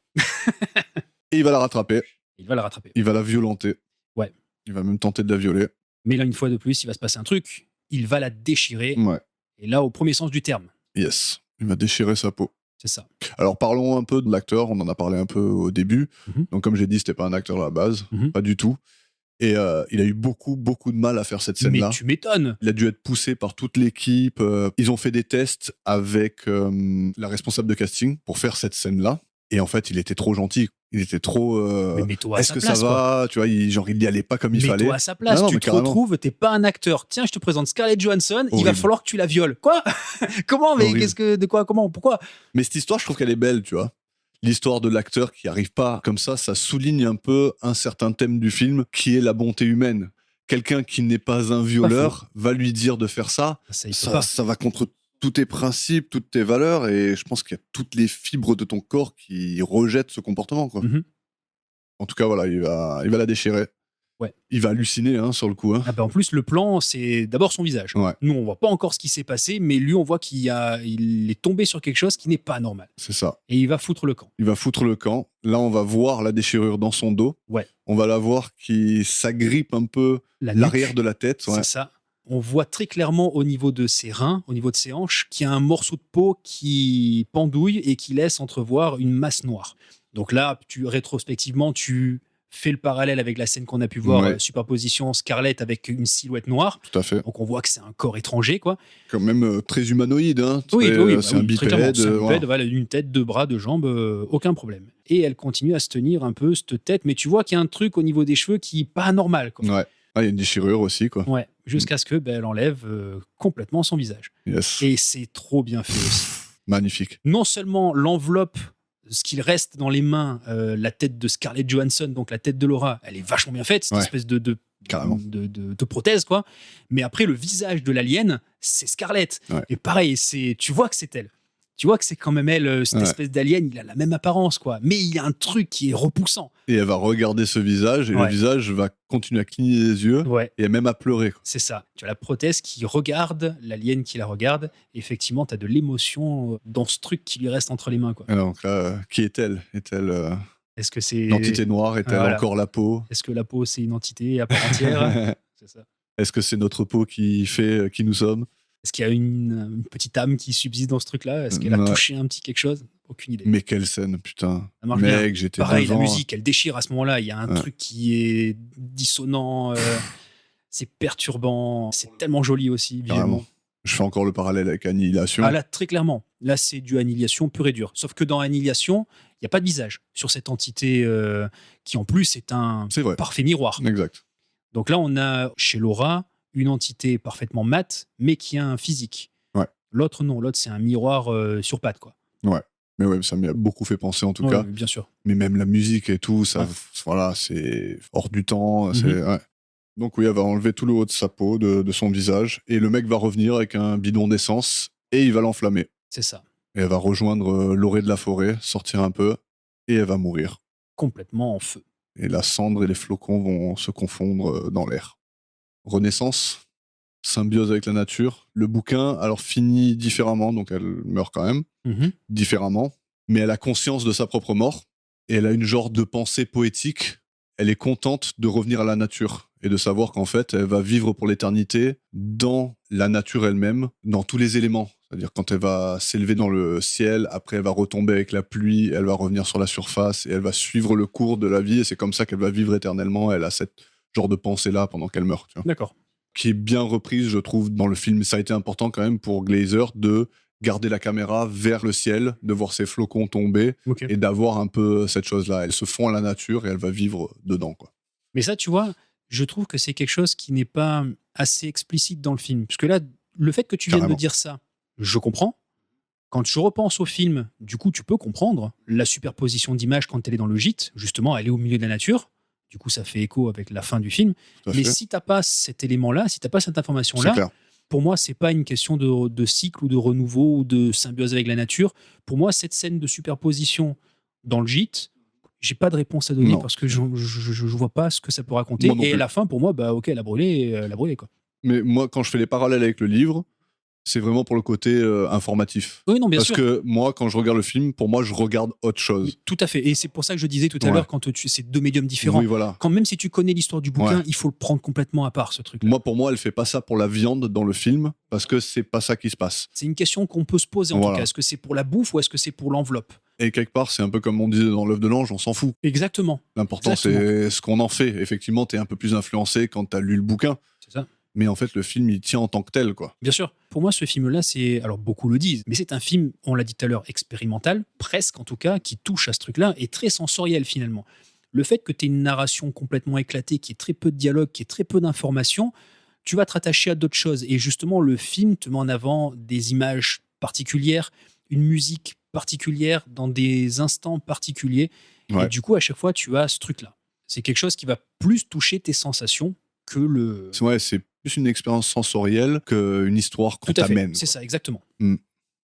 Et il va la rattraper. Il va la rattraper. Il va la violenter. Ouais. Il va même tenter de la violer. Mais là, une fois de plus, il va se passer un truc. Il va la déchirer. Ouais. Et là, au premier sens du terme. Yes. Il va déchirer sa peau. C'est ça. Alors parlons un peu de l'acteur, on en a parlé un peu au début. Donc comme j'ai dit, c'était pas un acteur à la base, pas du tout. Et il a eu beaucoup de mal à faire cette scène-là. Mais tu m'étonnes. Il a dû être poussé par toute l'équipe. Ils ont fait des tests avec la responsable de casting pour faire cette scène-là. Et en fait, il était trop gentil. Il était trop. Mais mets-toi à Est-ce sa que place, ça va? Tu vois, il y allait pas comme il fallait. Mets-toi à sa place. Non, Tu mais te carrément. retrouves, t'es pas un acteur. Tiens, je te présente Scarlett Johansson. Il va Horrible. falloir que tu la violes. Quoi? Comment? Mais Horrible. de quoi? Comment? Pourquoi? Mais cette histoire, je trouve qu'elle est belle, tu vois. L'histoire de l'acteur qui arrive pas comme ça souligne un peu un certain thème du film qui est la bonté humaine. Quelqu'un qui n'est pas un violeur va lui dire de faire ça. Ça va contre tous tes principes, toutes tes valeurs, et je pense qu'il y a toutes les fibres de ton corps qui rejettent ce comportement, quoi. En tout cas, voilà, il va la déchirer. Ouais. Il va halluciner sur le coup. Ah bah en plus, le plan, c'est d'abord son visage. Ouais. Nous, on voit pas encore ce qui s'est passé, mais lui, on voit il est tombé sur quelque chose qui n'est pas normal. C'est ça. Et il va foutre le camp. Il va foutre le camp. Là, on va voir la déchirure dans son dos. Ouais. On va la voir qui s'agrippe un peu l'arrière de la tête. Ouais. C'est ça. On voit très clairement au niveau de ses reins, au niveau de ses hanches, qu'il y a un morceau de peau qui pendouille et qui laisse entrevoir une masse noire. Donc là, rétrospectivement, tu fais le parallèle avec la scène qu'on a pu voir, superposition Scarlett avec une silhouette noire. Tout à fait. Donc on voit que c'est un corps étranger, quoi. Quand même très humanoïde. C'est un bipède. Voilà, une tête, 2 bras, 2 jambes, aucun problème. Et elle continue à se tenir un peu cette tête, mais tu vois qu'il y a un truc au niveau des cheveux qui est pas normal, quoi. Ouais. Ah, il y a une déchirure aussi, quoi. Ouais, jusqu'à ce que elle enlève complètement son visage. Yes. Et c'est trop bien fait aussi. Magnifique. Non seulement l'enveloppe, ce qu'il reste dans les mains, la tête de Scarlett Johansson, donc la tête de Laura, elle est vachement bien faite, cette espèce de prothèse, quoi. Mais après, le visage de l'alien, c'est Scarlett. Ouais. Et pareil, tu vois que c'est elle. Tu vois que c'est quand même elle, cette espèce d'alien, il a la même apparence, quoi. Mais il y a un truc qui est repoussant. Et elle va regarder ce visage, et le visage va continuer à cligner les yeux, et même à pleurer, quoi. C'est ça. Tu as la prothèse qui regarde, l'alien qui la regarde. Et effectivement, tu as de l'émotion dans ce truc qui lui reste entre les mains, quoi. Et donc là, qui est-elle? Est-elle Est-ce que c'est l'entité noire? Est-elle encore la peau? Est-ce que la peau, c'est une entité à part entière? C'est ça. Est-ce que c'est notre peau qui fait qui nous sommes? Est-ce qu'il y a une petite âme qui subsiste dans ce truc-là? Est-ce qu'elle a touché un petit quelque chose? Aucune idée. Mais quelle scène, putain. Ça marche bien. J'étais pareil, devant. La musique, elle déchire à ce moment-là. Il y a un truc qui est dissonant, c'est perturbant, c'est tellement joli aussi, visuellement. Je fais encore le parallèle avec Annihilation. Ah là, très clairement. Là, c'est du Annihilation pur et dur. Sauf que dans Annihilation, il n'y a pas de visage sur cette entité qui, en plus, est un parfait miroir. Exact. Donc là, on a chez Laura une entité parfaitement mate, mais qui a un physique. Ouais. L'autre, non. L'autre, c'est un miroir sur pattes, quoi. Ouais. Mais ouais, ça m'a beaucoup fait penser, en tout cas. Bien sûr. Mais même la musique et tout, ça, voilà, c'est hors du temps. Donc oui, elle va enlever tout le haut de sa peau, de son visage, et le mec va revenir avec un bidon d'essence, et il va l'enflammer. C'est ça. Et elle va rejoindre l'orée de la forêt, sortir un peu, et elle va mourir. Complètement en feu. Et la cendre et les flocons vont se confondre dans l'air. Renaissance, symbiose avec la nature. Le bouquin, alors, finit différemment, donc elle meurt quand même, différemment, mais elle a conscience de sa propre mort, et elle a une genre de pensée poétique. Elle est contente de revenir à la nature, et de savoir qu'en fait, elle va vivre pour l'éternité dans la nature elle-même, dans tous les éléments. C'est-à-dire quand elle va s'élever dans le ciel, après elle va retomber avec la pluie, elle va revenir sur la surface, et elle va suivre le cours de la vie, et c'est comme ça qu'elle va vivre éternellement. Elle a cette genre de pensée-là pendant qu'elle meurt. Tu vois. D'accord. Qui est bien reprise, je trouve, dans le film. Ça a été important quand même pour Glazer de garder la caméra vers le ciel, de voir ses flocons tomber, et d'avoir un peu cette chose-là. Elle se fond à la nature et elle va vivre dedans, quoi. Mais ça, tu vois, je trouve que c'est quelque chose qui n'est pas assez explicite dans le film. Parce que là, le fait que tu viennes de dire ça, je comprends. Quand je repense au film, du coup, tu peux comprendre la superposition d'images quand elle est dans le gîte. Justement, elle est au milieu de la nature. Du coup, ça fait écho avec la fin du film. Mais si tu n'as pas cet élément-là, si tu n'as pas cette information-là, pour moi, c'est pas une question de cycle ou de renouveau ou de symbiose avec la nature. Pour moi, cette scène de superposition dans le gîte, j'ai pas de réponse à donner parce que je vois pas ce que ça peut raconter. Et à la fin, pour moi, bah ok, elle a brûlé, quoi. Mais moi, quand je fais les parallèles avec le livre, c'est vraiment pour le côté informatif. Oui, non, bien sûr. Parce que moi, quand je regarde le film, pour moi, je regarde autre chose. Oui, tout à fait. Et c'est pour ça que je disais tout à l'heure, quand c'est deux médiums différents. Oui, voilà. Quand même si tu connais l'histoire du bouquin, il faut le prendre complètement à part, ce truc. Moi, pour moi, elle fait pas ça pour la viande dans le film, parce que c'est pas ça qui se passe. C'est une question qu'on peut se poser en tout cas. Est-ce que c'est pour la bouffe ou est-ce que c'est pour l'enveloppe? Et quelque part, c'est un peu comme on disait dans l'œuf de l'ange, on s'en fout. Exactement. L'important, c'est ce qu'on en fait. Effectivement, t'es un peu plus influencé quand t'as lu le bouquin. C'est ça. mais en fait, le film, il tient en tant que tel, quoi. Bien sûr. Pour moi, ce film-là, alors beaucoup le disent, mais c'est un film, on l'a dit tout à l'heure, expérimental, presque en tout cas, qui touche à ce truc-là, et très sensoriel finalement. Le fait que tu aies une narration complètement éclatée, qui ait très peu de dialogue, qui ait très peu d'informations, tu vas te rattacher à d'autres choses. Et justement, le film te met en avant des images particulières, une musique particulière, dans des instants particuliers. Ouais. Et du coup, à chaque fois, tu as ce truc-là. C'est quelque chose qui va plus toucher tes sensations que le... Ouais, c'est plus une expérience sensorielle qu'une histoire qu'on Tout à fait, t'amène. c'est ça, exactement. Mm.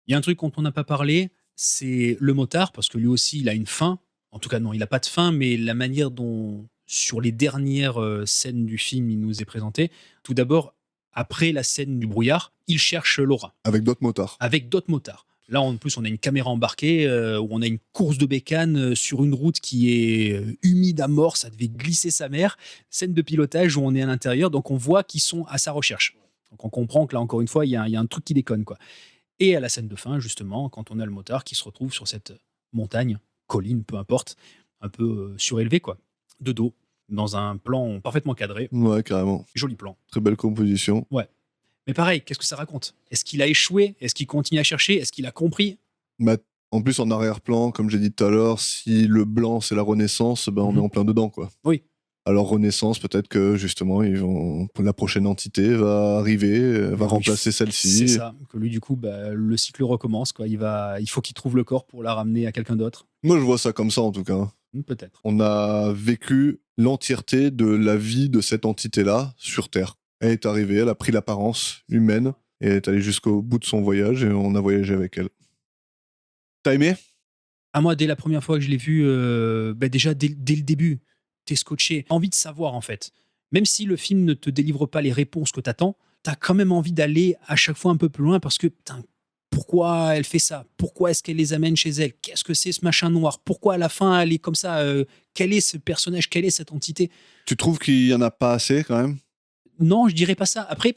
Il y a un truc dont on n'a pas parlé, c'est le motard, parce que lui aussi, il a une fin. En tout cas, non, il n'a pas de fin, mais la manière dont, sur les dernières scènes du film, il nous est présenté, tout d'abord, après la scène du brouillard, il cherche Laura. Avec d'autres motards. Avec d'autres motards. Là, en plus, on a une caméra embarquée où on a une course de bécane sur une route qui est humide à mort. Ça devait glisser sa mère. Scène de pilotage où on est à l'intérieur. Donc, on voit qu'ils sont à sa recherche. Donc, on comprend que là, encore une fois, il y a un truc qui déconne, quoi. Et à la scène de fin, justement, quand on a le motard qui se retrouve sur cette montagne, colline, peu importe, un peu surélevé, quoi, de dos, dans un plan parfaitement cadré. Ouais, carrément. Joli plan. Très belle composition. Ouais. Mais pareil, qu'est-ce que ça raconte? Est-ce qu'il a échoué? Est-ce qu'il continue à chercher? Est-ce qu'il a compris? Bah, en plus, en arrière-plan, comme j'ai dit tout à l'heure, si le blanc c'est la Renaissance, ben on est en plein dedans, quoi. Oui. Alors Renaissance, peut-être que justement, la prochaine entité va arriver, va remplacer celle-ci. C'est ça. Que lui, du coup, le cycle recommence, quoi. Il faut qu'il trouve le corps pour la ramener à quelqu'un d'autre. Moi, je vois ça comme ça, en tout cas. Peut-être. On a vécu l'entièreté de la vie de cette entité-là sur Terre. Elle est arrivée, elle a pris l'apparence humaine et elle est allée jusqu'au bout de son voyage et on a voyagé avec elle. T'as aimé? À moi, dès la première fois que je l'ai vu, déjà dès le début, t'es scotché. Envie de savoir, en fait. Même si le film ne te délivre pas les réponses que t'attends, t'as quand même envie d'aller à chaque fois un peu plus loin parce que, putain, pourquoi elle fait ça? Pourquoi est-ce qu'elle les amène chez elle? Qu'est-ce que c'est ce machin noir? Pourquoi à la fin elle est comme ça? Quel est ce personnage? Quelle est cette entité? Tu trouves qu'il y en a pas assez quand même? Non, je dirais pas ça. Après,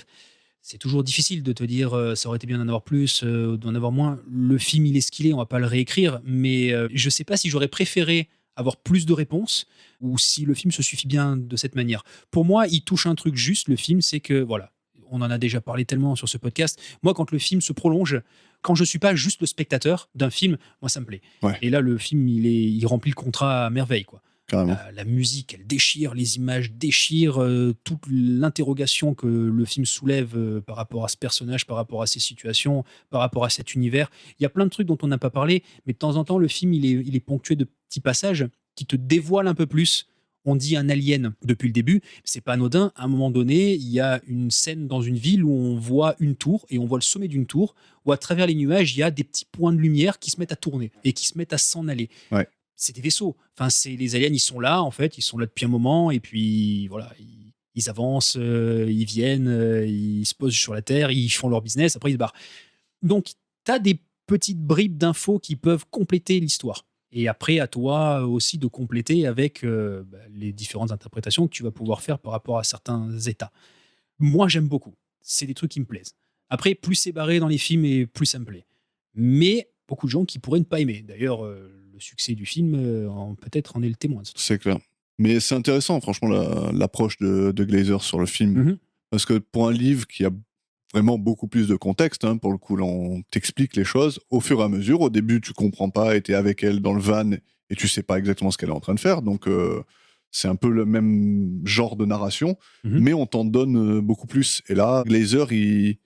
c'est toujours difficile de te dire ça aurait été bien d'en avoir plus, d'en avoir moins. Le film, il est ce qu'il est, on va pas le réécrire, mais je sais pas si j'aurais préféré avoir plus de réponses ou si le film se suffit bien de cette manière. Pour moi, il touche un truc juste, le film, c'est que, voilà, on en a déjà parlé tellement sur ce podcast. Moi, quand le film se prolonge, quand je suis pas juste le spectateur d'un film, moi, ça me plaît. Ouais. Et là, le film, il remplit le contrat à merveille, quoi. Carrément. La musique, elle déchire, les images déchirent, toute l'interrogation que le film soulève par rapport à ce personnage, par rapport à ces situations, par rapport à cet univers. Il y a plein de trucs dont on n'a pas parlé, mais de temps en temps, le film, il est ponctué de petits passages qui te dévoilent un peu plus. On dit un alien depuis le début, c'est pas anodin. À un moment donné, il y a une scène dans une ville où on voit une tour et on voit le sommet d'une tour où à travers les nuages, il y a des petits points de lumière qui se mettent à tourner et qui se mettent à s'en aller. Ouais. C'est des vaisseaux. Enfin, les aliens, ils sont là, en fait, ils sont là depuis un moment, et puis voilà, ils avancent, ils viennent, ils se posent sur la Terre, ils font leur business, après ils se barrent. Donc, tu as des petites bribes d'infos qui peuvent compléter l'histoire. Et après, à toi aussi de compléter avec les différentes interprétations que tu vas pouvoir faire par rapport à certains états. Moi, j'aime beaucoup. C'est des trucs qui me plaisent. Après, plus c'est barré dans les films et plus ça me plaît. Mais beaucoup de gens qui pourraient ne pas aimer. D'ailleurs, le succès du film, peut-être en est le témoin. C'est clair. Mais c'est intéressant, franchement, l'approche de Glazer sur le film. Parce que pour un livre qui a vraiment beaucoup plus de contexte, pour le coup, là, on t'explique les choses au fur et à mesure. Au début, tu comprends pas, et t'es avec elle dans le van, et tu sais pas exactement ce qu'elle est en train de faire. Donc, c'est un peu le même genre de narration, mais on t'en donne beaucoup plus. Et là, Glazer, il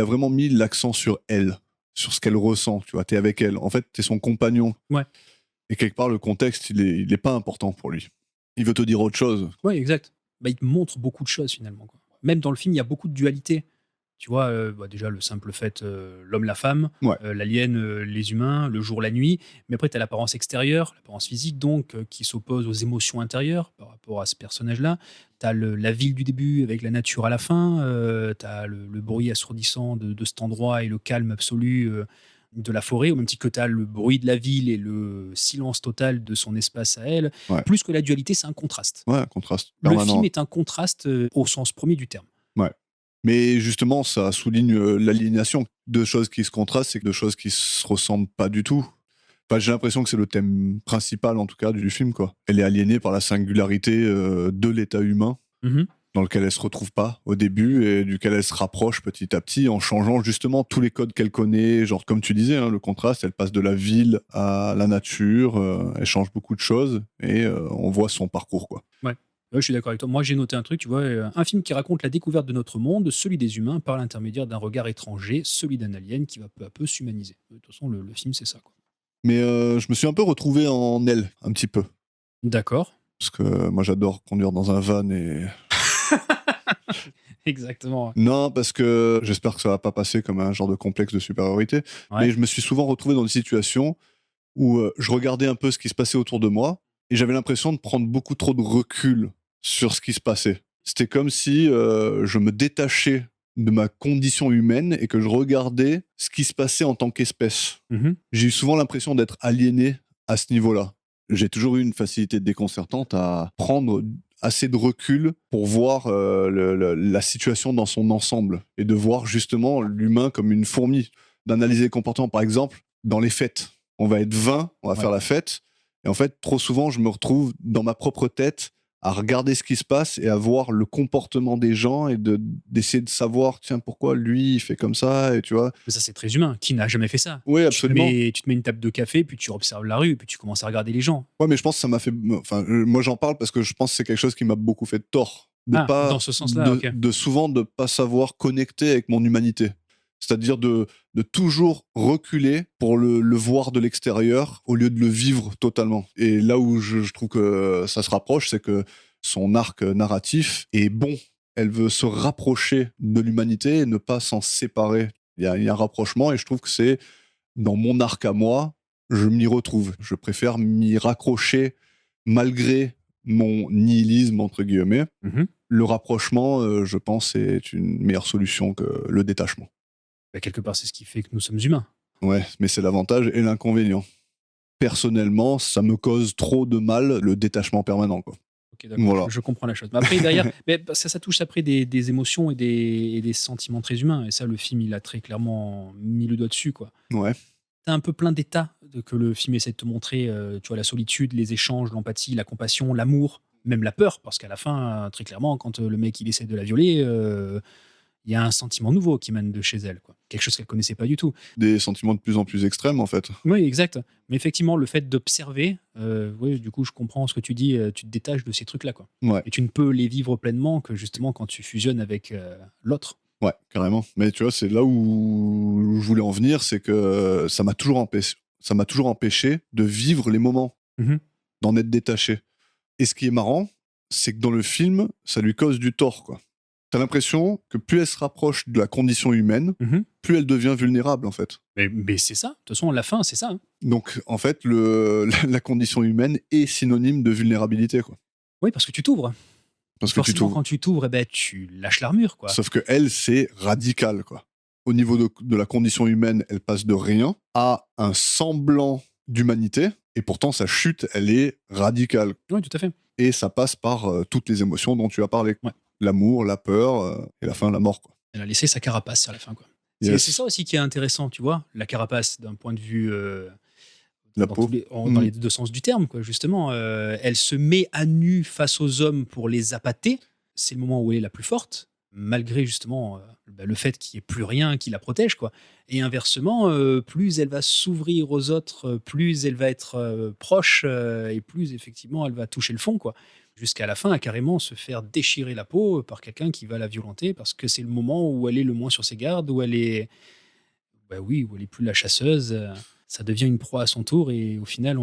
a vraiment mis l'accent sur elle, sur ce qu'elle ressent. Tu vois, t'es avec elle. En fait, t'es son compagnon. Ouais. Et quelque part, le contexte, il est pas important pour lui. Il veut te dire autre chose. Oui, exact. Il te montre beaucoup de choses, finalement, quoi. Même dans le film, il y a beaucoup de dualité. Tu vois, déjà, le simple fait, l'homme, la femme, Ouais. l'alien, les humains, le jour, la nuit. Mais après, tu as l'apparence extérieure, l'apparence physique, donc, qui s'oppose aux émotions intérieures par rapport à ce personnage-là. Tu as la ville du début avec la nature à la fin. Tu as le bruit assourdissant de cet endroit et le calme absolu de la forêt, au même titre que tu as le bruit de la ville et le silence total de son espace à elle. Ouais. Plus que la dualité, c'est un contraste. Ouais, un contraste Le permanent. film est un contraste au sens premier du terme. Ouais. Mais justement, ça souligne l'aliénation. Deux choses qui se contrastent, c'est deux choses qui se ressemblent pas du tout. Enfin, j'ai l'impression que c'est le thème principal, en tout cas, du film, quoi. Elle est aliénée par la singularité de l'état humain. dans lequel elle se retrouve pas au début et duquel elle se rapproche petit à petit en changeant justement tous les codes qu'elle connaît, genre comme tu disais, hein, le contraste, elle passe de la ville à la nature, elle change beaucoup de choses et on voit son parcours, quoi. Ouais. Ouais, je suis d'accord avec toi. Moi, j'ai noté un truc, tu vois, un film qui raconte la découverte de notre monde, celui des humains, par l'intermédiaire d'un regard étranger, celui d'un alien qui va peu à peu s'humaniser. De toute façon, le film, c'est ça, quoi. Mais je me suis un peu retrouvé en elle, un petit peu. D'accord. Parce que moi, j'adore conduire dans un van et... Exactement. Non, parce que j'espère que ça va pas passer comme un genre de complexe de supériorité, Ouais. mais je me suis souvent retrouvé dans des situations où je regardais un peu ce qui se passait autour de moi et j'avais l'impression de prendre beaucoup trop de recul sur ce qui se passait. C'était comme si je me détachais de ma condition humaine et que je regardais ce qui se passait en tant qu'espèce. Mhm. J'ai eu souvent l'impression d'être aliéné à ce niveau-là. J'ai toujours eu une facilité déconcertante à prendre assez de recul pour voir la situation dans son ensemble et de voir justement l'humain comme une fourmi, d'analyser les comportements. Par exemple, dans les fêtes, on va être 20, on va faire la fête, et en fait, trop souvent, je me retrouve dans ma propre tête à regarder ce qui se passe et à voir le comportement des gens et d'essayer de savoir, tiens, pourquoi lui, il fait comme ça, et tu vois. Mais ça, c'est très humain. Qui n'a jamais fait ça? Oui, absolument. Tu te mets une table de café, puis tu observes la rue, puis tu commences à regarder les gens. Ouais, mais je pense que ça m'a fait... Enfin, moi, j'en parle parce que je pense que c'est quelque chose qui m'a beaucoup fait de tort. Dans ce sens-là, ok. De souvent de pas savoir connecter avec mon humanité. C'est-à-dire de toujours reculer pour le voir de l'extérieur au lieu de le vivre totalement. Et là où je trouve que ça se rapproche, c'est que son arc narratif est bon. Elle veut se rapprocher de l'humanité et ne pas s'en séparer. Il y a un rapprochement et je trouve que c'est dans mon arc à moi, je m'y retrouve. Je préfère m'y raccrocher malgré mon nihilisme, entre guillemets. Mhm. Le rapprochement, je pense, est une meilleure solution que le détachement. Bah, quelque part, c'est ce qui fait que nous sommes humains. Ouais, mais c'est l'avantage et l'inconvénient. Personnellement, ça me cause trop de mal, le détachement permanent, quoi. Ok, d'accord, Voilà. je comprends la chose. Mais après, derrière, mais ça touche après des émotions et des sentiments très humains. Et ça, le film, il a très clairement mis le doigt dessus, quoi. Ouais. T'as un peu plein d'états que le film essaie de te montrer. Tu vois, la solitude, les échanges, l'empathie, la compassion, l'amour, même la peur. Parce qu'à la fin, très clairement, quand le mec il essaie de la violer, il y a un sentiment nouveau qui émane de chez elle, quoi. Quelque chose qu'elle connaissait pas du tout. Des sentiments de plus en plus extrêmes, en fait. Oui, exact. Mais effectivement, le fait d'observer, oui, du coup, je comprends ce que tu dis, tu te détaches de ces trucs-là, quoi. Ouais. Et tu ne peux les vivre pleinement que justement quand tu fusionnes avec l'autre. Ouais, carrément. Mais tu vois, c'est là où je voulais en venir, c'est que ça m'a toujours empêché de vivre les moments, Mhm. d'en être détaché. Et ce qui est marrant, c'est que dans le film, ça lui cause du tort, quoi. T'as l'impression que plus elle se rapproche de la condition humaine, Mhm. plus elle devient vulnérable, en fait. Mais c'est ça. De toute façon, la fin, c'est ça, hein. Donc, en fait, la condition humaine est synonyme de vulnérabilité, quoi. Oui, parce que tu t'ouvres. Parce que tu Forcément, t'ouvres. quand tu t'ouvres, eh ben, tu lâches l'armure, quoi. Sauf que elle, c'est radical, quoi. Au niveau de la condition humaine, elle passe de rien à un semblant d'humanité, et pourtant sa chute, elle est radicale. Oui, tout à fait. Et ça passe par toutes les émotions dont tu as parlé. Ouais. L'amour, la peur, et la fin, la mort, quoi. Elle a laissé sa carapace à la fin, quoi. Yes. C'est ça aussi qui est intéressant, tu vois, la carapace, d'un point de vue La dans, peau. dans les deux sens du terme, quoi, justement. Elle se met à nu face aux hommes pour les appâter. C'est le moment où elle est la plus forte, malgré justement le fait qu'il n'y ait plus rien qui la protège, quoi. Et inversement, plus elle va s'ouvrir aux autres, plus elle va être proche, et plus effectivement elle va toucher le fond, quoi. Jusqu'à la fin, à carrément se faire déchirer la peau par quelqu'un qui va la violenter, parce que c'est le moment où elle est le moins sur ses gardes, où elle est, bah oui, où elle est plus la chasseuse. Ça devient une proie à son tour, et au final,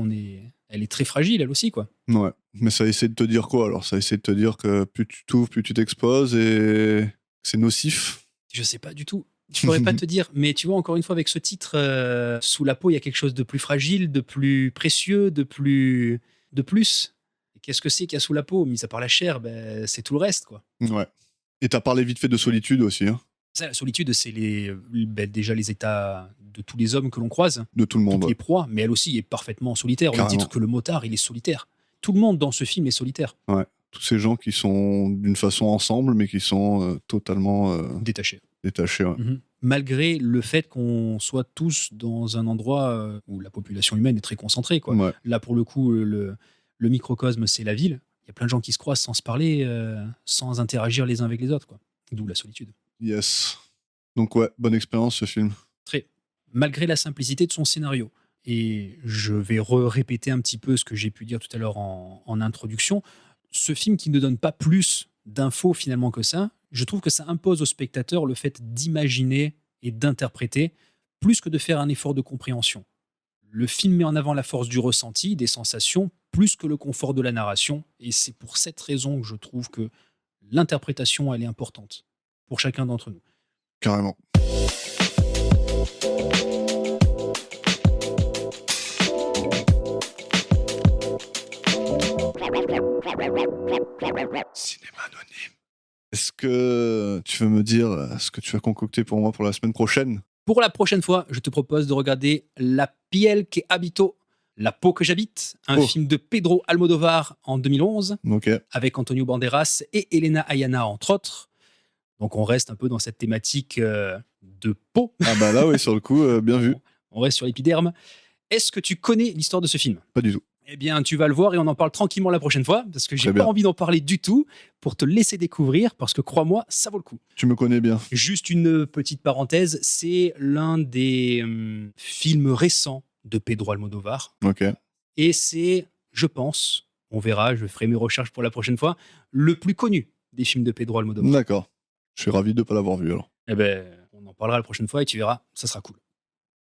elle est très fragile, elle aussi, quoi. Ouais. Mais ça essaie de te dire quoi, alors? Ça essaie de te dire que plus tu t'ouvres, plus tu t'exposes, et que c'est nocif? Je sais pas du tout. Je pourrais pas te dire, mais tu vois, encore une fois, avec ce titre, sous la peau, il y a quelque chose de plus fragile, de plus précieux, de plus. Et qu'est-ce que c'est qu'il y a sous la peau? Mis à part la chair, ben, c'est tout le reste, quoi. Ouais. Et t'as parlé vite fait de solitude aussi, hein? Ça, la solitude, c'est déjà les états de tous les hommes que l'on croise, De tout le monde. toutes les proies, mais elle aussi est parfaitement solitaire. Au même Carrément. titre que le motard, il est solitaire. Tout le monde dans ce film est solitaire, Ouais. Tous ces gens qui sont d'une façon ensemble, mais qui sont totalement détaché. détachés. Ouais. Mhm. Malgré le fait qu'on soit tous dans un endroit où la population humaine est très concentrée, quoi. Ouais. Là, pour le coup, le microcosme, c'est la ville. Il y a plein de gens qui se croisent sans se parler, sans interagir les uns avec les autres, quoi. D'où la solitude. Yes. Donc ouais, bonne expérience ce film. Très. Malgré la simplicité de son scénario. Et je vais répéter un petit peu ce que j'ai pu dire tout à l'heure en introduction. Ce film qui ne donne pas plus d'infos finalement que ça, je trouve que ça impose au spectateur le fait d'imaginer et d'interpréter plus que de faire un effort de compréhension. Le film met en avant la force du ressenti, des sensations, plus que le confort de la narration. Et c'est pour cette raison que je trouve que l'interprétation, elle est importante pour chacun d'entre nous. Carrément. Cinéma anonyme. Est-ce que tu veux me dire ce que tu as concocté pour moi pour la semaine prochaine? Pour la prochaine fois, je te propose de regarder La piel que habito, La peau que j'habite, un film de Pedro Almodóvar en 2011, avec Antonio Banderas et Elena Ayana, entre autres. Donc on reste un peu dans cette thématique de peau. Ah bah là, oui, sur le coup, bien vu. On reste sur l'épiderme. Est-ce que tu connais l'histoire de ce film? Pas du tout. Eh bien, tu vas le voir et on en parle tranquillement la prochaine fois, parce que j'ai pas envie d'en parler du tout, pour te laisser découvrir, parce que crois-moi, ça vaut le coup. Tu me connais bien. Juste une petite parenthèse, c'est l'un des films récents de Pedro Almodóvar. Ok. Et c'est, je pense, on verra, je ferai mes recherches pour la prochaine fois, le plus connu des films de Pedro Almodóvar. D'accord. Je suis ravi de ne pas l'avoir vu alors. Eh ben, on en parlera la prochaine fois et tu verras, ça sera cool.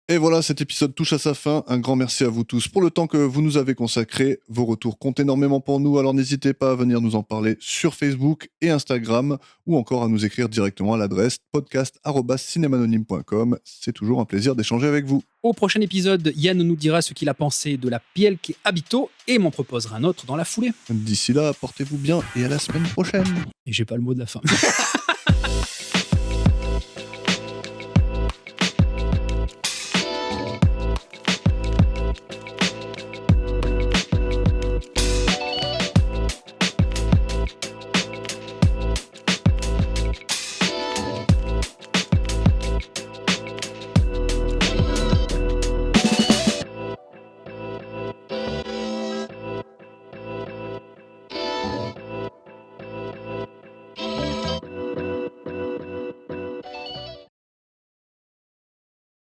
Et voilà, cet épisode touche à sa fin. Un grand merci à vous tous pour le temps que vous nous avez consacré. Vos retours comptent énormément pour nous, alors n'hésitez pas à venir nous en parler sur Facebook et Instagram, ou encore à nous écrire directement à l'adresse podcast@cinemanonyme.com. C'est toujours un plaisir d'échanger avec vous. Au prochain épisode, Yann nous dira ce qu'il a pensé de La piel que habito et m'en proposera un autre dans la foulée. D'ici là, portez-vous bien et à la semaine prochaine. Et j'ai pas le mot de la fin.